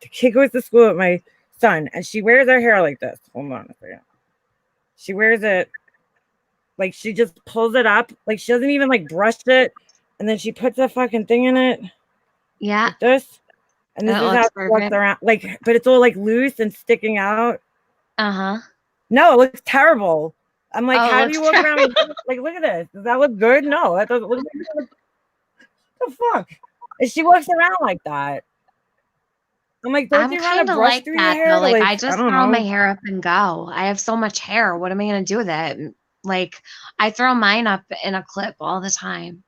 kid goes to school with my son, and she wears her hair like this. Hold on a second. She wears it like she just pulls it up, like she doesn't even like brush it, and then she puts a fucking thing in it. Yeah. Like this, and this is how it walks around. Like, but it's all like loose and sticking out. No, it looks terrible. I'm like, how do you walk around with this? Like, look at this. Does that look good? No, that doesn't look good. What the fuck? And she walks around like that. I'm like, don't you run a brush through your hair? Like, I just throw my hair up and go. I have so much hair. What am I gonna do with it? Like, I throw mine up in a clip all the time.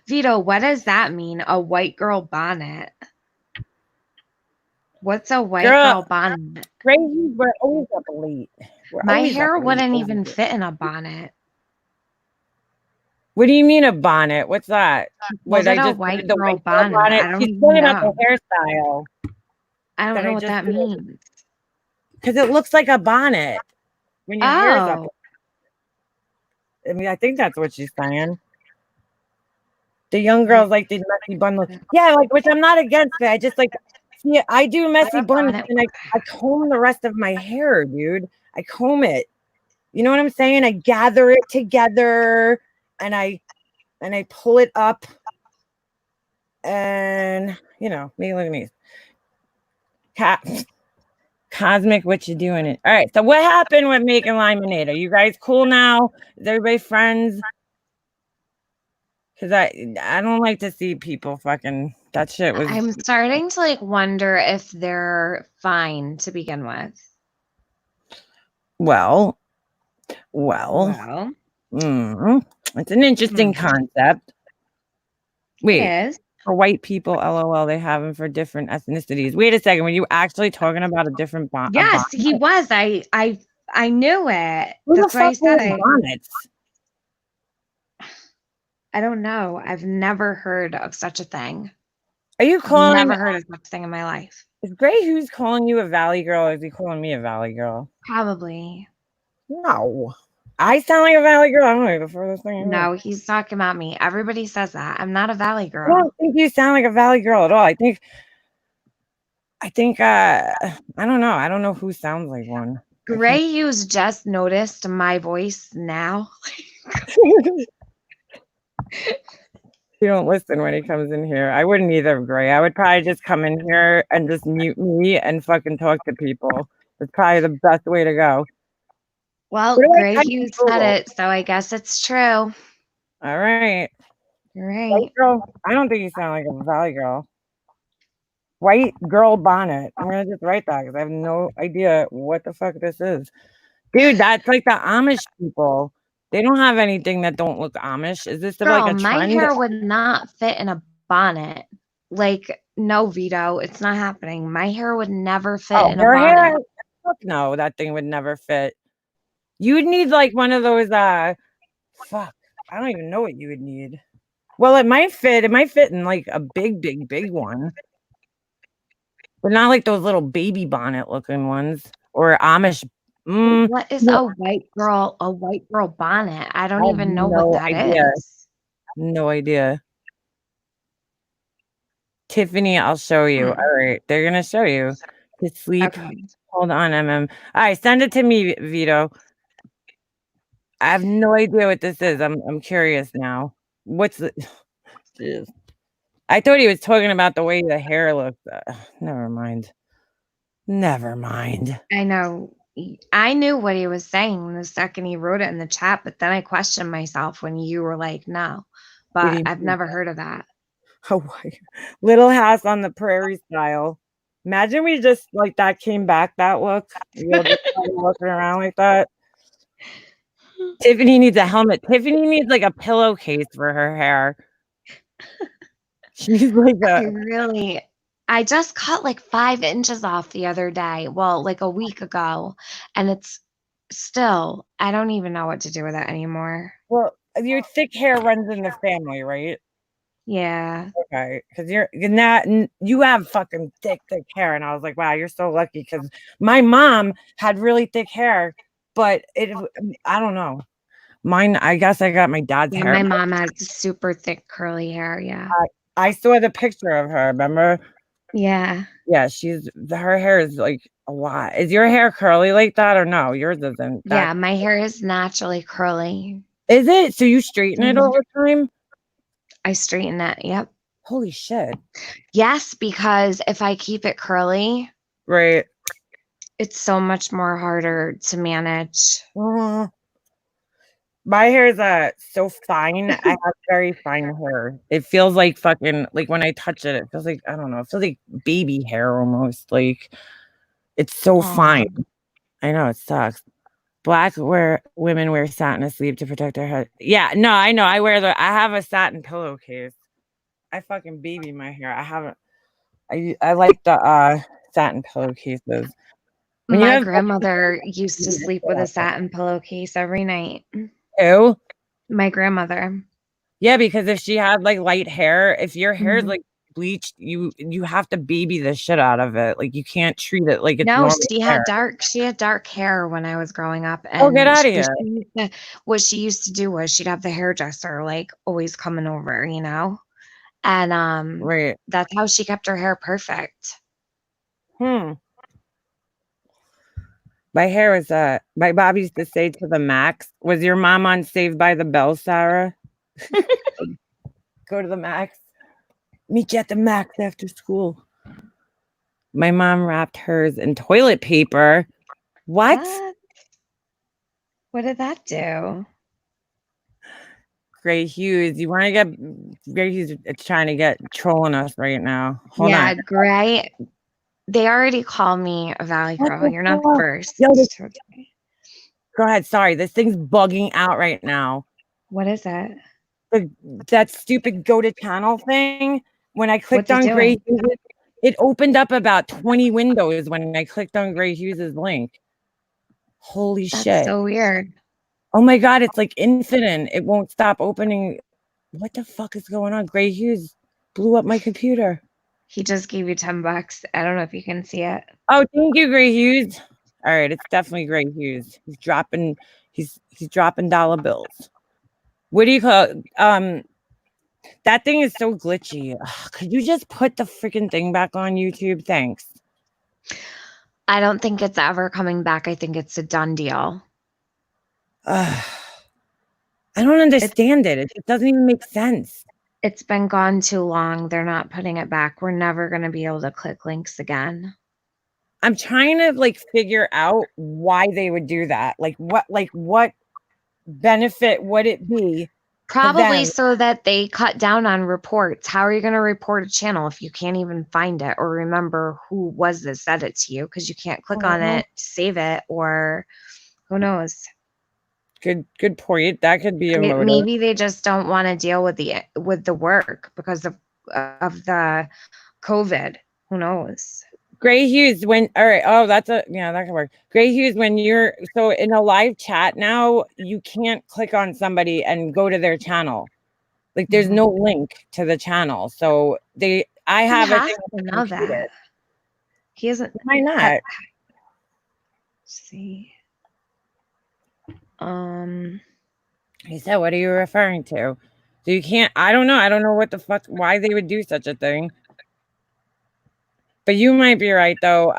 Vito, what does that mean? A white girl bonnet? What's a white girl bonnet? Crazy, we're always up late. My hair wouldn't even fit in a bonnet. What do you mean a bonnet? What's that? Was it a white girl bonnet? I don't She's even putting up know. a hairstyle. I don't know what that means. Because it looks like a bonnet when your hair's up. I mean, I think that's what she's saying. The young girls like these messy bun look. Yeah, like, which I'm not against it. I just like, yeah, I do messy buns and I comb the rest of my hair, dude. I comb it. You know what I'm saying? I gather it together and I pull it up. And, you know, me, look at me. Cosmic, what you doing it? All right, so what happened with making Limonade? Are you guys cool now? Is everybody friends? Because I don't like to see people fucking, that shit was. I'm starting to like wonder if they're fine to begin with. Well, it's an interesting concept. Wait, for white people, LOL, they have them for different ethnicities. Wait a second, were you actually talking about a different bond? Yes, he was. I knew it. Who That's the why I fuck said bonnets? I don't know. I've never heard of such a thing. Are you calling? I've never heard of such a thing in my life. Is Gray who's calling you a valley girl, or is he calling me a valley girl? Probably. No. I sound like a valley girl. I don't know the furthest thing. No, he's talking about me. Everybody says that. I'm not a valley girl. I don't think you sound like a valley girl at all. I think I don't know. I don't know who sounds like one. Gray, you's just noticed my voice now. You don't listen when he comes in here. I wouldn't either, Gray. I would probably just come in here and just mute me and fucking talk to people. That's probably the best way to go. Well, Gray, you said it, so I guess it's true. All right. Right. White girl. I don't think you sound like a valley girl. White girl bonnet. I'm gonna just write that because I have no idea what the fuck this is. Dude, that's like the Amish people. They don't have anything that don't look Amish. Is this like a trend? My hair would not fit in a bonnet. Like, no, Vito, it's not happening. My hair would never fit in a bonnet. Hair? Fuck no, that thing would never fit. You would need like one of those fuck. I don't even know what you would need. Well, it might fit. It might fit in like a big one. but not like those little baby bonnet looking ones or Amish. What is no, a white girl bonnet? I don't I have even know what no that idea. is. No idea. Tiffany, I'll show you. All right, they're gonna show you to sleep. Okay. Hold on, All right, send it to me, Vito. I have no idea what this is. I'm curious now. What's the? Jeez. I thought he was talking about the way the hair looked. Never mind. Never mind. I know. I knew what he was saying the second he wrote it in the chat, but then I questioned myself when you were like, no. What do But you I've mean? never heard of that. Hawaii. Little House on the Prairie style. Imagine we just like that came back that look. We all just started walking around like that. Tiffany needs a helmet. Tiffany needs like a pillowcase for her hair. She needs like I just cut like 5 inches off the other day. Well, like a week ago. And it's still, I don't even know what to do with it anymore. well, your thick hair runs in the family, right? Yeah. Okay, because you're not you have fucking thick hair, and I was like, wow, you're so lucky. Because my mom had really thick hair, but I don't know. Mine, I guess I got my dad's Yeah, hair. my mom has super thick curly hair. Yeah. I saw the picture of her. Remember? Yeah. Yeah, her hair is like a lot. Is your hair curly like that or no? Yours isn't. Yeah, my hair is naturally curly. Is it? So you straighten it Mhm. all the time? I straighten it. Yep. Holy shit! Yes, because if I keep it curly, Right. it's so much more harder to manage. My hair is so fine. I have very fine hair. It feels like fucking like when I touch it, it feels like I don't know. It feels like baby hair almost. Like it's so fine. I know it sucks. Black women wear satin to sleep to protect their head. Yeah, no, I know. I have a satin pillowcase. I fucking baby my hair. I like the satin pillowcases. When you My have grandmother used to sleep with a satin pillowcase every night. who? My grandmother. Yeah, because if she had like light hair, if your hair is Mhm. like bleached, you have to baby the shit out of it. Like you can't treat it like it's No, normal hair. she had dark hair when I was growing up. Oh, get And out of here. what she used to do was she'd have the hairdresser like always coming over, you know? And Right. that's how she kept her hair perfect. My hair is my Bob used to say to the max, was your mom on Saved by the Bell, Sarah? Go to the max. Meet you at the max after school. My mom wrapped hers in toilet paper. What? What did that do? Gray Hughes, you want to get Gray Hughes? It's trying to get trolling us right now. Hold on. Gray. They already call me a Valley Girl. You're not the first. Yo, go ahead. Sorry, this thing's bugging out right now. What is it? That stupid go to channel thing. When I clicked What's it on Gray doing? Hughes, it opened up about 20 windows when I clicked on Gray Hughes's link. Holy That's shit. so weird. Oh my God, it's like infinite. It won't stop opening. What the fuck is going on? Gray Hughes blew up my computer. He just gave you $10. I don't know if you can see it. Oh, thank you, Gray Hughes. All right, it's definitely Gray Hughes. He's dropping dollar bills. What do you call it? That thing is so glitchy. Ugh, could you just put the freaking thing back on YouTube? Thanks. I don't think it's ever coming back. I think it's a done deal. I don't understand it. It doesn't even make sense. It's been gone too long. They're not putting it back. We're never going to be able to click links again. I'm trying to like figure out why they would do that. Like what benefit would it be? Probably so that they cut down on reports. How are you going to report a channel if you can't even find it or remember who was this said it to you? Because you can't click on it, save it, or who knows? Good point. That could be a motive. Maybe they just don't want to deal with the work because of the COVID. Who knows? Gray Hughes, all right. Oh, that can work. Gray Hughes, when you're so in a live chat now, you can't click on somebody and go to their channel. Like there's no link to the channel. So I have to know that. He isn't. Why not? Let's see. He said, what are you referring to? So you can't, I don't know. I don't know what the fuck, why they would do such a thing. But you might be right though,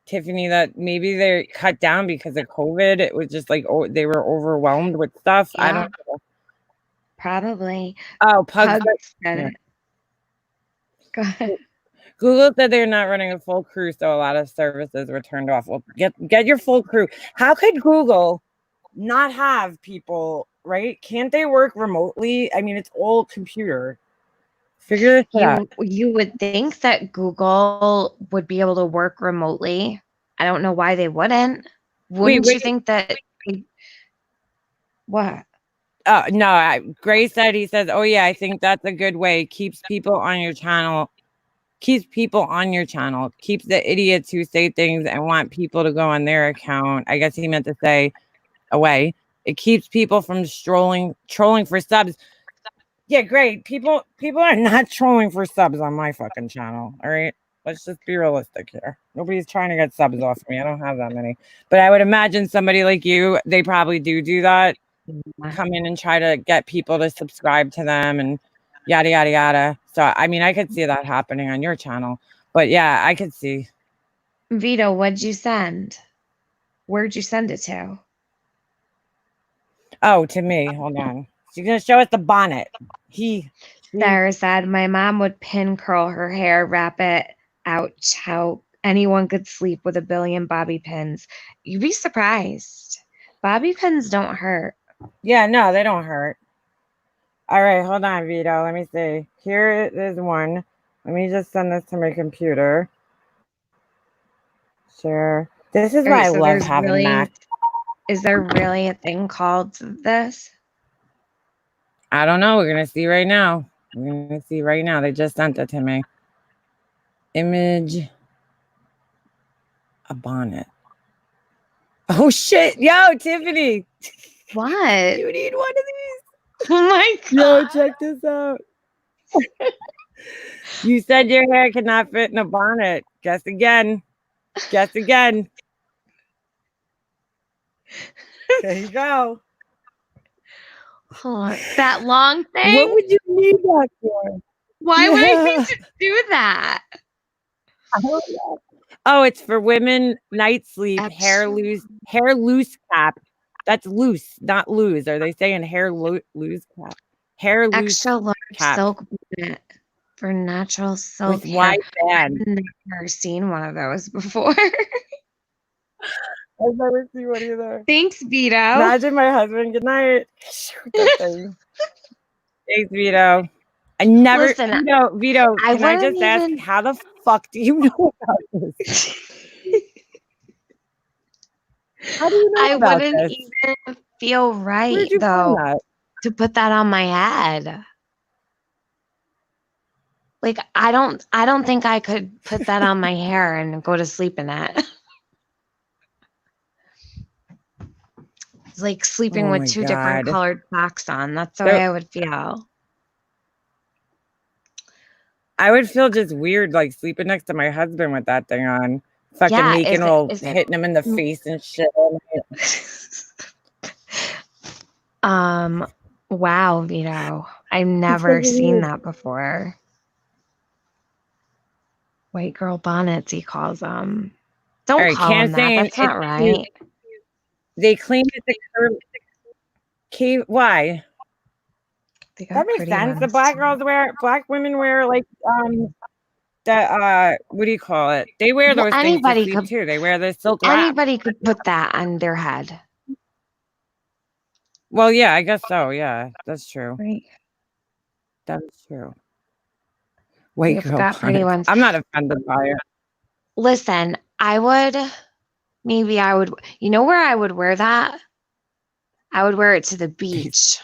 Tiffany, that maybe they're cut down because of COVID. It was just like, oh, they were overwhelmed with stuff. I Yeah. don't know. Probably. Oh, Pug said yeah. it. Go ahead. Google said they're not running a full crew, so a lot of services were turned off. Well, get your full crew. How could Google not have people, right? Can't they work remotely? I mean, it's all computer. Figure this out. You would think that Google would be able to work remotely. I don't know why they wouldn't. Wouldn't you think that? What? No, Gray said, he says, oh yeah, I think that's a good way. Keeps people on your channel. Keeps people on your channel. Keeps the idiots who say things and want people to go on their account. I guess he meant to say away. It keeps people from trolling for subs. Yeah, great. People are not trolling for subs on my fucking channel. All right. Let's just be realistic here. Nobody's trying to get subs off me. I don't have that many. But I would imagine somebody like you, they probably do that. Come in and try to get people to subscribe to them and yada, yada, yada. So, I mean, I could see that happening on your channel. But yeah, I could see. Vito, what'd you send? Where'd you send it to? Oh, to me. Hold on. She's going to show us the bonnet. Sarah said, my mom would pin curl her hair, wrap it. Ouch, how anyone could sleep with a billion bobby pins. You'd be surprised. Bobby pins don't hurt. Yeah, no, they don't hurt. All right, hold on, Vito. Let me see. Here is one. Let me just send this to my computer. Sure. This is why I love having Mac. Is there really a thing called this? I don't know. We're going to see right now. We're going to see right now. They just sent it to me. Image. A bonnet. Oh, shit. Yo, Tiffany. What? You need one of these. Oh, my God. Yo, check this out. You said your hair cannot fit in a bonnet. Guess again. Guess again. There you go. Oh, that long thing? What would you need that for? Why would I need to do that? I don't know. Oh, it's for women. Night sleep, hair loose cap. That's loose, not lose. Are they saying hair loose cap? Hair loose extra large cap. Silk bonnet for natural silk with wide band. I've never seen one of those before. I've never seen one either. Thanks, Vito. Imagine my husband. Good night. Shoot that thing. Thanks, Vito. I never. Listen, Vito. Can I just ask, how the fuck do you know about this? How do you know I about wouldn't this? even feel right Where'd you though find that? to put that on my head. Like I don't think I could put that on my hair and go to sleep in it. It's like sleeping with two different colored socks on. That's the way I would feel. I would feel just weird, like sleeping next to my husband with that thing on. Fucking making hitting him in the face and shit. Wow, Vito. I've never seen that before. White girl bonnets, he calls them. Don't call them that. That's not right. They claim it's a curve. Why? That makes sense. The black women wear like what do you call it? They wear those things to sleep too. They wear the silk wrap. Anybody could put that on their head. Well, yeah, I guess so. Yeah, that's true. Right. That's true. Wait, girl, got pretty ones. I'm not offended by it. Listen, I would. You know where I would wear that? I would wear it to the beach.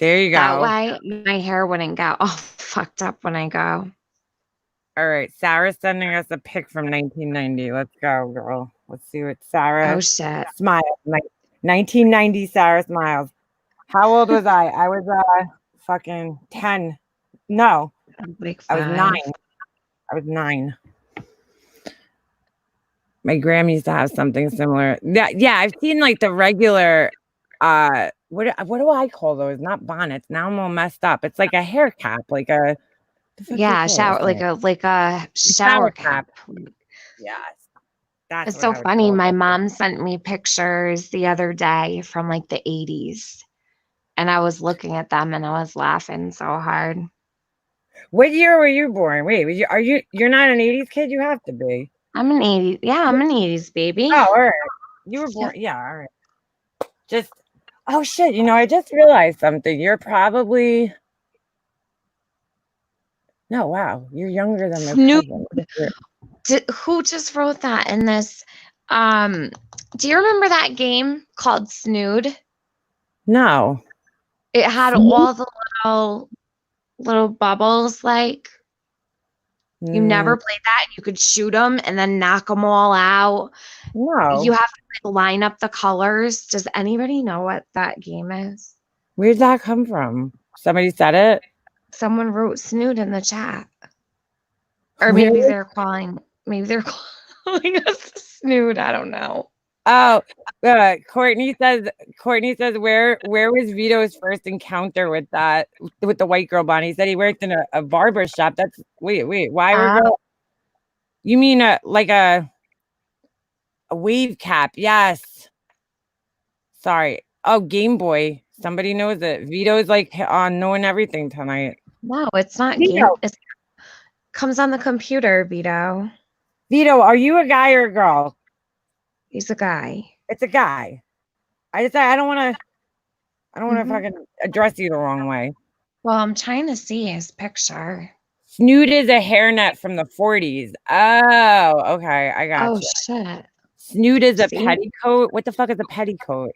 There you go. That way, my hair wouldn't get all fucked up when I go. All right, Sarah's sending us a pic from 1990. Let's go, girl. Let's see what Sarah. Oh shit! Smiles. 1990. Sarah smiles. How old was I? I was fucking 10. No, like I was 9. I was 9. My grandma used to have something similar. Yeah, I've seen like the regular what do I call those? Not bonnets. Now I'm all messed up. It's like a hair cap, like a the fuck do you Yeah, call shower those things? like a shower cap. Yes. That's It's what so I would funny. call My it. mom sent me pictures the other day from like the 80s, and I was looking at them and I was laughing so hard. What year were you born? Wait, you're not an 80s kid? You have to be. I'm an 80s. Yeah, I'm an 80s baby. Oh, all right. You were born. Yeah, all right. Just oh shit, I just realized something. You're probably no, wow, you're younger than my Snoop. cousin. Who just wrote that in this? Do you remember that game called Snood? No. It had all the little bubbles. Like you never played that. You could shoot them and then knock them all out. No. You have to line up the colors. Does anybody know what that game is? Where'd that come from? Somebody said it? Someone wrote Snood in the chat. Or maybe they're calling us Snood. I don't know. Oh, Courtney says where was Vito's first encounter with the white girl Bonnie? He said he worked in a barber shop. That's wait, why were you mean like a wave cap? Yes. Sorry. Oh, Game Boy. Somebody knows it. Vito's like on knowing everything tonight. No, it's not game. It comes on the computer, Vito. Vito, are you a guy or a girl? He's a guy. It's a guy. I don't want to fucking address you the wrong way. Well, I'm trying to see his picture. Snood is a hairnet from the 40s. Oh, okay. I got you. Oh, shit. Snood is a petticoat. What the fuck is a petticoat?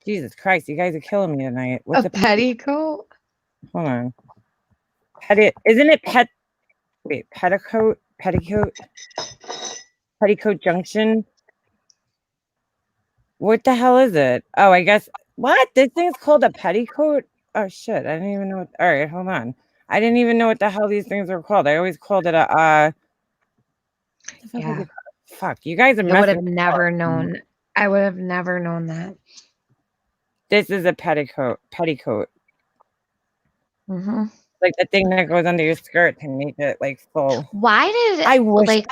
Jesus Christ, you guys are killing me tonight. What's a petticoat? Hold on. Isn't it petticoat? Petticoat Junction? What the hell is it? Oh, I guess what? This thing's called a petticoat? Oh shit. I didn't even know all right, hold on. I didn't even know what the hell these things were called. I always called it a yeah. Fuck. You guys are I would have never known. I would have never known that. This is a petticoat. Mm-hmm. Like the thing that goes under your skirt to make it like full. Why did I wish like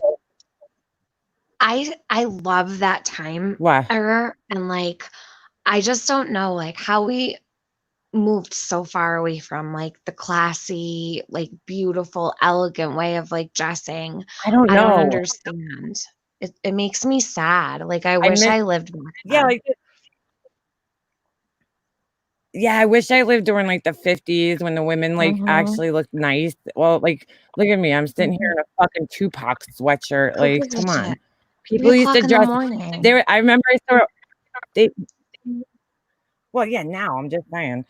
I love that time era, and like I just don't know like how we moved so far away from like the classy, like beautiful, elegant way of like dressing. I don't know. I don't understand. It makes me sad. Like I wish I lived back then. Yeah, like yeah, I wish I lived during like the 50s when the women like actually looked nice. Well, like look at me, I'm sitting here in a fucking Tupac sweatshirt. Like, come on. People used to dress. I remember I saw well, yeah, now I'm just saying.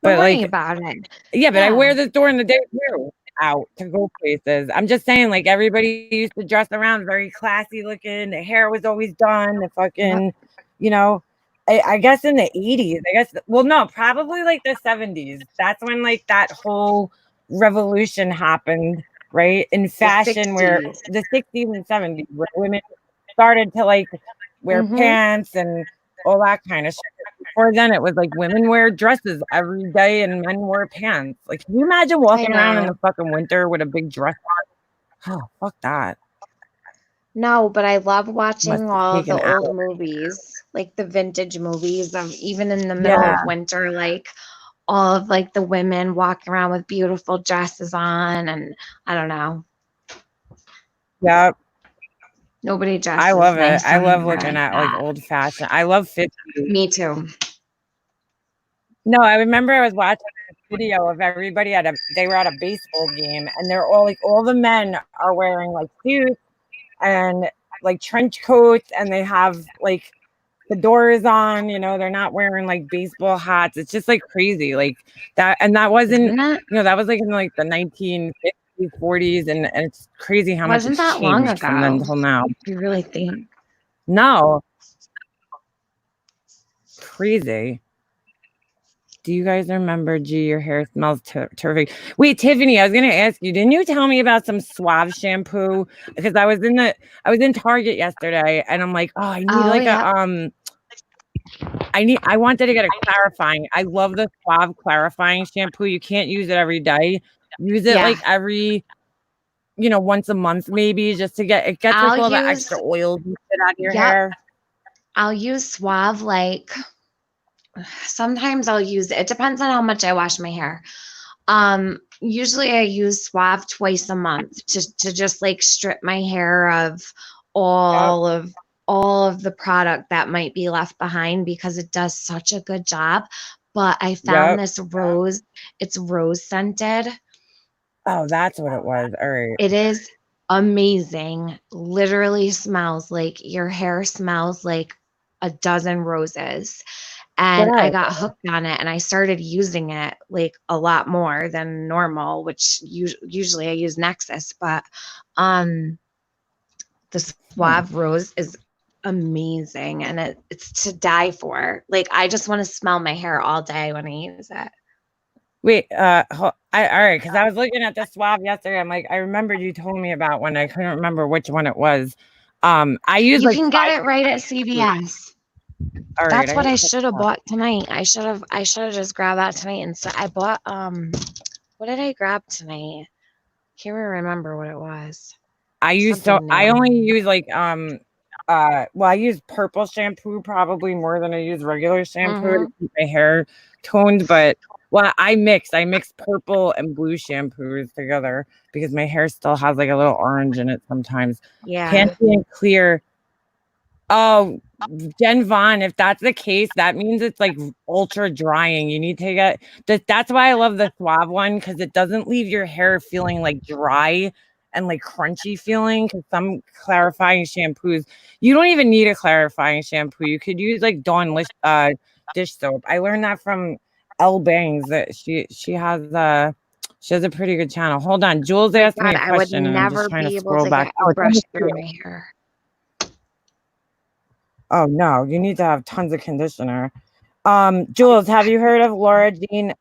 But like about it. Yeah, but I wear this during the day too, out to go places. I'm just saying, like everybody used to dress around very classy looking. The hair was always done. The fucking, I guess in the 80s, well, no, probably like the 70s. That's when like that whole revolution happened, right? In fashion, where the 60s and 70s, where women started to like wear pants and all that kind of shit. Before then, it was like women wear dresses every day and men wear pants. Like, can you imagine walking around in the fucking winter with a big dress on? Oh, fuck that. No, but I love watching all of the old movies, like the vintage movies of even in the middle of winter, like all of like the women walking around with beautiful dresses on, and I don't know. Yeah. Nobody dresses. I love it. I love looking at like old fashioned. I love 50s. Me too. No, I remember I was watching a video of everybody they were at a baseball game, and they're all like all the men are wearing like suits and like trench coats, and they have like fedoras on, they're not wearing like baseball hats. It's just like crazy. Like that, and that wasn't that was like in like the 1950s, 40s, and it's crazy how much it's that long changed ago from then until now. You really think? No. Crazy. Do you guys remember? Gee, your hair smells terrific. Wait, Tiffany, I was gonna ask you. Didn't you tell me about some Suave shampoo? Because I was in Target yesterday, and I'm like, oh, I need Oh like yeah. I wanted to get a clarifying. I love the Suave clarifying shampoo. You can't use it every day. Use it Yeah. like every, once a month maybe, just to get like I'll all the use extra oils and shit out of your Yep. hair. I'll use Suave like sometimes I'll use it depends on how much I wash my hair. Usually I use Suave twice a month to just like strip my hair of all of the product that might be left behind because it does such a good job. But I found this rose, it's rose scented. Oh, that's what it was. All right. It is amazing. Literally smells like your hair smells like a dozen roses. And I got hooked on it and I started using it like a lot more than normal, which usually I use Nexus, but the Suave Rose is amazing and it's to die for. Like I just want to smell my hair all day when I use it. Wait, all right, because I was looking at the Suave yesterday. I'm like, I remembered you told me about one. I couldn't remember which one it was. I use You can get it right at CVS. All right, That's what I should have bought tonight. I should have just grabbed that tonight. And so I bought what did I grab tonight? Can't even remember what it was. I only use like I use purple shampoo probably more than I use regular shampoo to keep my hair toned, but I mix purple and blue shampoos together because my hair still has like a little orange in it sometimes. Yeah. Pantene Clear. Oh, Jen Vaughn, if that's the case, that means it's like ultra drying. You need to get that's why I love the Suave one, because it doesn't leave your hair feeling like dry and like crunchy feeling. Because some clarifying shampoos, you don't even need a clarifying shampoo. You could use like Dawn dish soap. I learned that from Elle Bangs, that she has a pretty good channel. Hold on, Jules asked me a question, and I'm just trying to scroll back. Brush through my hair. Oh no, you need to have tons of conditioner. Jules, have you heard of Laura Jean?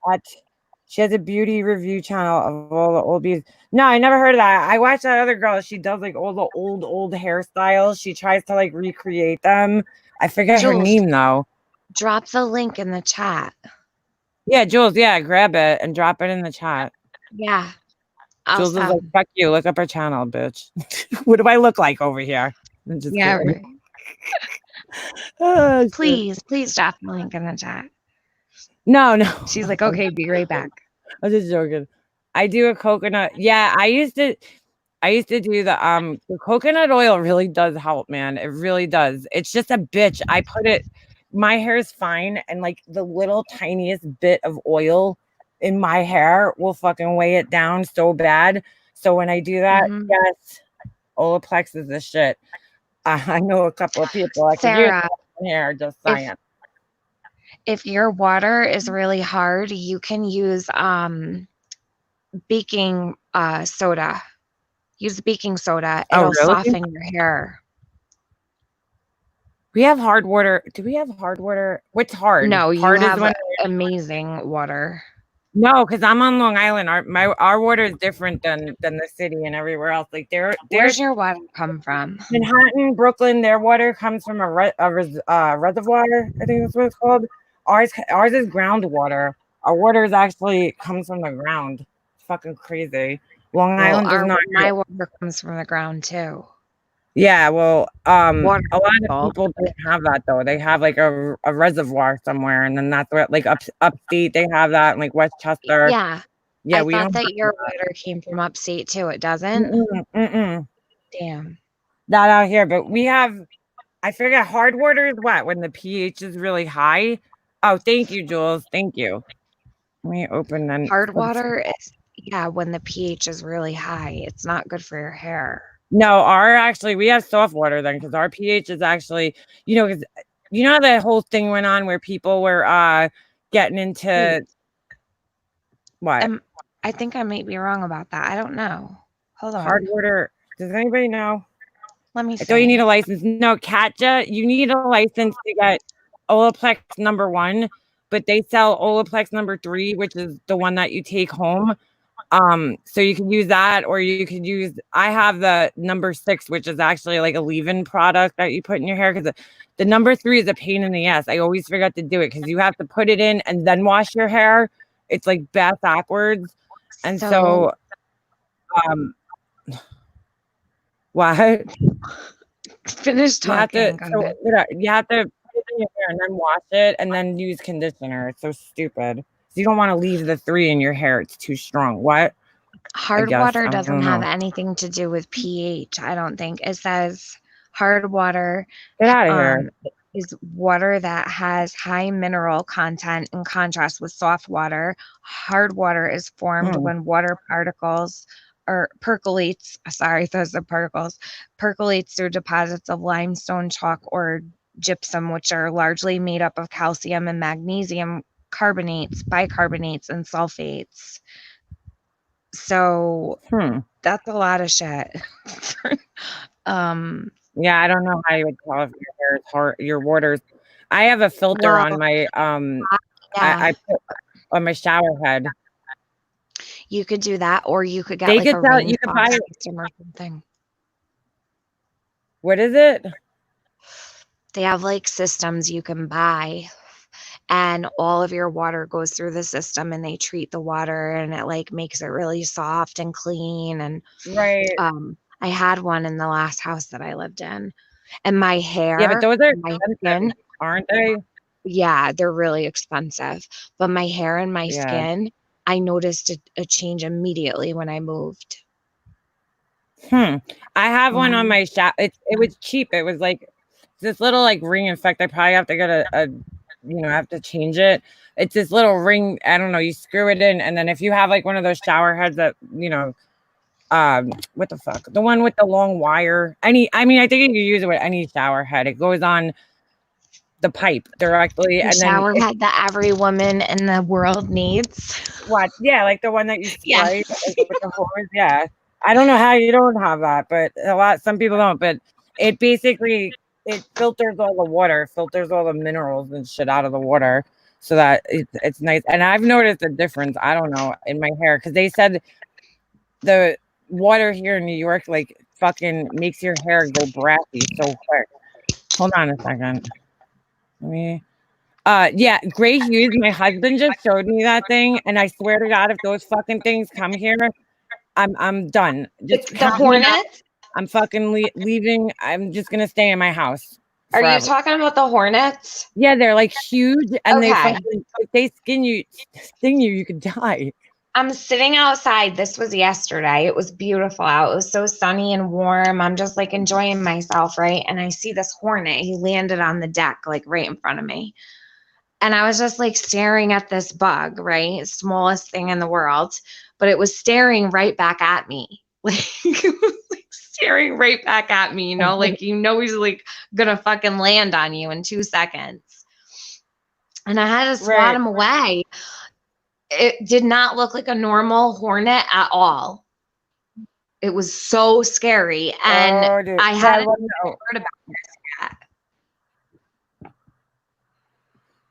She has a beauty review channel of all the old bees. No, I never heard of that. I watched that other girl. She does like all the old hairstyles. She tries to like recreate them. I forget her name though. Drop the link in the chat. Yeah, Jules. Yeah, grab it and drop it in the chat. Yeah. Jules is like, fuck you. Look up her channel, bitch. What do I look like over here? Yeah. Right. Please drop the link in the chat. No. She's like, okay, be right back. I was just joking. I do a coconut. Yeah, I used to do the coconut oil really does help, man. It really does. It's just a bitch. My hair is fine, and like the little tiniest bit of oil in my hair will fucking weigh it down so bad. So when I do that, yes, Olaplex is the shit. I know a couple of people. Sarah, hair, just saying. If your water is really hard, you can use baking soda. Use baking soda. It'll soften your hair. We have hard water. Do we have hard water? What's hard? No, hard you have amazing water. No, because I'm on Long Island. Our water is different than the city and everywhere else. Like where's your water come from? Manhattan, Brooklyn. Their water comes from a reservoir. I think that's what it's called. Ours is groundwater. Our water actually comes from the ground. It's fucking crazy. Long Island does not. My water comes from the ground too. Yeah, well, a lot of people don't have that though. They have like a reservoir somewhere, and then that's where, like upstate, they have that, in like Westchester. Yeah. Yeah, I thought that your water came from upstate too. It doesn't. Damn. Not out here, but we have. I forget, hard water is what, when the pH is really high. Oh, thank you, Jules. Thank you. Let me open then. Hard water is when the pH is really high. It's not good for your hair. No, we have soft water then, because our pH is actually, because the whole thing went on where people were getting into what? I think I might be wrong about that. I don't know. Hold on. Hard water. Does anybody know? Let me see. I thought you need a license. No, Katja, you need a license to get Olaplex #1. but they sell Olaplex #3, which is the one that you take home. So you can use that, or you could use, I have the #6, which is actually like a leave-in product that you put in your hair, because the #3 is a pain in the ass. I always forget to do it because you have to put it in and then wash your hair. It's like backwards. And so um what? Finish You have to, talking. so, you have to put it in your hair and then wash it and then use conditioner. It's so stupid. So you don't want to leave the 3 in your hair. It's too strong. What? Hard guess. water I doesn't don't have know. anything to do with pH, I don't think. It says hard water Get out of here. is water that has high mineral content in contrast with soft water. Hard water is formed when water particles or percolates, sorry, those are particles, percolates through deposits of limestone, chalk, or gypsum, which are largely made up of calcium and magnesium carbonates, bicarbonates, and sulfates. So that's a lot of shit. Yeah, I don't know how you would tell if your hair is hard, your water's. I have a filter on my I put on my shower head. You could do that, or you could get They like could a sell, you could buy rainfall it. system or something. What is it? They have like systems you can buy, and all of your water goes through the system, and they treat the water, and it like makes it really soft and clean. And Right. I had one in the last house that I lived in, and my hair, Yeah, but those are my expensive, skin, aren't they? yeah, they're really expensive. But my hair and my Yeah. skin, I noticed a change immediately when I moved. I have one on my shower. It was cheap. It was like this little like ring. In fact, I probably have to get a I have to change it. It's this little ring. I don't know. You screw it in, and then if you have like one of those shower heads that what the fuck? The one with the long wire. I think you can use it with any shower head. It goes on the pipe directly, The and shower then head that every woman in the world needs. what? Yeah, like the one that you Yeah. spray with the hose. Yeah, I don't know how you don't have that, but some people don't. But it basically filters all the water, filters all the minerals and shit out of the water, so that it's nice. And I've noticed a difference. I don't know, in my hair, because they said the water here in New York like fucking makes your hair go brassy so quick. Hold on a second. Let me. Yeah, gray hues. My husband just showed me that thing, and I swear to God, if those fucking things come here, I'm done. Just The hornets? I'm fucking leaving. I'm just gonna stay in my house. Are you forever. talking about the hornets? Yeah, they're like huge, and Okay. if they sting you, you could die. I'm sitting outside. This was yesterday. It was beautiful out. It was so sunny and warm. I'm just like enjoying myself, right? And I see this hornet. He landed on the deck, like right in front of me. And I was just like staring at this bug, right? Smallest thing in the world. But it was staring right back at me. Like, it was like staring right back at me, like, he's like gonna fucking land on you in 2 seconds. And I had to swat him away. It did not look like a normal hornet at all. It was so scary. And I hadn't heard about this yet.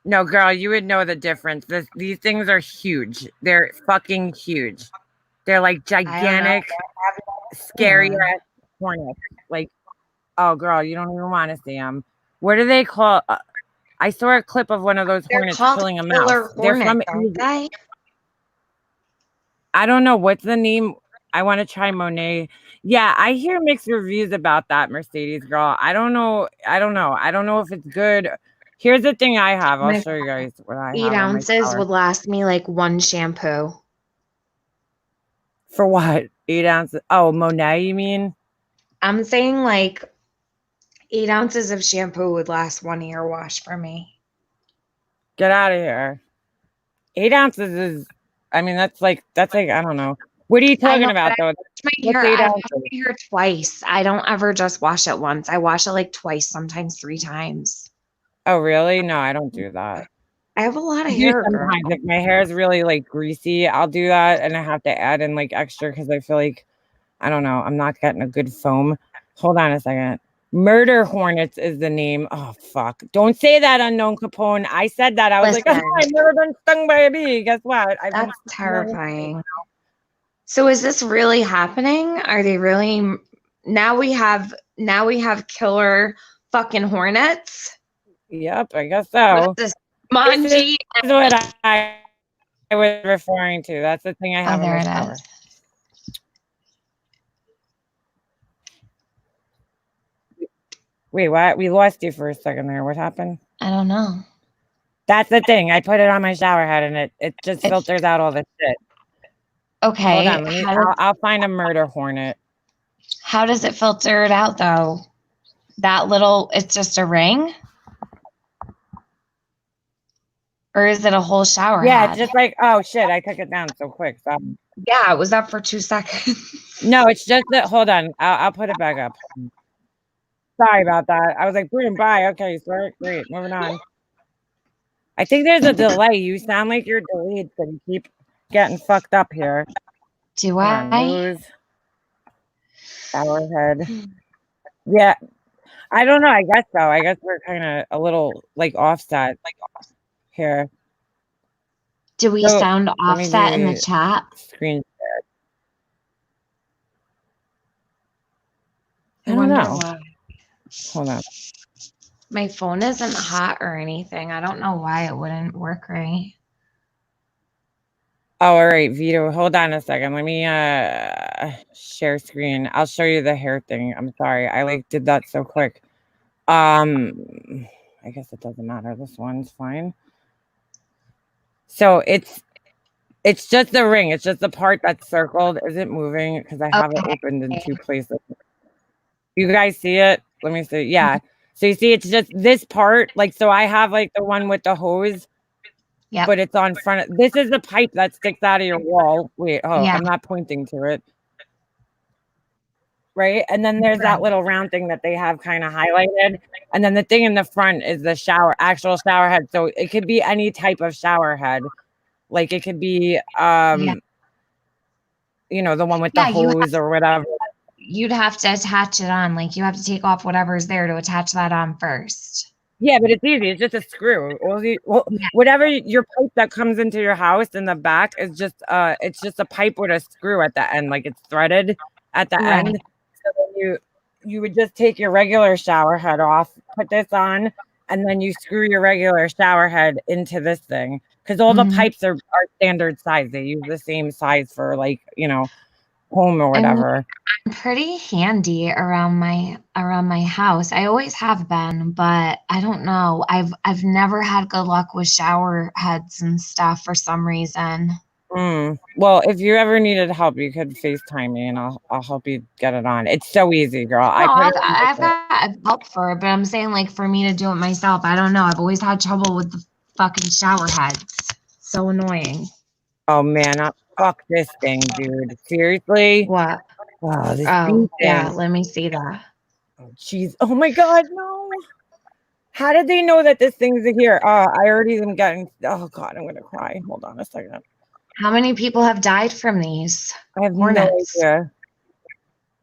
No, girl, you would know the difference. These things are huge. They're fucking huge. They're like gigantic, scary ass hornets. Like, oh, girl, you don't even want to see them. What do they call? I saw a clip of one of those hornets killing a mouse. They're from. I don't know what's the name. I want to try Monet. Yeah, I hear mixed reviews about that, Mercedes girl. I don't know. I don't know if it's good. Here's the thing I have. I'll show you guys what I have. 8 ounces would last me like 1 shampoo. For what? 8 ounces? Oh, Monet, you mean? I'm saying like 8 ounces of shampoo would last 1 ear wash for me. Get out of here. 8 ounces is, I mean, that's like, I don't know. What are you talking about, though? I wash my hair twice. I don't ever just wash it once. I wash it like twice, sometimes 3 times. Oh, really? No, I don't do that. I have a lot of hair. Sometimes if my hair is really like greasy, I'll do that, and I have to add in like extra because I feel like, I don't know, I'm not getting a good foam. Hold on a second. Murder hornets is the name. Oh fuck! Don't say that, unknown Capone. I said that. I was like, Listen. oh, I've never been stung by a bee. Guess what? I've been That's stung by a bee. terrifying. So is this really happening? Are they really now we have killer fucking hornets? Yep, I guess so. What's this? This Manji. is what I was referring to. That's the thing I Oh, have in there my it shower. is. Wait, what? We lost you for a second there. What happened? I don't know. That's the thing. I put it on my shower head and it just filters out all the shit. Okay. Hold on, I'll find a murder hornet. How does it filter it out though? That little, it's just a ring? Or is it a whole shower Yeah, head? it's just like, oh shit, I took it down so quick. So. Yeah, it was up for 2 seconds. No, it's just that. Hold on, I'll put it back up. Sorry about that. I was like, boom, bye. Okay, sorry, great, moving on. I think there's a delay. You sound like you're delayed, so you keep getting fucked up here. Do Hold on, I? lose. Shower head. Yeah, I don't know. I guess so. I guess we're kind of a little like offset, here. Do we So, sound let me offset in the do chat? screen share. I I don't wonder know. why. Hold on. My phone isn't hot or anything. I don't know why it wouldn't work right. Oh, all right, Vito. Hold on a second. Let me share screen. I'll show you the hair thing. I'm sorry. I like did that so quick. I guess it doesn't matter. This one's fine. So it's just the ring. It's just the part that's circled. Is it moving? Because I have it opened in 2 places. You guys see it? Let me see. Yeah. So you see, it's just this part. Like, so I have like the one with the hose. Yeah. But it's on front. This is the pipe that sticks out of your wall. Wait, Yeah. I'm not pointing to it. Right? And then there's that little round thing that they have kind of highlighted. And then the thing in the front is the actual shower head. So it could be any type of shower head. Like it could be you know, the one with the hose or whatever. You'd have to attach it on. Like you have to take off whatever's there to attach that on first. Yeah, but it's easy. It's just a screw. Whatever your pipe that comes into your house in the back is just it's just a pipe with a screw at the end, like it's threaded at the end. So then you would just take your regular shower head off, put this on, and then you screw your regular shower head into this thing. Because all the pipes are standard size. They use the same size for like, you know, home or whatever. I'm pretty handy around my house. I always have been, but I don't know. I've never had good luck with shower heads and stuff for some reason. Well, if you ever needed help, you could FaceTime me and I'll help you get it on. It's so easy, girl. No, I've got help for it, but I'm saying like for me to do it myself, I don't know. I've always had trouble with the fucking shower heads. So annoying. Oh man, fuck this thing, dude. Seriously? What? Oh, this yeah, let me see that. Oh, jeez. Oh my god, no. How did they know that this thing's here? I already am getting. Oh god, I'm gonna cry. Hold on a second. How many people have died from these? I have no idea.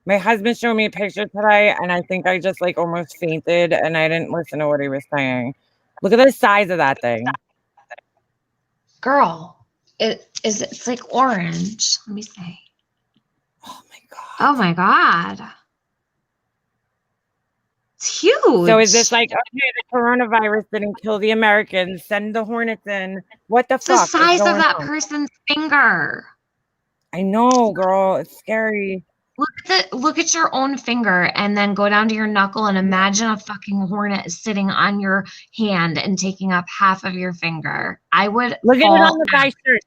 My husband showed me a picture today, and I think I just like almost fainted, and I didn't listen to what he was saying. Look at the size of that thing, girl. It's like orange. Let me see. Oh my god. Oh my god. It's huge. So is this like, okay, the coronavirus didn't kill the Americans, send the hornets in. What the fuck? It's the size of that person's finger. I know, girl. It's scary. Look at your own finger and then go down to your knuckle and imagine a fucking hornet sitting on your hand and taking up half of your finger. I would look at it on the guy's shirt.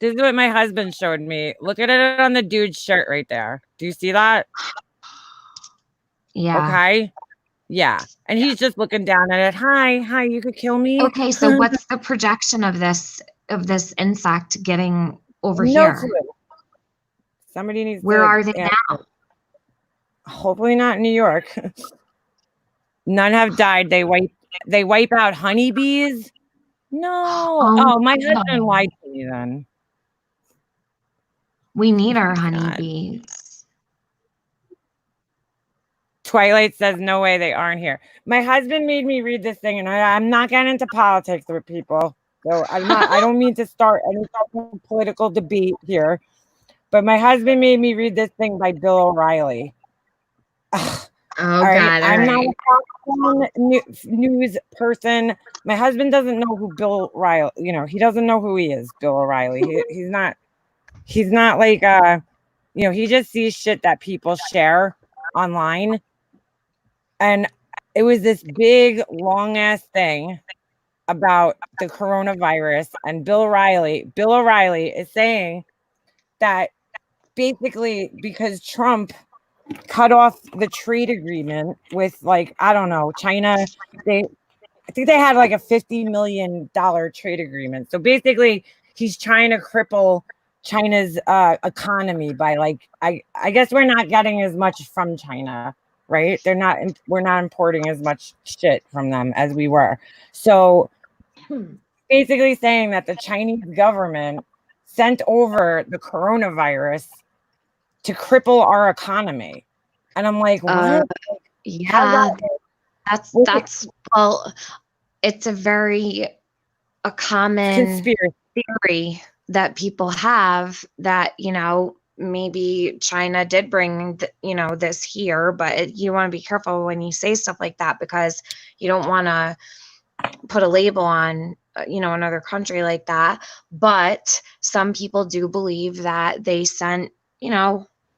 This is what my husband showed me. Look at it on the dude's shirt right there. Do you see that? Yeah. Okay. Yeah. And he's just looking down at it. Hi, you could kill me. Okay, so what's the projection of this insect getting over here? Clue. Somebody needs Where are they now? Hopefully not in New York. None have died. They wipe out honeybees. No. Oh, my husband lied to me then. We need our honeybees. Twilight says, no way, they aren't here. My husband made me read this thing, and I'm not getting into politics with people. So I don't mean to start any type of political debate here. But my husband made me read this thing by Bill O'Reilly. Oh, All right. God. I'm not a news person. My husband doesn't know who Bill O'Reilly, he doesn't know who he is, Bill O'Reilly. He's not like, he just sees shit that people share online. And it was this big, long ass thing about the coronavirus. And Bill O'Reilly is saying that basically because Trump cut off the trade agreement with, like, I don't know, China. I think they had like a $50 million trade agreement. So basically he's trying to cripple China's economy by, like, I guess we're not getting as much from China, right? We're not importing as much shit from them as we were. So basically saying that the Chinese government sent over the coronavirus to cripple our economy. And I'm like, what? Yeah, that's well, it's a common conspiracy theory that people have that, maybe China did bring, this here, but you want to be careful when you say stuff like that, because you don't want to put a label on, another country like that. But some people do believe that they sent,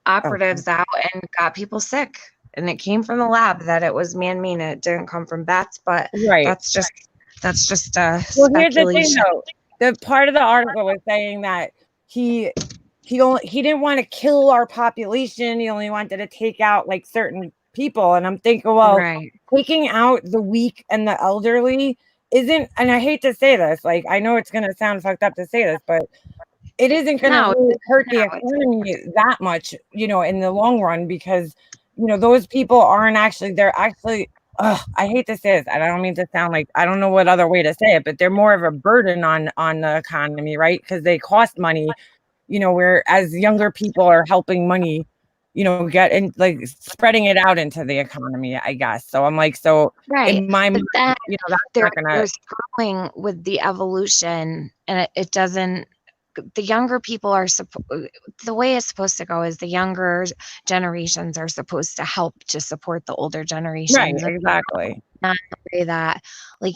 operatives out and got people sick, and it came from the lab, that it was man-made, it didn't come from bats. But right. that's just Well, here's the thing, though. The part of the article was saying that he didn't want to kill our population. He only wanted to take out, like, certain people. And I'm thinking, well, taking out the weak and the elderly isn't, and I hate to say this, like, I know it's going to sound fucked up to say this, but it isn't going to really hurt the economy that much, in the long run, because, those people they're actually, I hate to say this, and I don't mean to sound like, I don't know what other way to say it, but they're more of a burden on the economy, right? Because they cost money, whereas younger people are helping money, get in, like, spreading it out into the economy, I guess. So I'm like, in my mind, that's they're not gonna scrolling with the evolution, and it doesn't. The younger people are the way it's supposed to go is the younger generations are supposed to help to support the older generations. Right, exactly. Not the way that, like,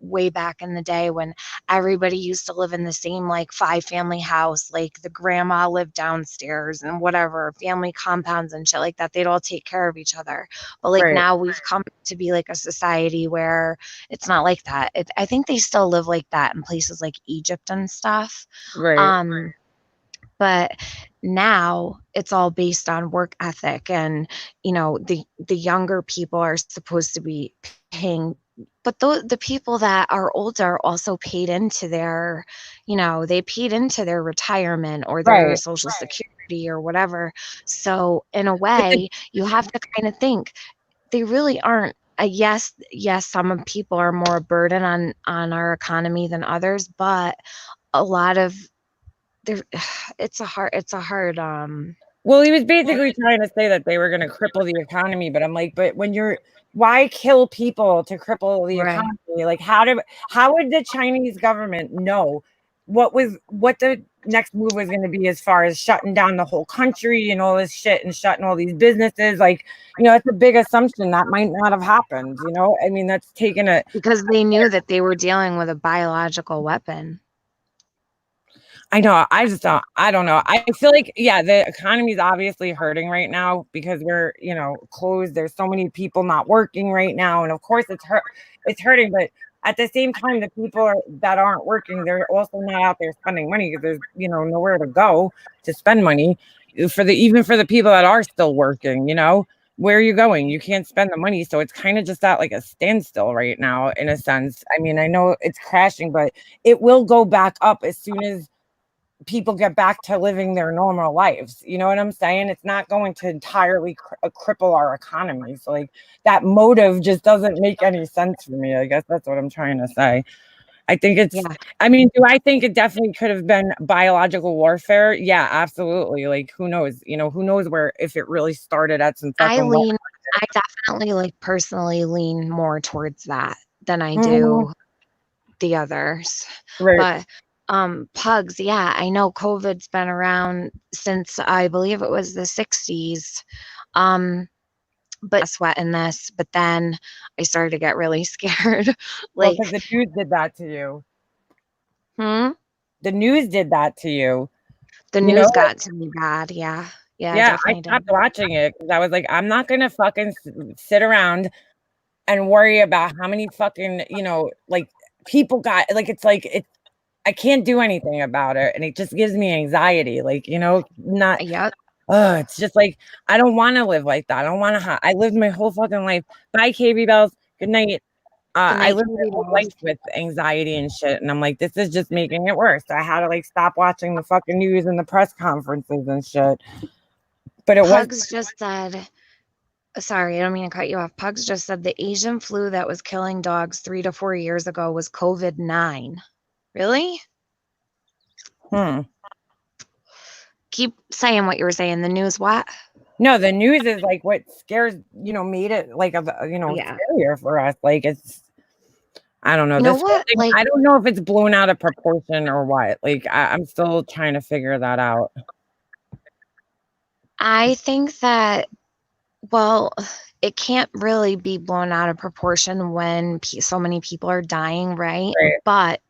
way back in the day when everybody used to live in the same, like, 5-family house, like the grandma lived downstairs and whatever, family compounds and shit like that. They'd all take care of each other. But, like, now we've come to be like a society where it's not like that. I think they still live like that in places like Egypt and stuff. Right. But now it's all based on work ethic, and the younger people are supposed to be paying, but the people that are older also paid into their, they paid into their retirement or their social security or whatever. So in a way, you have to kind of think they really aren't. Yes, some people are more a burden on our economy than others, but a lot of it's a hard well, he was basically trying to say that they were going to cripple the economy, but I'm like, but why kill people to cripple the economy? Like, how would the Chinese government know what the next move was going to be, as far as shutting down the whole country and all this shit and shutting all these businesses? Like, that's a big assumption that might not have happened. I mean, that's taken because they knew that they were dealing with a biological weapon. I know. I don't know. I feel like, the economy is obviously hurting right now because we're, closed. There's so many people not working right now. And of course it's hurting. But at the same time, the people that aren't working, they're also not out there spending money because there's, nowhere to go to spend money even for the people that are still working, where are you going? You can't spend the money. So it's kind of just at like a standstill right now, in a sense. I mean, I know it's crashing, but it will go back up as soon as people get back to living their normal lives. You know what I'm saying? It's not going to entirely cripple our economy. So, like, that motive just doesn't make any sense for me. I guess that's what I'm trying to say. I think it's, I mean, do I think it definitely could have been biological warfare? Yeah, absolutely. Like, who knows? Who knows if it really started at some fucking I definitely like personally lean more towards that than I Mhm. do the others. Right. But pugs, yeah, I know COVID's been around since I believe it was the 60s. But sweating this, but then I started to get really scared. Well, Like, because the news did that to you. hmm? The news did that to you. The You know, news got to me bad. Yeah. Yeah, yeah, I definitely did. stopped watching it because I was like, I'm not gonna fucking sit around and worry about how many fucking, like people got it's I can't do anything about it, and it just gives me anxiety. Like, not. Yep. It's just like I don't want to live like that. I don't want to. I lived my whole fucking life. Bye, KB Bells. Good night. Good I night, lived my Katie whole Bells. life with anxiety and shit, and I'm like, this is just making it worse. I had to like stop watching the fucking news and the press conferences and shit. But it was Pugs just said, sorry, I don't mean to cut you off. Pugs just said the Asian flu that was killing dogs 3 to 4 years ago was COVID-9. Really? Keep saying what you were saying. The news, what? No, the news is like what scares, made it like Yeah. scarier for us. Like I don't know. You know This whole what? thing, Like, I don't know if it's blown out of proportion or what. Like I'm still trying to figure that out. I think that, well, it can't really be blown out of proportion when so many people are dying, right? Right. But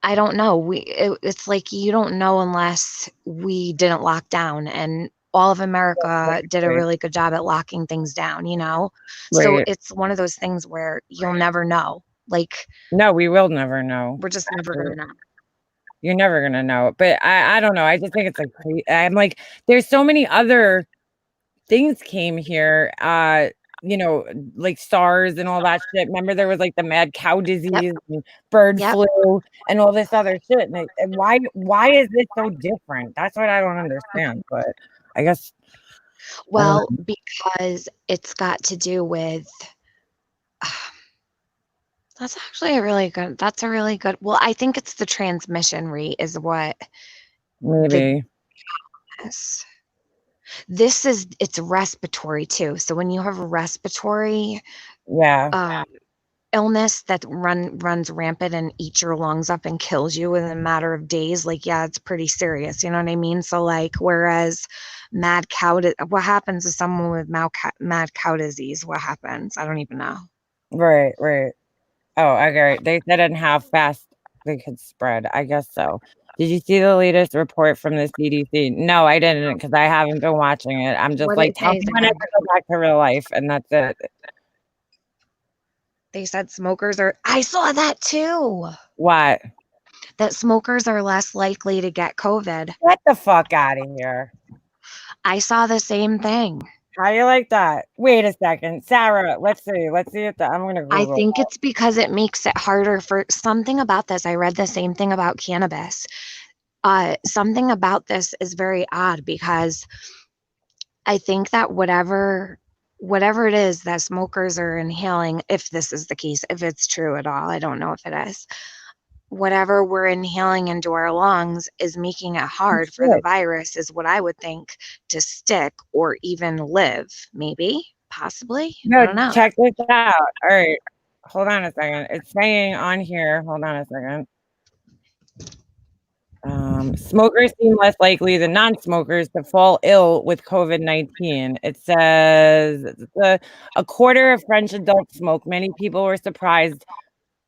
I don't know. It's like you don't know unless we didn't lock down, and all of America did a Right. really good job at locking things down, So Right. it's one of those things where you'll never know. Like, No, we will never know. we're just never gonna know. You're never gonna know. But I don't know. I just think it's like I'm like, there's so many other things came here. Like SARS and all that shit. Remember there was like the mad cow disease and bird Yep. flu and all this other shit. And why is this so different? That's what I don't understand. But I guess Well, because it's got to do with that's actually that's a really good, well, I think it's the transmission rate is what maybe. it's respiratory too. So when you have a respiratory Yeah. illness that runs rampant and eats your lungs up and kills you within a matter of days, like, yeah, it's pretty serious. You know what I mean? So like, whereas what happens to someone with mad cow disease? What happens? I don't even know. Right. Oh, okay. They said and how fast they could spread. I guess so. Did you see the latest report from the CDC? No, I didn't because I haven't been watching it. I'm just What like, did tell they me when I say? can go back to real life, and that's it. They said I saw that too. What? That smokers are less likely to get COVID. Get the fuck out of here. I saw the same thing. How do you like that? Wait a second. Sarah, let's see if I'm going to Google. I think it's because it makes it harder for something about this. I read the same thing about cannabis. Something about this is very odd because I think that whatever it is that smokers are inhaling, if this is the case, if it's true at all, I don't know if it is, whatever we're inhaling into our lungs is making it hard for the virus, is what I would think, to stick or even live. Maybe, possibly. I don't know. Check this out. All right. Hold on a second. It's saying on here, hold on a second. Smokers seem less likely than non-smokers to fall ill with COVID-19. It says a quarter of French adults smoke. Many people were surprised,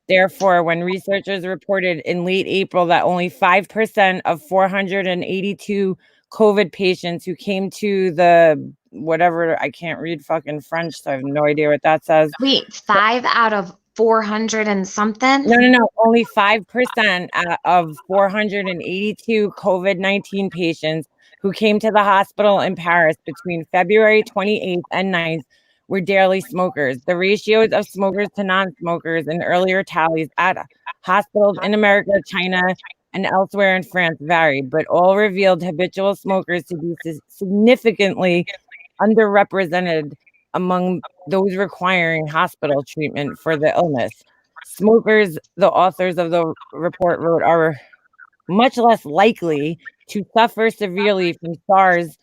therefore, when researchers reported in late April that only 5% of 482 COVID patients who came to the whatever, I can't read fucking French, so I have no idea what that says. Wait, 5 out of 400 and something? No. Only 5% of 482 COVID-19 patients who came to the hospital in Paris between February 28th and 9th were daily smokers. The ratios of smokers to non-smokers in earlier tallies at hospitals in America, China, and elsewhere in France varied, but all revealed habitual smokers to be significantly underrepresented among those requiring hospital treatment for the illness. Smokers, the authors of the report wrote, are much less likely to suffer severely from SARS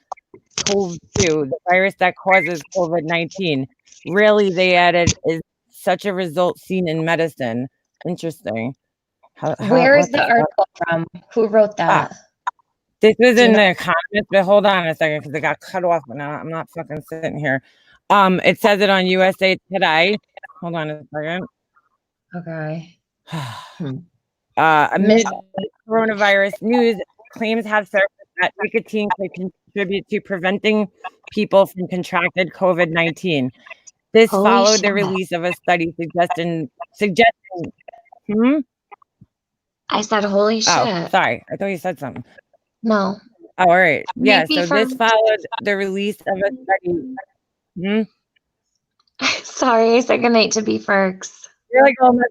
SARS-CoV-2, the virus that causes COVID-19. Really, they added, is such a result seen in medicine. Interesting. Where is What the the fuck? article from? Who wrote Ah, that? this was Do you in know? the Economist, but hold on a second because it got cut off and I'm not fucking sitting here. It says it on USA Today. Hold on a second. Okay. Hmm. Amid Miss, coronavirus news, claims have surfaced that nicotine could contribute to preventing people from contracted COVID-19. This holy followed shit. the release of a study suggesting. Hmm? I said, holy Oh, shit. sorry. I thought you said something. No. Oh, all right. Yeah. Maybe So this from, followed the release of a study. Hmm? sorry, I said goodnight to B Fergs. You're like, oh my God.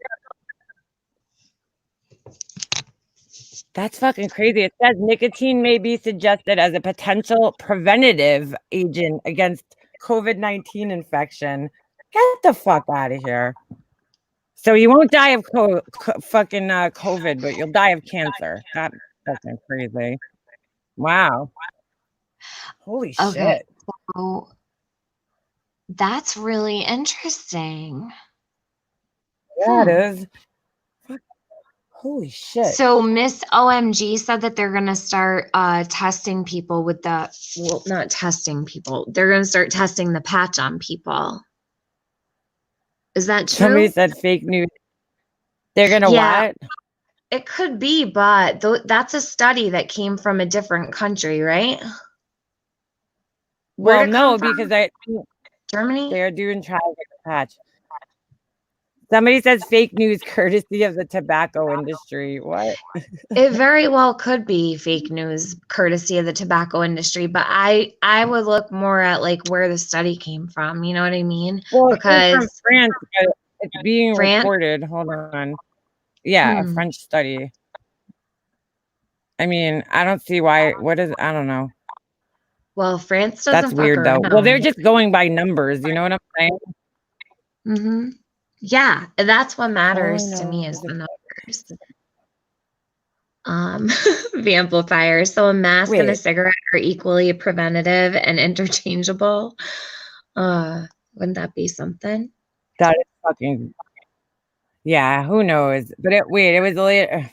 That's fucking crazy. It says nicotine may be suggested as a potential preventative agent against COVID-19 infection. Get the fuck out of here. So you won't die of fucking COVID, but you'll die of cancer. That's fucking crazy. Wow. Holy Okay. shit. So that's really interesting. Yeah, it is. Fuck. Holy shit. So Miss OMG said that they're gonna start testing people with the, well, not testing people. They're gonna start testing the patch on people. Is that true? Somebody said fake news. They're gonna Yeah. what? It could be, but that's a study that came from a different country, right? Where'd Well, it no, come from? because Germany? they're doing trials with the patch. Somebody says fake news courtesy of the tobacco industry. What? It very well could be fake news courtesy of the tobacco industry, but I would look more at like where the study came from, you know what I mean? Well, it came from Because France, but it's being France, reported. Hold on. Yeah, a French study. I mean, I don't see why. I don't know. well, France doesn't That's fuck weird though. Well, they're around. just going by numbers. You know what I'm saying? Mm-hmm. Yeah, that's what All I matters to know me is is the numbers. The amplifier. So a mask and a wait. cigarette are equally preventative and interchangeable. Wouldn't that be something? That is fucking. Yeah, who knows? But it was later.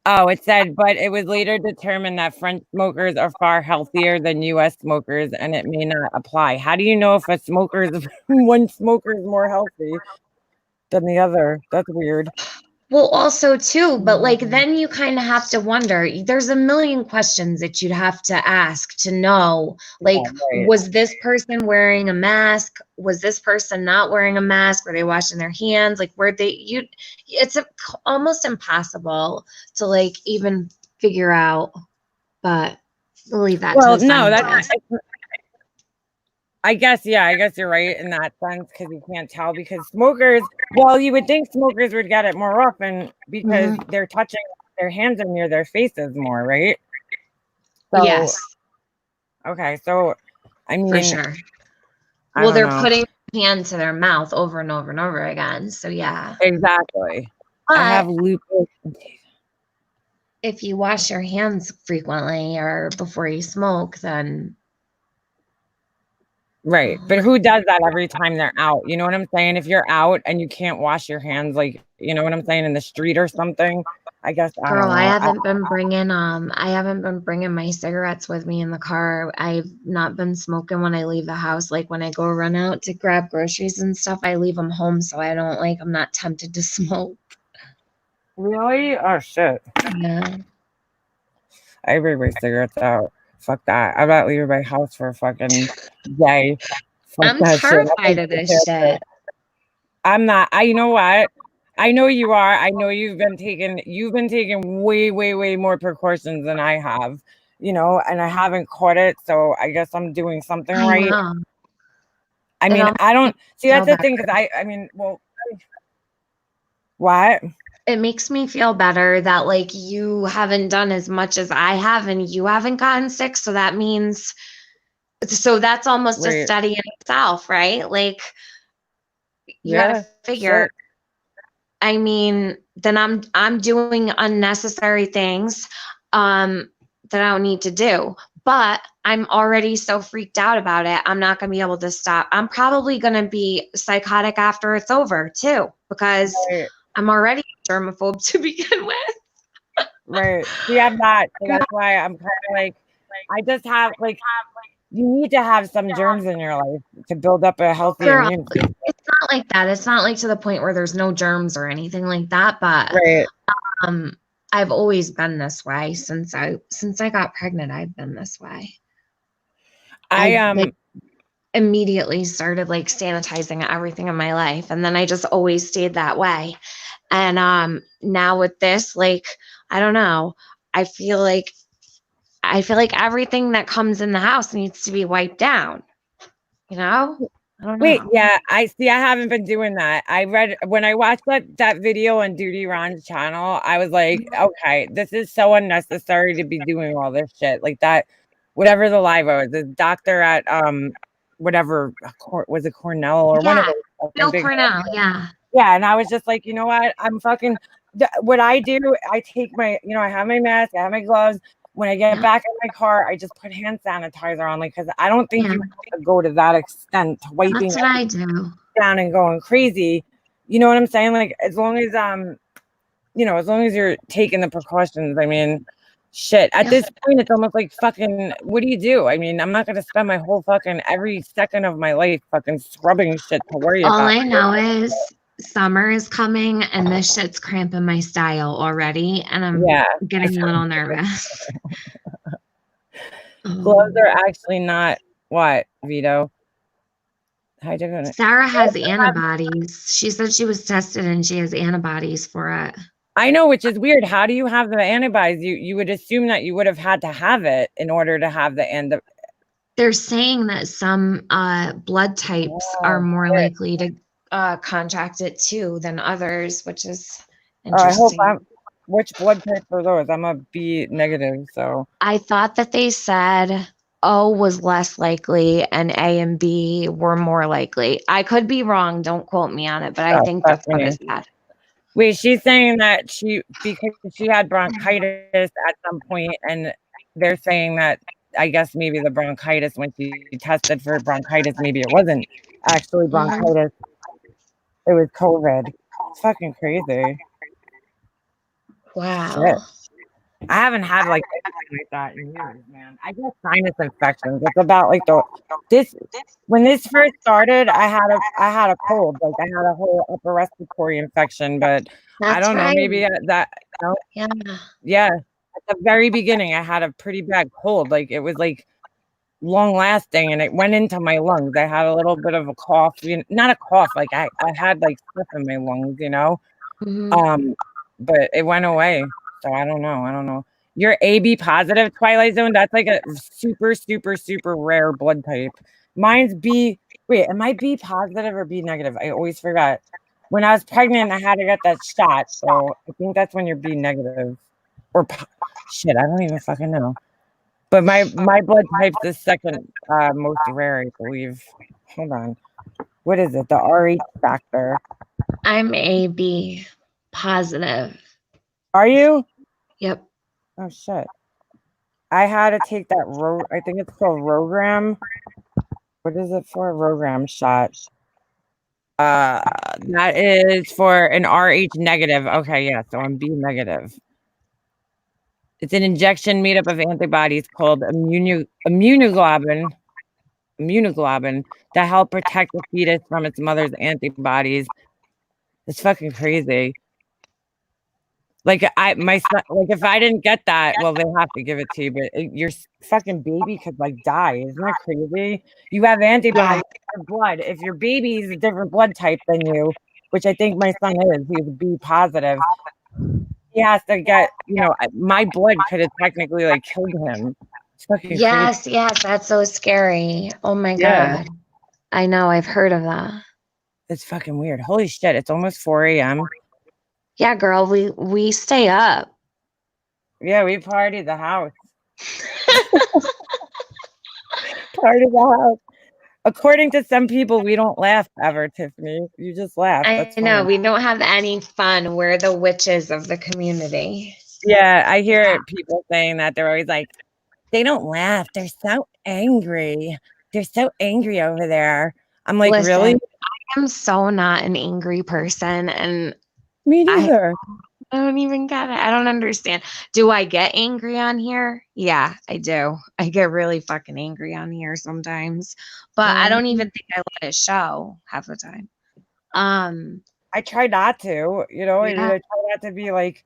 Oh, it said, but it was later determined that French smokers are far healthier than U.S. smokers, and it may not apply. How do you know if one smoker is more healthy than the other? That's weird. Well, also too, but like then you kind of have to wonder. There's a million questions that you'd have to ask to know. Like, right. was this person wearing a mask? Was this person not wearing a mask? Were they washing their hands? Like, were they? It's almost impossible to like even figure out. But we'll leave that to Well, the no, scientists. I guess you're right in that sense because you can't tell because smokers. Well, you would think smokers would get it more often because they're touching their hands are near their faces more, right? So, Yes. Okay, so I mean, For sure. Well, they're putting their hand to their mouth over and over and over again. So yeah. Exactly. But I have lupus. if you wash your hands frequently or before you smoke, then Right. But who does that every time they're out? You know what I'm saying? If you're out and you can't wash your hands, like, you know what I'm saying, in the street or something, I guess, I girl, don't know. I haven't been bringing my cigarettes with me in the car. I've not been smoking when I leave the house. Like when I go run out to grab groceries and stuff, I leave them home so I'm not tempted to smoke. Really? Oh, shit. Yeah. I bring my cigarettes out. Fuck that. I'm not leaving my house for a fucking day. Fuck I'm that shit. terrified of this shit. I'm not. You know what? I know you are. I know you've been taking way, way, way more precautions than I have, you know, and I haven't caught it. So I guess I'm doing something right. I mean, I don't see that's the thing because I mean, well, what? It makes me feel better that like you haven't done as much as I have and you haven't gotten sick. So that means, so that's almost a study in itself, right? Like you gotta figure, sure. I mean, then I'm doing unnecessary things that I don't need to do. but I'm already so freaked out about it. I'm not going to be able to stop. I'm probably going to be psychotic after it's over too, because Right. I'm already a germaphobe to begin with. Right. See, I'm not. So that's why I'm kind of like, I just have like, you need to have some germs in your life to build up a healthy Girl, immune system. it's not like that. It's not like to the point where there's no germs or anything like that, but Right. I've always been this way since I got pregnant. I've been this way. I like, immediately started like sanitizing everything in my life, and then I just always stayed that way. And now with this, like, I don't know, I feel like everything that comes in the house needs to be wiped down, you know. I don't wait, know. yeah, I see. I haven't been doing that. I read when I watched that video on Duty Ron's channel. I was like, okay, this is so unnecessary to be doing all this shit like that. Whatever the live was, the doctor at whatever was it Cornell or one of Yeah, those fucking Bill big Cornell, yeah. yeah, and I was just like, you know what? I'm fucking. What I do, I take my, I have my mask, I have my gloves. When I get Yeah. back in my car, I just put hand sanitizer on, like, because I don't think Yeah. you have to go to that extent to wiping That's what I do. down and going crazy. You know what I'm saying? Like, as long as as long as you're taking the precautions. I mean, shit. At Yeah. this point, it's almost like fucking. What do you do? I mean, I'm not gonna spend my whole fucking every second of my life fucking scrubbing shit to worry All about. I know is summer is coming and this shit's cramping my style already, and I'm Yeah, getting a little nervous. gloves are actually not what, Vito? How you doing? Sarah has antibodies. She said she was tested and she has antibodies for it. I know, which is weird. How do you have the antibodies? You would assume that you would have had to have it in order to have the They're saying that some blood types are more likely to contract it too than others, which is interesting. Which blood type are those? I'm a B negative, so I thought that they said O was less likely and A and B were more likely. I could be wrong. Don't quote me on it, but I think that's what it said. Wait, she's saying that because she had bronchitis at some point, and they're saying that I guess maybe the bronchitis, when she tested for bronchitis, maybe it wasn't actually bronchitis. It was COVID. It's fucking crazy. Wow. Shit. I haven't had like anything like that in years, man. I get sinus infections. It's about like when this first started, I had a cold. Like I had a whole upper respiratory infection, but I don't know. Maybe that. Yeah. At the very beginning, I had a pretty bad cold. Like it was like long lasting, and it went into my lungs. I had a little bit of a cough. Not a cough. Like I had like stuff in my lungs, but it went away. So I don't know. You're AB positive, Twilight Zone. That's like a super, super, super rare blood type. Mine's B. Wait, am I B positive or B negative? I always forgot. When I was pregnant, I had to get that shot. So I think that's when you're B negative. Or shit, I don't even fucking know. But my blood type's the second most rare, I believe. Hold on. What is it? The Rh factor. I'm AB positive. Are you? Yep. Oh shit. I had to take that I think it's called Rogram. What is it for? A Rogram shot. That is for an Rh negative. Okay, yeah. So I'm B negative. It's an injection made up of antibodies called immunoglobulin that help protect the fetus from its mother's antibodies. It's fucking crazy. Like my son, like if I didn't get that, well, they have to give it to you, but your fucking baby could like die. Isn't that crazy? You have antibodies in your blood. If your baby is a different blood type than you, which I think my son is, he's B positive. He has to get, my blood could have technically like killed him. Yes, that's so scary. Oh my God. I know, I've heard of that. It's fucking weird. Holy shit, it's almost 4 a.m. Yeah, girl, we stay up. Yeah, we party the house. Party the house. According to some people, we don't laugh ever, Tiffany. You just laugh. I know, we don't have any fun. We're the witches of the community. Yeah, I hear people saying that. They're always like, They don't laugh. They're so angry. They're so angry over there. I'm like, Listen, really? I'm so not an angry person, and Me I neither. don't even get it. I don't understand. Do I get angry on here? Yeah, I do. I get really fucking angry on here sometimes, but I don't even think I let it show half the time. I try not to, I Yeah. try not to be like,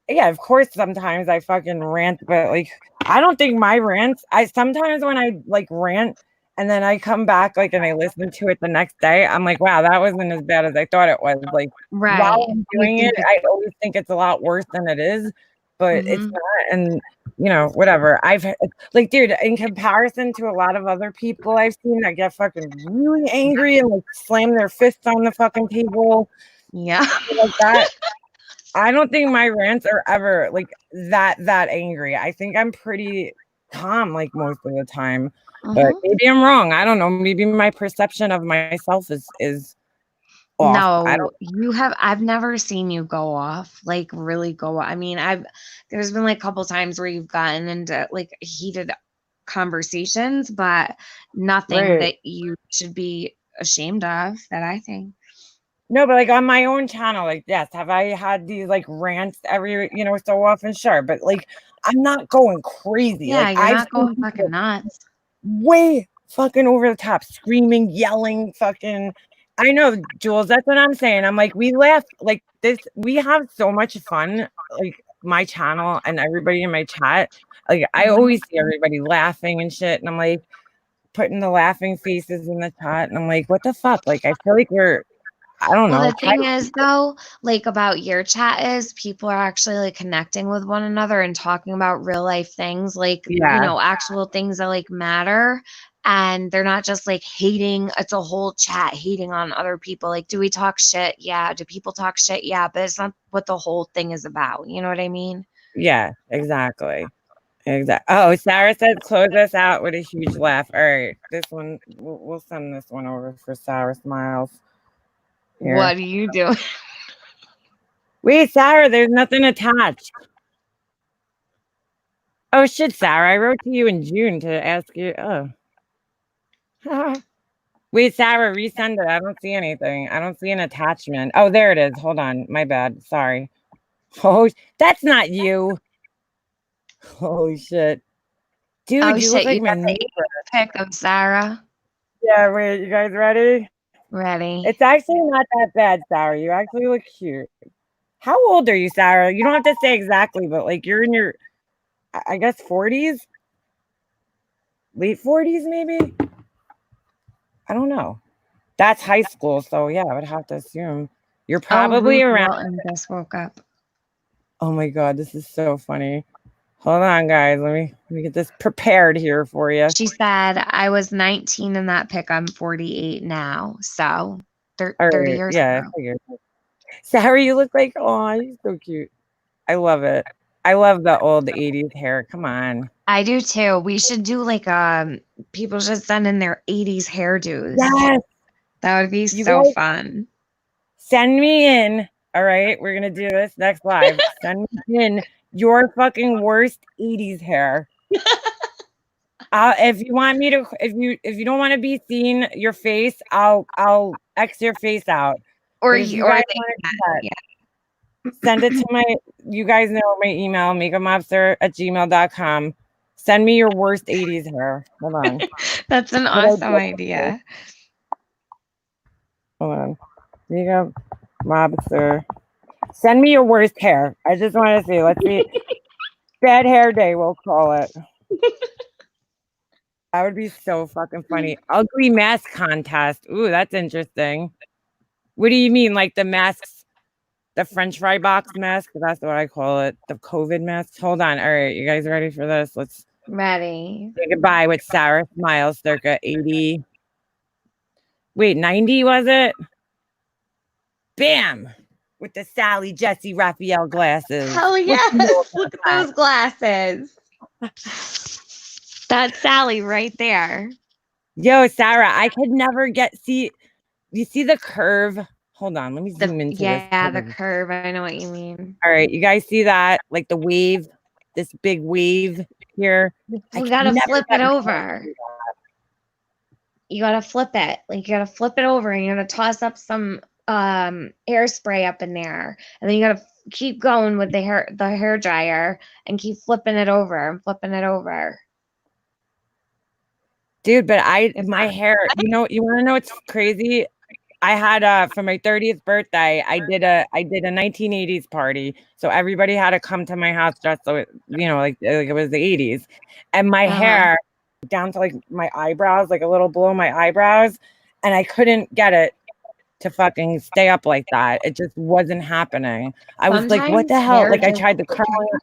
yeah, of course sometimes I fucking rant, but like I don't think my rants, I sometimes when I like rant and then I come back like and I listen to it the next day, I'm like, wow, that wasn't as bad as I thought it was. Like Right. while I'm You doing think it, I always think it's a lot worse than it is, but it's Mhm. not. And whatever. I've like, dude, in comparison to a lot of other people I've seen that get fucking really angry and like slam their fists on the fucking table Yeah. like that. I don't think my rants are ever like that angry. I think I'm pretty calm like most of the time. But Mhm. maybe I'm wrong. I don't know. Maybe my perception of myself is off. I No, don't I've never seen you go off, like really go off. I mean, there's been like a couple times where you've gotten into like heated conversations, but nothing right. that you should be ashamed of, that I think. No, but like on my own channel, like yes, have I had these like rants every so often? Sure. But like I'm not going crazy. Yeah, Like you're I've not seen going people fucking nuts. way fucking over the top, screaming, yelling, fucking. I know, Jules, that's what I'm saying. I'm like, we laugh like this, we have so much fun, like my channel and everybody in my chat. Like I always see everybody laughing and shit, and I'm like putting the laughing faces in the chat, and I'm like, what the fuck? Like I feel like I don't Well, know. the thing is, though, like about your chat is people are actually like connecting with one another and talking about real life things, like, Yeah. actual things that like matter. And they're not just like hating, it's a whole chat hating on other people. Like, do we talk shit? Yeah. Do people talk shit? Yeah. But it's not what the whole thing is about. You know what I mean? Yeah, exactly. Oh, Sarah said close us out with a huge laugh. All right, this one we'll send this one over for Sarah Smiles. Here. What are you doing? Wait, Sarah, there's nothing attached. Oh shit, Sarah, I wrote to you in June to ask you. Oh. Wait, Sarah, resend it. I don't see anything. I don't see an attachment. Oh, there it is. Hold on. My bad. Sorry. Oh, that's not you. Holy shit. Dude, Oh you look shit, like you my got the neighbor. pic of Sarah. Yeah, wait, you guys ready? Ready? It's actually not that bad, Sarah. You actually look cute. How old are you, Sarah? You don't have to say exactly, but like you're in your, I guess, 40s? Late 40s, maybe? I don't know. That's high school, so yeah, I would have to assume. You're Oh, probably Ruth around. Walton just woke up. Oh my God, this is so funny. Hold on, guys. Let me get this prepared here for you. She said, I was 19 in that pic. I'm 48 now. So 30 right, years yeah, ago. I figured. Sarah, you look like, oh, you're so cute. I love it. I love the old 80s hair. Come on. I do too. We should do like people should send in their 80s hairdos. Yes. That would be You so guys fun. send me in. All right, we're gonna do this next live. Send me in your fucking worst 80s hair. If you want me to, if you don't want to be seen your face, I'll X your face out. Or But if you or guys they, want to do that, yeah. send it to my, you guys know my email, makeupmobster@gmail.com. Send me your worst 80s hair. Hold on. That's an awesome idea. Hold on. Makeup Mobster. Send me your worst hair. I just want to see. Let's see. Bad hair day, we'll call it. That would be so fucking funny. Ugly mask contest. Ooh, that's interesting. What do you mean? Like the masks, the French fry box mask? That's what I call it. The COVID mask. Hold on. All right. You guys ready for this? Let's Ready. say goodbye with Sarah Smiles, circa 80. Wait, 90 was it? Bam! With the Sally Jesse Raphael glasses. Hell What yes. you know about Look at that? those glasses. That's Sally right there. Yo, Sarah, I could never see. You see the curve? Hold on, let me zoom into this. Yeah, the curve. I know what you mean. All right, you guys see that? Like the wave, this big wave. here. We could gotta never flip get it my over. parents to do You gotta flip it. Like you gotta flip it over and you gotta toss up some hairspray up in there. And then you gotta keep going with the hair dryer and keep flipping it over and flipping it over. Dude, but It's my hair, you want to know what's crazy? I had for my 30th birthday, I did a 1980s party. So everybody had to come to my house dressed so like it was the 80s. And my hair down to like my eyebrows, like a little below my eyebrows, and I couldn't get it to fucking stay up like that. It just wasn't happening. I was like, what the Sometimes hell? hair Like I just tried to curl it.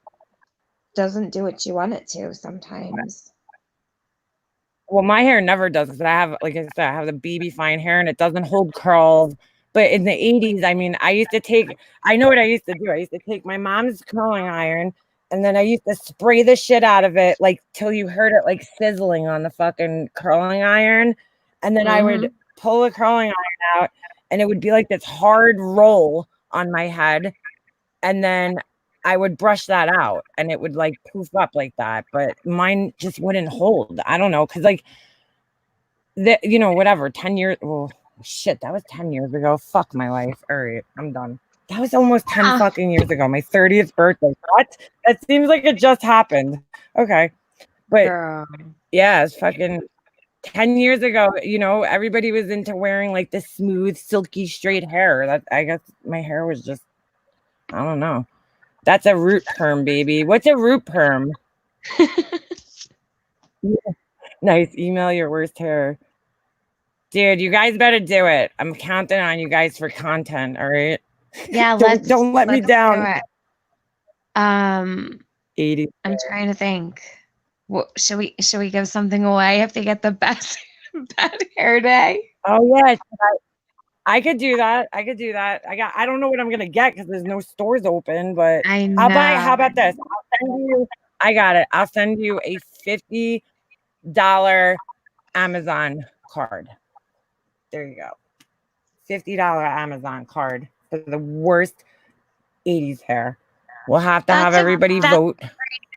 doesn't do what you want it to sometimes. Well, my hair never does because I have, like I said, I have the BB fine hair and it doesn't hold curls. But in the 80s, I mean, I know what I used to do. I used to take my mom's curling iron and then I used to spray the shit out of it, like till you heard it like sizzling on the fucking curling iron. And then I would pull the curling iron out and it would be like this hard roll on my head. And then I would brush that out and it would like poof up like that, but mine just wouldn't hold. I don't know, because like whatever, 10 years. Well, shit, that was 10 years ago. Fuck my life. All right, I'm done. That was almost 10 fucking years ago. My 30th birthday. What? That seems like it just happened. Okay. But Girl. yeah, it's fucking 10 years ago, everybody was into wearing like this smooth, silky, straight hair. That I guess my hair was just, I don't know. That's a root perm, baby. What's a root perm? Nice. Email your worst hair. Dude, you guys better do it. I'm counting on you guys for content, all right? Yeah, don't let me down. Do it. 80. I'm trying to think. Should we give something away if they get the best hair day? Oh yeah. I could do that. I don't know what I'm gonna get because there's no stores open, but I know. how about this? I got it. I'll send you a $50 Amazon card. There you go. $50 Amazon card for the worst 80s hair. We'll have to have everybody vote.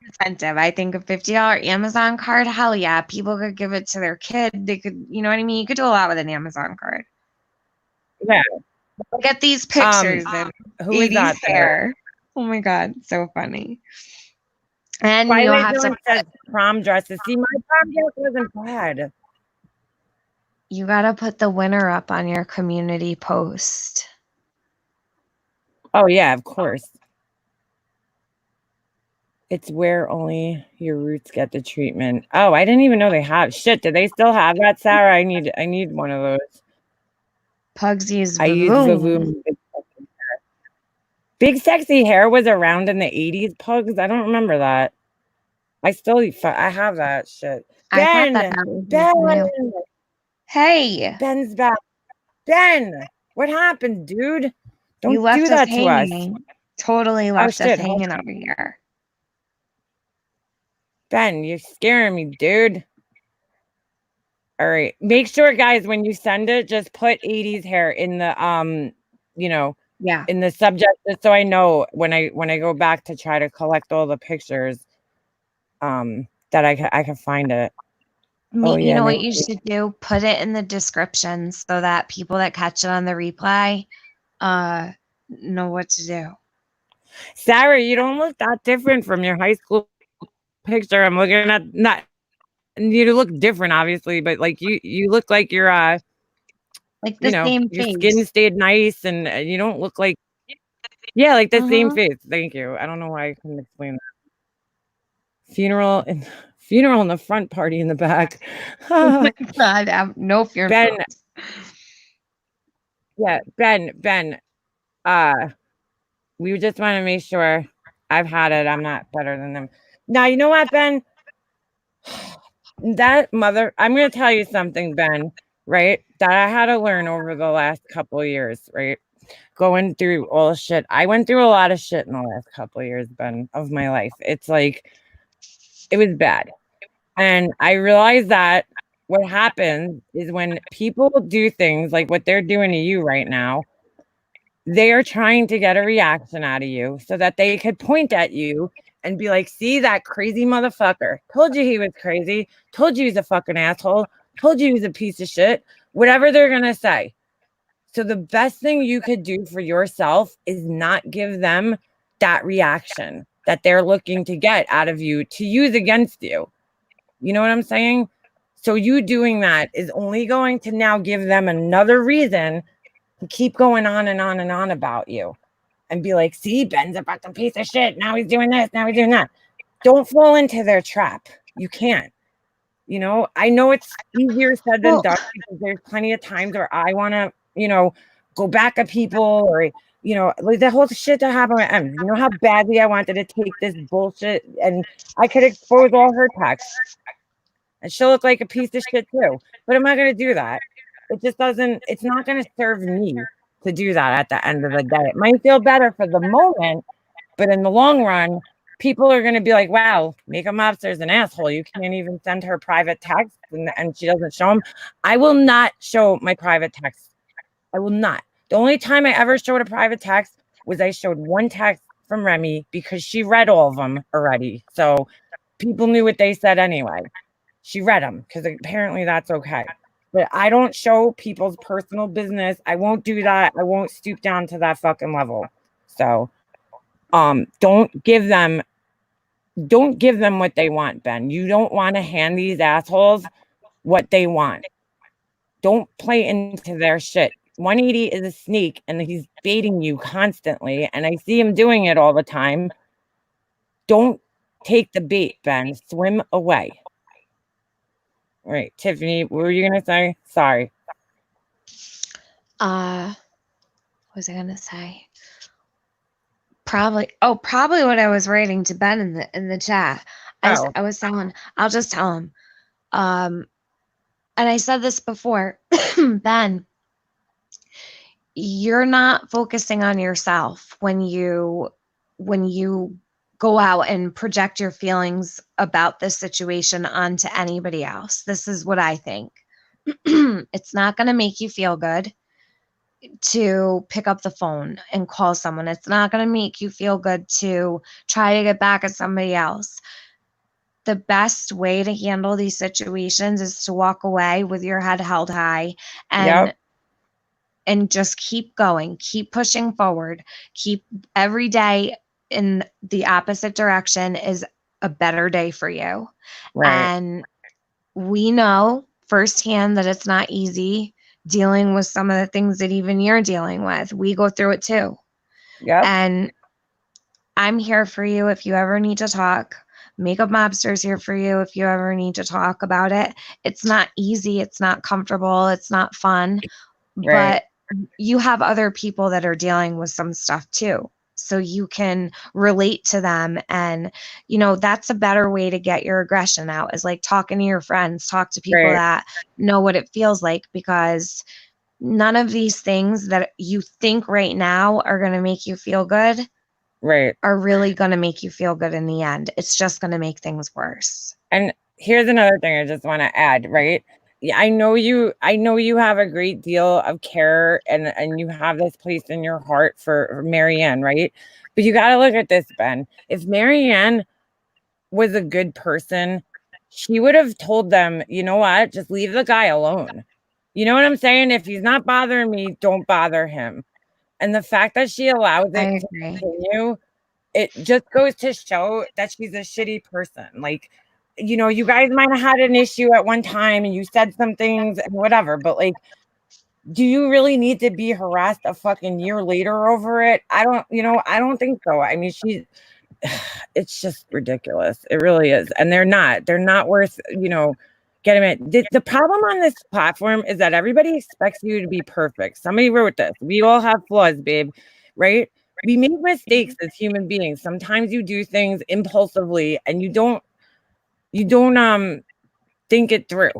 Incentive. I think a $50 Amazon card, hell yeah. People could give it to their kid. They could, you know what I mean? You could do a lot with an Amazon card. Yeah. Look at these pictures of who is that hair. Oh my god, so funny. And Twilight you'll have Zone to says prom dresses. See, my prom dress wasn't bad. You gotta put the winner up on your community post. Oh yeah, of course. It's where only your roots get the treatment. Oh, I didn't even know they have. Shit, do they still have that, Sarah? I need one of those. Pugs use I use Vavoom. Big Sexy Hair was around in the 80s, Pugs. I don't remember that. I have that shit. Ben! Hey! Ben's back. Ben! What happened, dude? Don't you left do that us to us. Totally left us hanging over here. Ben, you're scaring me, dude. All right. Make sure, guys, when you send it, just put 80s hair in the in the subject, just so I know when I go back to try to collect all the pictures, that I can find it. You know what you should do? Put it in the description so that people that catch it on the replay know what to do. Sarah, you don't look that different from your high school picture. I'm looking at not. You look different, obviously, but like you look like you're like the same your face. skin stayed nice, and you don't look like like the same face. Thank you. I don't know why I couldn't explain that. Funeral in the front, party in the back. Oh my God, no funeral. Ben. Yeah, Ben. We just want to make sure. I've had it. I'm not better than them. Now you know what, Ben. I'm going to tell you something, Ben, right? That I had to learn over the last couple of years, right? Going through all the shit. I went through a lot of shit in the last couple of years, Ben, of my life. It's like, it was bad. And I realized that what happens is when people do things like what they're doing to you right now, they are trying to get a reaction out of you so that they could point at you and be like, see that crazy motherfucker. Told you he was crazy. Told you he's a fucking asshole. Told you he's a piece of shit. Whatever they're going to say. So the best thing you could do for yourself is not give them that reaction that they're looking to get out of you to use against you. You know what I'm saying? So you doing that is only going to now give them another reason to keep going on and on and on about you and be like, see, Ben's a fucking piece of shit. Now he's doing this. Now he's doing that. Don't fall into their trap. You can't. You know, I know it's easier said than done because there's plenty of times where I want to, you know, go back at people or, you know, like the whole shit that happened with Em. You know how badly I wanted to take this bullshit and I could expose all her texts and she'll look like a piece of shit too. But am I going to do that? It just doesn't, it's not going to serve me to do that at the end of the day. It might feel better for the moment, but in the long run, people are going to be like, wow, Makeup Mobster's an asshole. You can't even send her private texts and she doesn't show them. I will not show my private texts. I will not. The only time I ever showed a private text was I showed one text from Remy because she read all of them already. So people knew what they said anyway. She read them because apparently that's okay. But I don't show people's personal business. I won't do that. I won't stoop down to that fucking level. So don't give them what they want, Ben. You don't want to hand these assholes what they want. Don't play into their shit. 180 is a sneak and he's baiting you constantly. And I see him doing it all the time. Don't take the bait, Ben. Swim away. All right, Tiffany, what were you going to say? Sorry. What was I going to say? Probably what I was writing to Ben in the chat. I was telling, I'll just tell him. And I said this before, Ben, you're not focusing on yourself when you go out and project your feelings about this situation onto anybody else. This is what I think. It's not going to make you feel good to pick up the phone and call someone. It's not going to make you feel good to try to get back at somebody else. The best way to handle these situations is to walk away with your head held high and just keep going, keep pushing forward, keep every day in the opposite direction is a better day for you. Right. And we know firsthand that it's not easy dealing with some of the things that even you're dealing with. We go through it too. Yeah. And I'm here for you if you ever need to talk. Makeup Mobster's here for you if you ever need to talk about it. It's not easy. It's not comfortable. It's not fun. Right. But you have other people that are dealing with some stuff too. So you can relate to them. And, you know, that's a better way to get your aggression out is like talking to your friends, talk to people that know what it feels like, because none of these things that you think right now are going to make you feel good are really going to make you feel good in the end. It's just going to make things worse. And here's another thing I just want to add, right? I know you have a great deal of care and you have this place in your heart for Marianne, right? But you got to look at this, Ben. If Marianne was a good person, she would have told them, you know what? Just leave the guy alone. You know what I'm saying? If he's not bothering me, don't bother him. And the fact that she allows it to continue, it just goes to show that she's a shitty person. Like, you know, you guys might have had an issue at one time and you said some things and whatever, but like, do you really need to be harassed a fucking year later over it? I don't think so. I mean, it's just ridiculous. It really is. And they're not worth, you know, getting it. The problem on this platform is that everybody expects you to be perfect. Somebody wrote this. We all have flaws, babe, right? We make mistakes as human beings. Sometimes you do things impulsively and you don't think it through,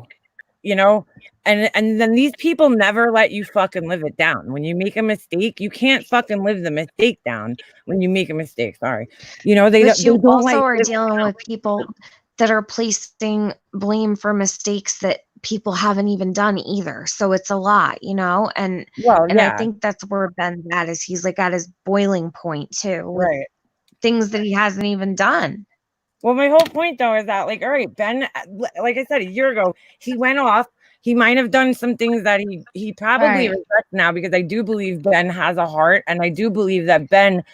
you know, and then these people never let you fucking live it down. When you make a mistake, you can't fucking live the mistake down. When you make a mistake, sorry, you know, they also are dealing with people that are placing blame for mistakes that people haven't even done either. So it's a lot, you know, and I think that's where Ben's at, is he's like at his boiling point too, right? things that he hasn't even done. Well, my whole point though is that, like, all right, Ben, like I said, a year ago, he went off. He might have done some things that he probably Right. regrets now, because I do believe Ben has a heart, and I do believe that Ben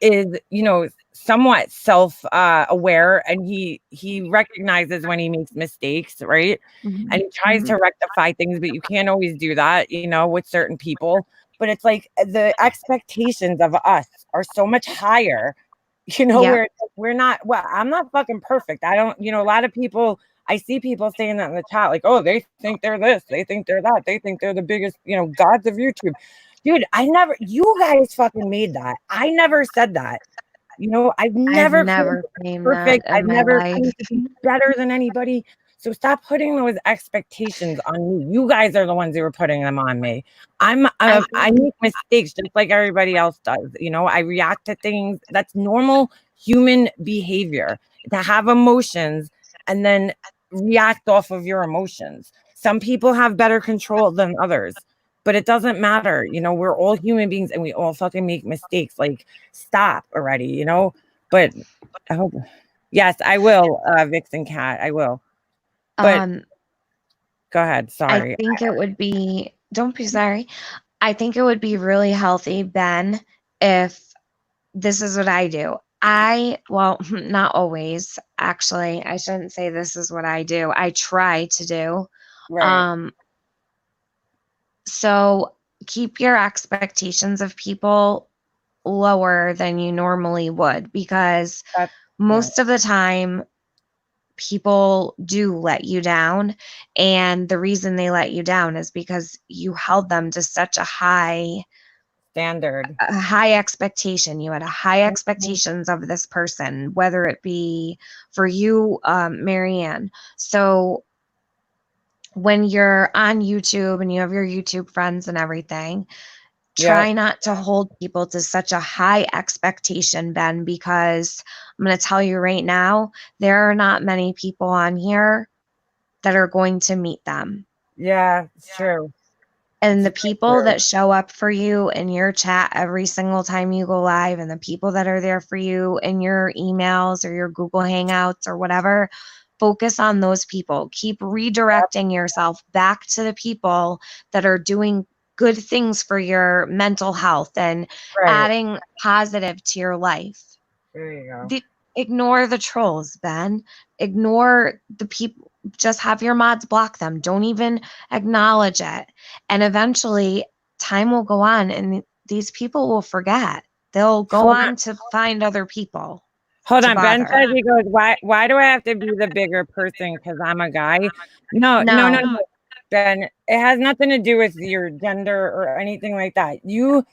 is, you know, somewhat self aware, and he recognizes when he makes mistakes, right? Mhm. And he tries to rectify things, but you can't always do that, you know, with certain people. But it's like the expectations of us are so much higher, you know, Yep. we're not, well, I'm not fucking perfect. I don't, you know, a lot of people, I see people saying that in the chat, like, oh, they think they're this, they think they're that, they think they're the biggest, you know, gods of YouTube. Dude, you guys fucking made that. I never said that. You know, I've I've never never claimed claimed perfect. that in I've my never life. claimed to be better than anybody. So stop putting those expectations on me. You guys are the ones who are putting them on me. I make mistakes just like everybody else does. You know, I react to things. That's normal human behavior, to have emotions and then react off of your emotions. Some people have better control than others, but it doesn't matter. You know, we're all human beings and we all fucking make mistakes. Like, stop already, you know? But I hope, yes, I will, Vixen Cat, I will. But go ahead. Sorry. I think it would be, don't be sorry. I think it would be really healthy, Ben, if this is what I do. Well, not always, actually. I shouldn't say this is what I do. I try to do. Right. So keep your expectations of people lower than you normally would, because That's most of the time people do let you down, and the reason they let you down is because you held them to such a high standard. expectation. You had a high expectations of this person, whether it be for you, Marianne. So when you're on YouTube and you have your YouTube friends and everything, try not to hold people to such a high expectation, Ben, because I'm going to tell you right now, there are not many people on here that are going to meet them. Yeah, it's true. And the people that show up for you in your chat every single time you go live, and the people that are there for you in your emails or your Google Hangouts or whatever, focus on those people. Keep redirecting yourself back to the people that are doing good things for your mental health and adding positive to your life. There you go. Ignore the trolls, Ben. Ignore the people. Just have your mods block them. Don't even acknowledge it. And eventually, time will go on and these people will forget. They'll go on to find other people. Hold on. bother. Ben says, he goes, why do I have to be the bigger person because I'm a guy? No. Ben, it has nothing to do with your gender or anything like that. You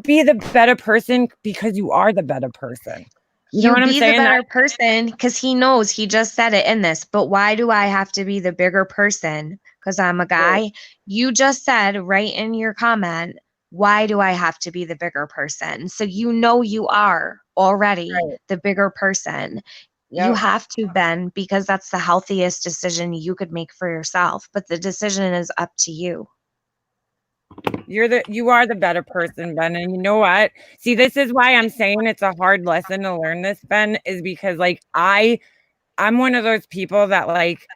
be the better person because you are the better person. You know what I'm saying? The better person, because he knows, he just said it in this. But why do I have to be the bigger person? Because I'm a guy. Right. You just said right in your comment, why do I have to be the bigger person? So you know you are already the bigger person. Yep. You have to, Ben, because that's the healthiest decision you could make for yourself. But the decision is up to you. You are the better person, Ben. And you know what? See, this is why I'm saying it's a hard lesson to learn this, Ben, is because like I'm one of those people that like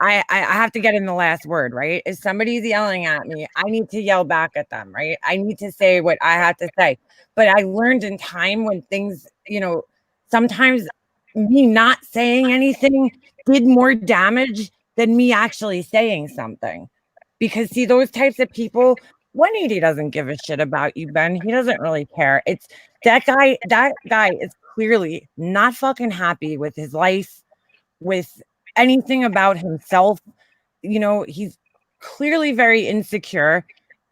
I have to get in the last word, right? If somebody's yelling at me, I need to yell back at them, right? I need to say what I have to say. But I learned in time when things, you know, sometimes me not saying anything did more damage than me actually saying something. Because see, those types of people, 180 doesn't give a shit about you, Ben. He doesn't really care. It's that guy is clearly not fucking happy with his life, with anything about himself. You know, he's clearly very insecure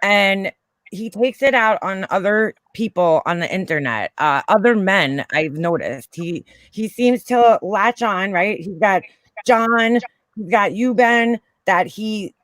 and he takes it out on other people on the internet, other men. I've noticed he seems to latch on, right? He's got John, he's got you, Ben, that he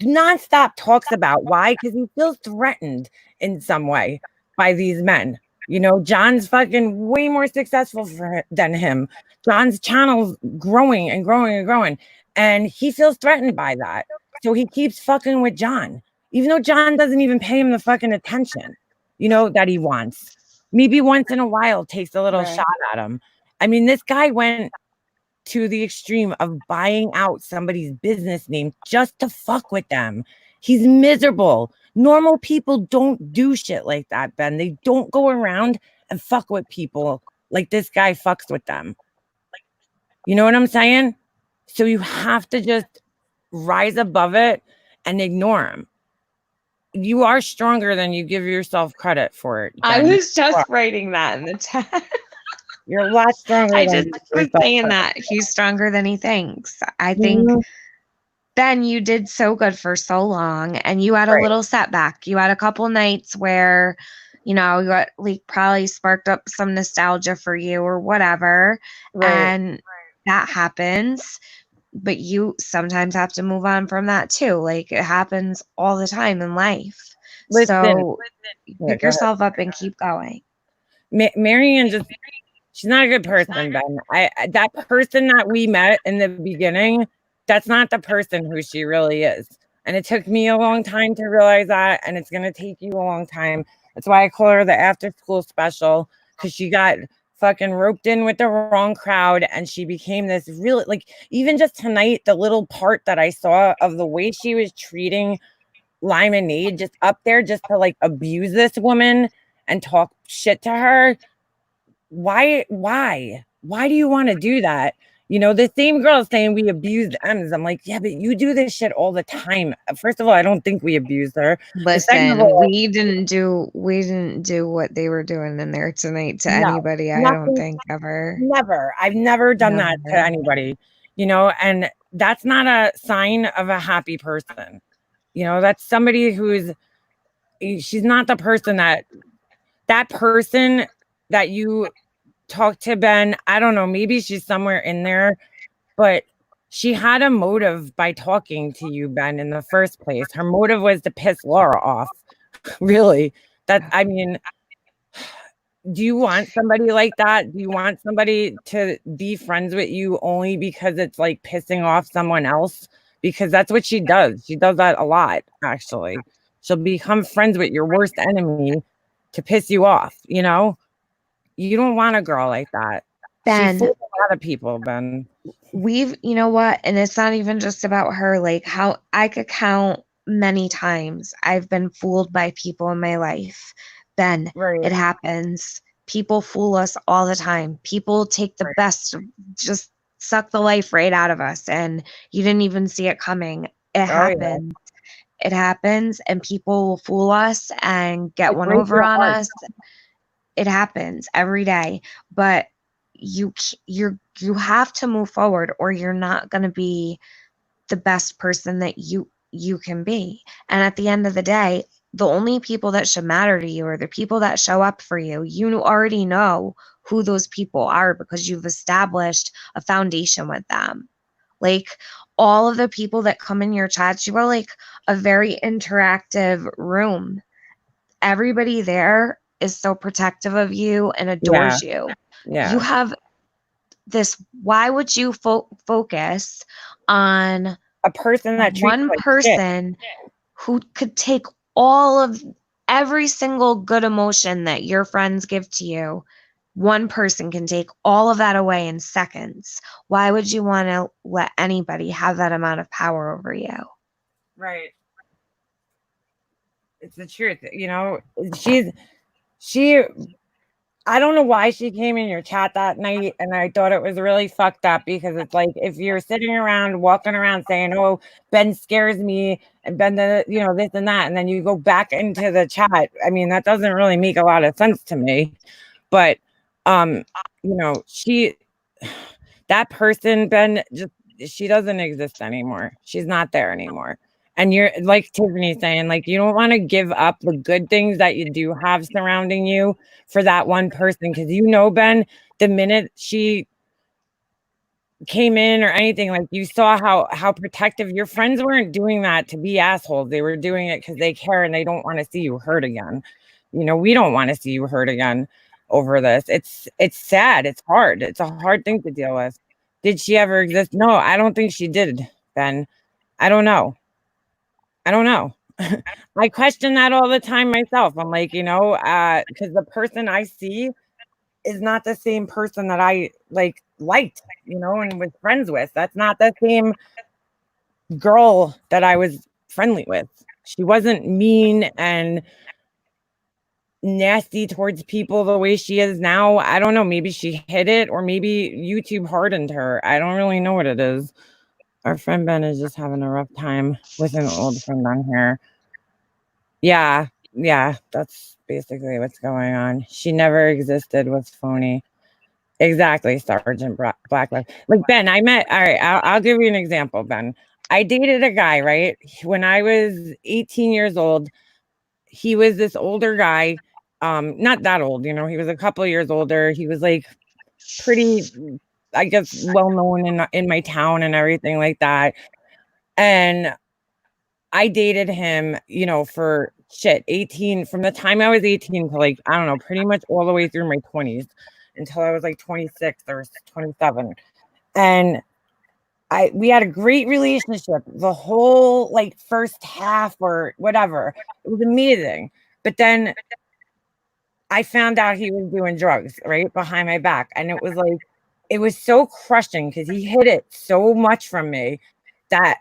nonstop talks about. Why? Because he feels threatened in some way by these men. You know, John's fucking way more successful than him. John's channel's growing and growing and growing, and he feels threatened by that. So he keeps fucking with John, even though John doesn't even pay him the fucking attention, you know, that he wants. maybe once in a while takes a little Right. shot at him. I mean, this guy went to the extreme of buying out somebody's business name just to fuck with them. He's miserable. Normal people don't do shit like that, Ben. They don't go around and fuck with people like this guy fucks with them. You know what I'm saying? So you have to just rise above it and ignore him. You are stronger than you give yourself credit for it. I Ben. was just writing that in the chat. You're a lot stronger I than just you give was yourself saying credit. that he's stronger than he thinks. I think Mhm. Ben, you did so good for so long, and you had a Right. little setback. You had a couple nights where, you got like probably sparked up some nostalgia for you or whatever, and that happens. But you sometimes have to move on from that too. Like it happens all the time in life. Listen. So Yeah, pick go ahead. yourself up and keep going. Marion just, she's not a good person, Ben. That person that we met in the beginning, that's not the person who she really is. And it took me a long time to realize that, and it's gonna take you a long time. That's why I call her the after school special, because she got fucking roped in with the wrong crowd and she became this really, like, even just tonight, the little part that I saw of the way she was treating Lemonade just up there just to like abuse this woman and talk shit to her. Why do you want to do that? The same girl saying we abused Ems. I'm like, yeah, but you do this shit all the time. First of all, I don't think we abused her. Second of Listen, all, we didn't do what they were doing in there tonight to no, anybody, I don't nothing, think ever. never. I've never done that to Never. anybody, and that's not a sign of a happy person. That's somebody she's not the person that person that you talk to, Ben. I don't know, maybe she's somewhere in there, but she had a motive by talking to you, Ben, in the first place. Her motive was to piss Laura off. Really. I mean, do you want somebody like that? Do you want somebody to be friends with you only because it's like pissing off someone else? Because that's what she does. She does that a lot, actually. She'll become friends with your worst enemy to piss you off, You don't want a girl like that. Ben, She fools a lot of people, Ben. you know what? And it's not even just about her. Like how I could count many times I've been fooled by people in my life. Ben, Right. it happens. People fool us all the time. People take the best, just suck the life right out of us, and you didn't even see it coming. It happens. It happens, and people will fool us and get one over on us. It happens every day, but you have to move forward, or you're not going to be the best person that you can be. And at the end of the day, the only people that should matter to you are the people that show up for you. You already know who those people are because you've established a foundation with them. Like all of the people that come in your chats, you are like a very interactive room. Everybody there is so protective of you and adores you. Yeah. You have this, why would you focus on a person that treats one like person shit who could take all of every single good emotion that your friends give to you? One person can take all of that away in seconds. Why would you want to let anybody have that amount of power over you? Right. It's the truth. I don't know why she came in your chat that night, and I thought it was really fucked up because it's like if you're sitting around, walking around saying, "Oh, Ben scares me," and Ben, this and that, and then you go back into the chat. I mean, that doesn't really make a lot of sense to me. But, that person, Ben, she doesn't exist anymore. She's not there anymore. And you're like Tiffany saying, like, you don't want to give up the good things that you do have surrounding you for that one person. Because Ben, the minute she came in or anything, like you saw how protective your friends weren't doing that to be assholes. They were doing it because they care and they don't want to see you hurt again. We don't want to see you hurt again over this. It's sad. It's hard. It's a hard thing to deal with. Did she ever exist? No, I don't think she did, Ben. I don't know. I question that all the time myself. I'm like, because the person I see is not the same person that I liked, and was friends with. That's not the same girl that I was friendly with. She wasn't mean and nasty towards people the way she is now. I don't know. Maybe she hid it, or maybe YouTube hardened her. I don't really know what it is. Our friend Ben is just having a rough time with an old friend on here. Yeah, that's basically what's going on. She never existed, was phony. Exactly, Sergeant Blacklight. Like Ben, all right, I'll give you an example, Ben. I dated a guy, right? When I was 18 years old, he was this older guy, not that old, he was a couple of years older. He was like pretty, I guess, well known in my town and everything like that. And I dated him, for 18, from the time I was 18 to I don't know, pretty much all the way through my 20s until I was 26 or 27. And we had a great relationship the whole first half or whatever. It was amazing. But then I found out he was doing drugs right behind my back. And it was so crushing because he hid it so much from me that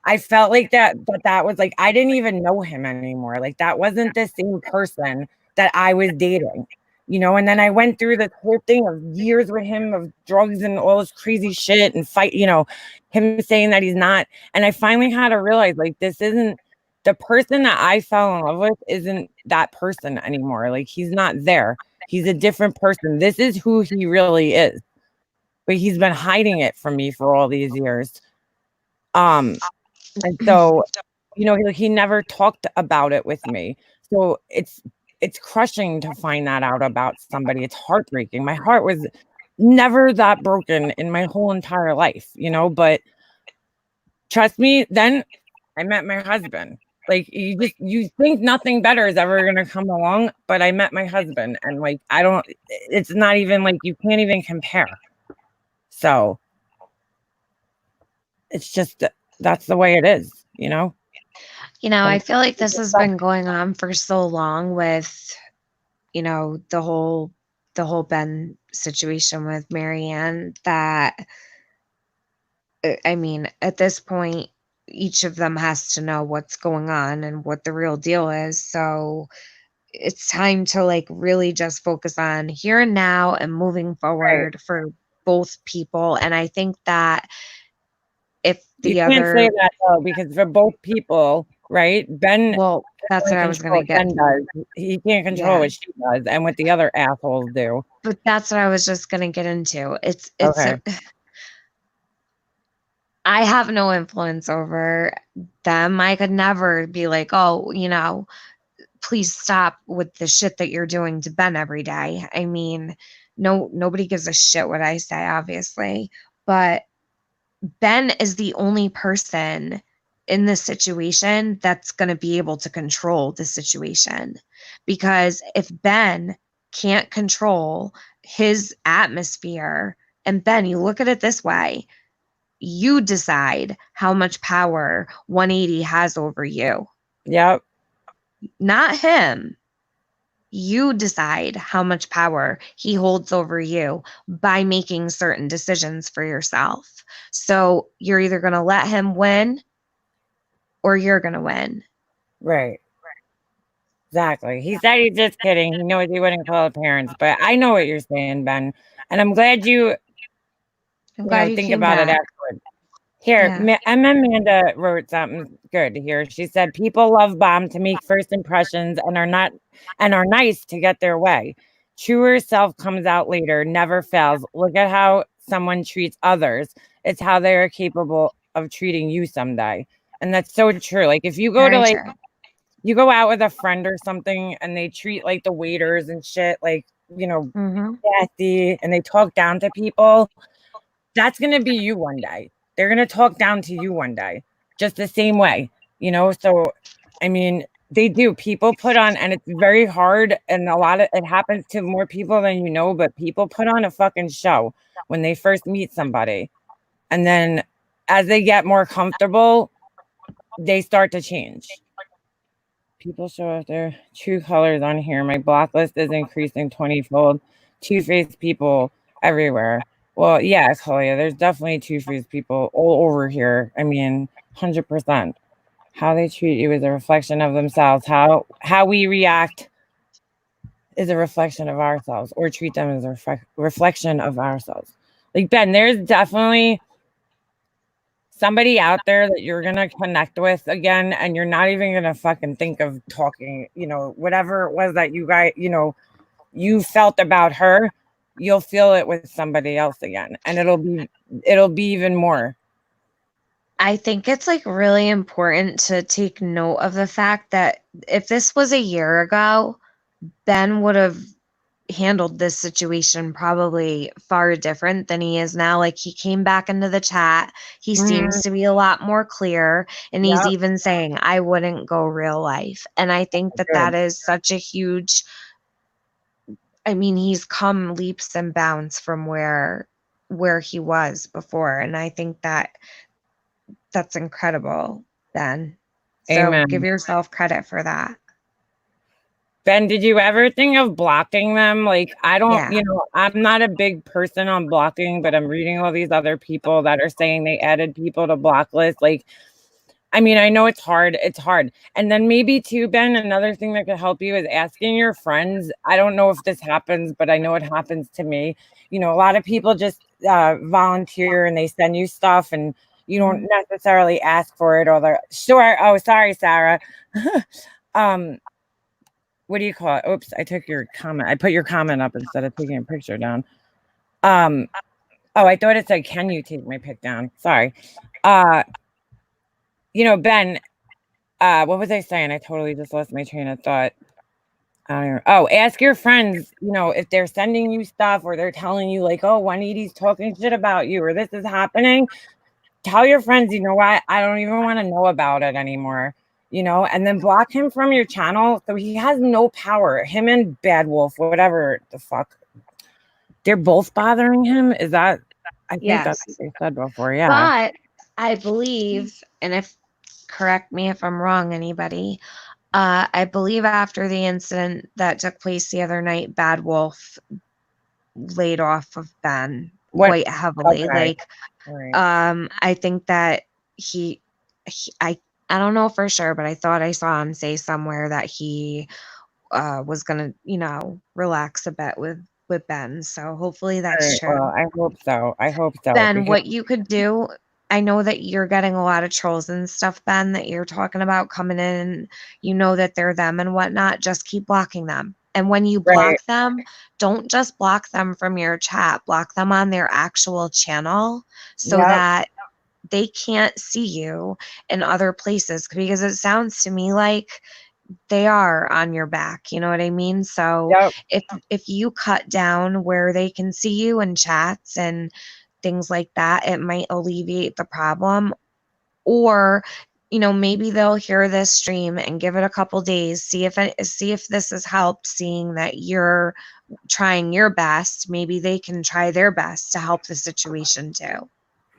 I felt like that was I didn't even know him anymore. That wasn't the same person that I was dating, and then I went through this whole thing of years with him of drugs and all this crazy shit and fight, him saying that he's not. And I finally had to realize this isn't the person that I fell in love with, isn't that person anymore. He's not there. He's a different person. This is who he really is. But he's been hiding it from me for all these years. And so, he never talked about it with me. So it's crushing to find that out about somebody. It's heartbreaking. My heart was never that broken in my whole entire life, but trust me, then I met my husband. You think nothing better is ever going to come along, but I met my husband and it's not even you can't even compare. So it's just, that's the way it is, I feel like this has been going on for so long with, the whole Ben situation with Marianne that, I mean, at this point, each of them has to know what's going on and what the real deal is. So it's time to really just focus on here and now and moving forward for both people. And I think that if you can't say that though, because for both people, right? Ben, well, that's what I was going to get. Ben does. He can't control what she does and what the other assholes do. But that's what I was just going to get into. It's okay. I have no influence over them. I could never be like, oh, please stop with the shit that you're doing to Ben every day. I mean, nobody gives a shit what I say, obviously, but Ben is the only person in this situation that's going to be able to control the situation. Because if Ben can't control his atmosphere, and Ben, you look at it this way, you decide how much power 180 has over you. Yep. Not him. You decide how much power he holds over you by making certain decisions for yourself. So you're either going to let him win or you're going to win. Right. Exactly. He said he's just kidding. He knows he wouldn't call his parents, but I know what you're saying, Ben. And I'm glad you think about it afterwards. Here, Amanda wrote something good here. She said, people love bomb to make first impressions and are nice to get their way. Truer self comes out later, never fails. Look at how someone treats others. It's how they are capable of treating you someday. And that's so true. If you go you go out with a friend or something and they treat the waiters and shit, nasty, and they talk down to people, that's going to be you one day. They're going to talk down to you one day, just the same way, So, I mean, they do. People put on, and it's very hard, and it happens to more people than you know, but people put on a fucking show when they first meet somebody. And then as they get more comfortable, they start to change. people show off their true colors on here. My block list is increasing 20-fold. Two-faced people everywhere. Well, yeah, Kalia, there's definitely two-faced people all over here. I mean, 100%. How they treat you is a reflection of themselves. How we react is a reflection of ourselves, or treat them as a reflection of ourselves. Like, Ben, there's definitely somebody out there that you're gonna connect with again, and you're not even gonna fucking think of talking, whatever it was that you guys, you felt about her, you'll feel it with somebody else again, and it'll be even more. I think it's like really important to take note of the fact that if this was a year ago, Ben would have handled this situation probably far different than he is now. Like, he came back into the chat. He seems to be a lot more clear, and he's Yep. even saying, I wouldn't go real life. And I think that Good. that is such a huge, I mean, he's come leaps and bounds from where he was before. And I think that that's incredible, Ben. So Amen. give yourself credit for that. Ben, did you ever think of blocking them? Like, I don't, Yeah. I'm not a big person on blocking, but I'm reading all these other people that are saying they added people to block lists. Like, I mean, I know it's hard. It's hard. And then maybe too, Ben, another thing that could help you is asking your friends. I don't know if this happens, but I know it happens to me. A lot of people just volunteer and they send you stuff, and you don't necessarily ask for it, or they're sure. Oh, sorry, Sarah. What do you call it? Oops, I took your comment. I put your comment up instead of taking a picture down. Oh, I thought it said, can you take my pic down? Sorry. Ben, what was I saying? I totally just lost my train of thought. Ask your friends, if they're sending you stuff, or they're telling you like, oh, Juanita's talking shit about you, or this is happening. Tell your friends, you know what? I don't even want to know about it anymore. And then block him from your channel so he has no power. Him and Bad Wolf, whatever the fuck. They're both bothering him. Is that? I think that's what they said before. Yeah. But I believe, and correct me if I'm wrong, anybody, I believe after the incident that took place the other night, Bad Wolf laid off of Ben quite heavily. Okay. Like, right. I think that I don't know for sure, but I thought I saw him say somewhere that he was gonna, relax a bit with Ben. So hopefully that's true. Well, I hope so. Ben, what you could do, I know that you're getting a lot of trolls and stuff, Ben, that you're talking about coming in, and that they're them and whatnot. Just keep blocking them. And when you block them, don't just block them from your chat, block them on their actual channel so that they can't see you in other places, because it sounds to me like they are on your back. You know what I mean? So if you cut down where they can see you in chats and things like that, it might alleviate the problem. Or maybe they'll hear this stream and give it a couple days, see if this has helped, seeing that you're trying your best. Maybe they can try their best to help the situation too.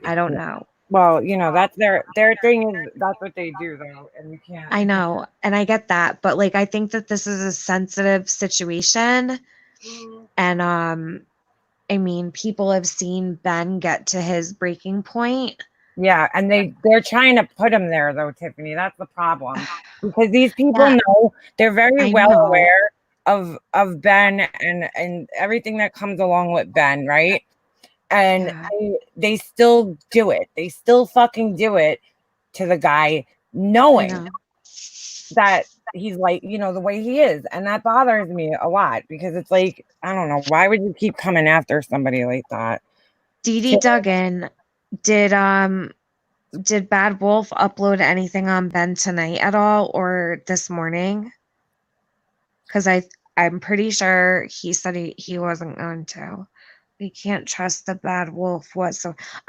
I don't know. Well, that's their thing. Is that's what they do, though, and you can't. I know, and I get that, but like, I think that this is a sensitive situation, and I mean, people have seen Ben get to his breaking point. Yeah, and they're trying to put him there, though, Tiffany. That's the problem, because these people know, they're very well aware of Ben and everything that comes along with Ben, right? And they still do it. They still fucking do it to the guy, knowing that he's like, the way he is. And that bothers me a lot, because it's like, I don't know, why would you keep coming after somebody like that? Dee Duggan, did Bad Wolf upload anything on Ben tonight at all, or this morning? Because I'm pretty sure he said he wasn't going to. We can't trust the Bad Wolf.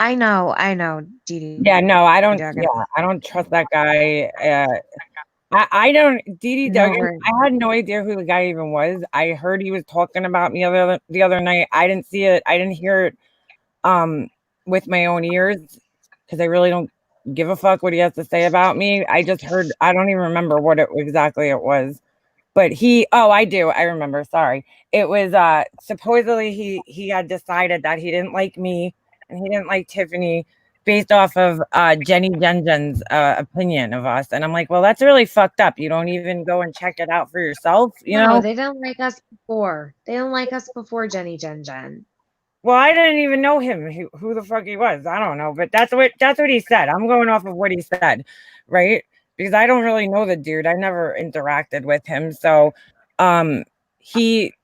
I know, Dee. Yeah, no, I don't. Yeah, I don't trust that guy. I don't. Dee Duggan. I had no idea who the guy even was. I heard he was talking about me the other night. I didn't see it. I didn't hear it with my own ears, because I really don't give a fuck what he has to say about me. I just heard, I don't even remember what exactly it was. But I do. I remember. Sorry. It was supposedly he had decided that he didn't like me and he didn't like Tiffany based off of Jenny Jen's opinion of us. And I'm like, well, that's really fucked up. You don't even go and check it out for yourself, you No, know? they didn't like us before. They didn't like us before Jenny Jen. Well, I didn't even know him, who the fuck he was. I don't know, but that's what he said. I'm going off of what he said, right? Because I don't really know the dude. I never interacted with him. So he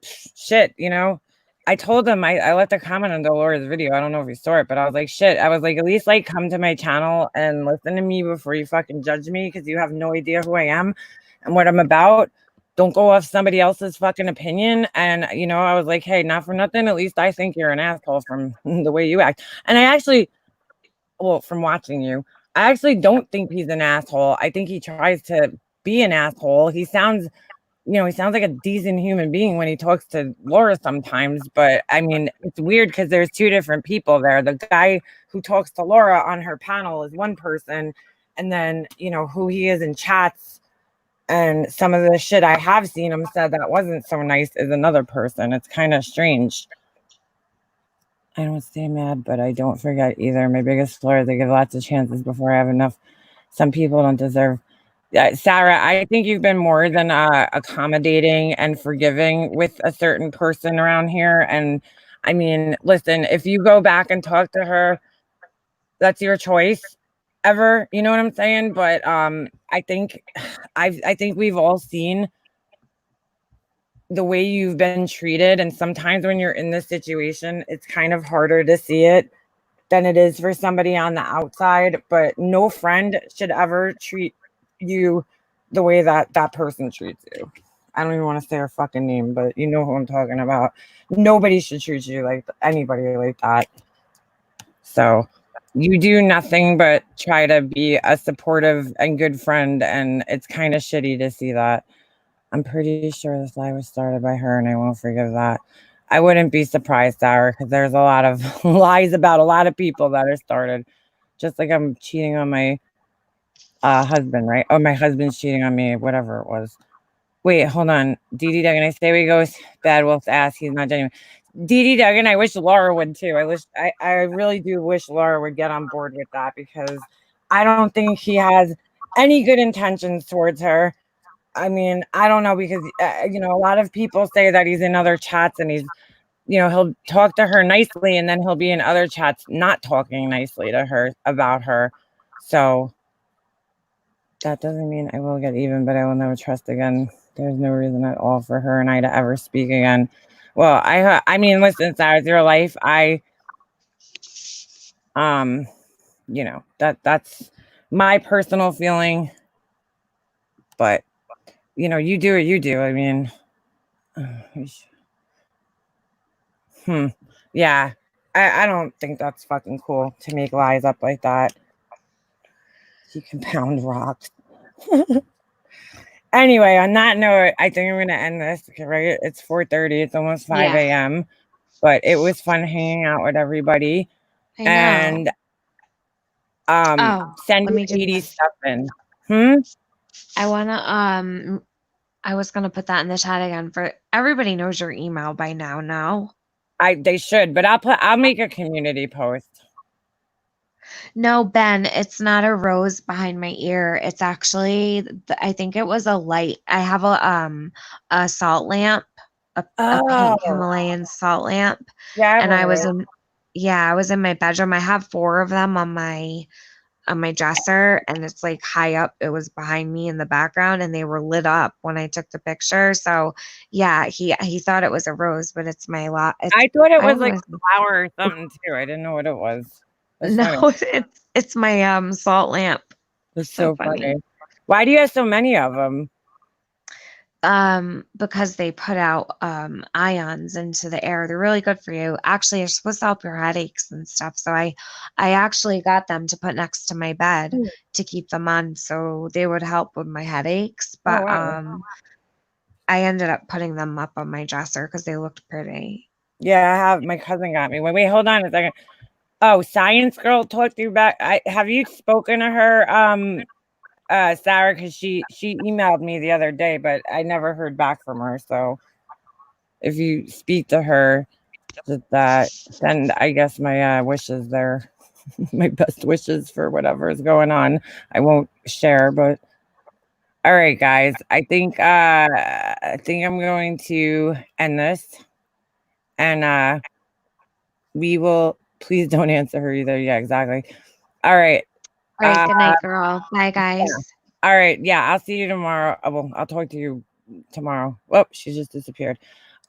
shit, you know. I told him I left a comment on Dolores' video. I don't know if you saw it, but I was like, shit. I was like, at least like come to my channel and listen to me before you fucking judge me, because you have no idea who I am and what I'm about. Don't go off somebody else's fucking opinion. And you know, I was like, hey, not for nothing, at least I think you're an asshole from the way you act. And I actually, well, from watching you, I actually don't think he's an asshole. I think he tries to be an asshole. He sounds like a decent human being when he talks to Laura sometimes. But I mean, it's weird because there's two different people there. The guy who talks to Laura on her panel is one person, and then who he is in chats and some of the shit I have seen him said that wasn't so nice is another person. It's kind of strange. I don't stay mad, but I don't forget either. My biggest flaw is I give lots of chances before I have enough. Some people don't deserve. Sarah, I think you've been more than accommodating and forgiving with a certain person around here. And I mean, listen, if you go back and talk to her, that's your choice. Ever, you know what I'm saying? But I think we've all seen the way you've been treated, and sometimes when you're in this situation, it's kind of harder to see it than it is for somebody on the outside. But no friend should ever treat you the way that person treats you. I don't even want to say her fucking name, but you know who I'm talking about. Nobody should treat you like anybody like that. So you do nothing but try to be a supportive and good friend, and it's kind of shitty to see that. I'm pretty sure this lie was started by her, and I won't forgive that. I wouldn't be surprised, Sarah, because there's a lot of lies about a lot of people that are started. Just like I'm cheating on my husband, right? Oh, my husband's cheating on me, whatever it was. Wait, hold on. DD Duggan, I say we go Bad Wolf's ass. He's not genuine. DD Duggan, I wish Laura would too. I really do wish Laura would get on board with that, because I don't think he has any good intentions towards her. I mean, I don't know, because a lot of people say that he's in other chats and he's, he'll talk to her nicely, and then he'll be in other chats not talking nicely to her about her. So that doesn't mean I will get even, but I will never trust again. There's no reason at all for her and I to ever speak again. Well, I mean, listen, Sarah, it's your life. That's my personal feeling. But you do what you do. I mean, yeah. I don't think that's fucking cool to make lies up like that. You can pound rocks. Anyway, on that note, I think I'm going to end this, right? It's 4:30. It's almost 5 a.m. But it was fun hanging out with everybody. I know. And send me 80 stuff in. I want to, I was going to put that in the chat again. For everybody knows your email by now, no? They should, but I'll make a community post. No, Ben, it's not a rose behind my ear. It's actually, I think it was a light. I have a salt lamp, a pink Himalayan salt lamp. Yeah, and I was in my bedroom. I have 4 of them on my dresser, and it's like high up. It was behind me in the background, and they were lit up when I took the picture. So yeah, he thought it was a rose, but it's my lot. I thought it was like a flower or something too. I didn't know what it was. No, it's my salt lamp. It's so funny. Why do you have so many of them? Because they put out ions into the air. They're really good for you. Actually, they're supposed to help your headaches and stuff. So I actually got them to put next to my bed to keep them on, so they would help with my headaches. But I ended up putting them up on my dresser because they looked pretty. Yeah, I have. My cousin got me. Wait, hold on a second. Oh, Science Girl talked to you back. Have you spoken to her, Sarah? Because she emailed me the other day, but I never heard back from her. So if you speak to her, send I guess my wishes there, my best wishes for whatever is going on. I won't share, but all right, guys. I think I'm going to end this, and we will. Please don't answer her either. Yeah, exactly. All right. All right, good night, girl. Bye, guys. All right. Yeah, I'll see you tomorrow. Well, I'll talk to you tomorrow. Oh, she just disappeared.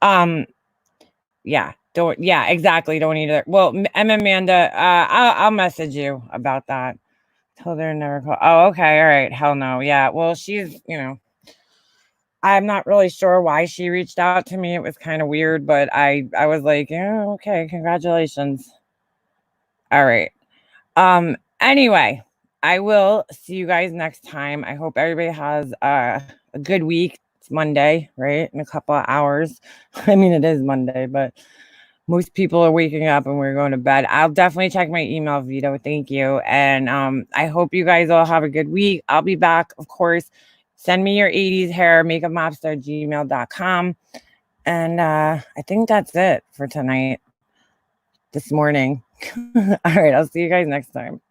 Yeah. Don't. Yeah, exactly. Don't either. Well, and Amanda, I'll message you about that. Tell her never call. Oh, okay. All right. Hell no. Yeah. Well, she's. I'm not really sure why she reached out to me. It was kind of weird, but I was like, yeah, okay, congratulations. All right. Anyway, I will see you guys next time. I hope everybody has a good week. It's Monday, right? In a couple of hours. I mean, it is Monday, but most people are waking up and we're going to bed. I'll definitely check my email, Vito. Thank you. And I hope you guys all have a good week. I'll be back, of course. Send me your 80s hair, makeupmobster@gmail.com. And I think that's it for tonight, this morning. All right, I'll see you guys next time.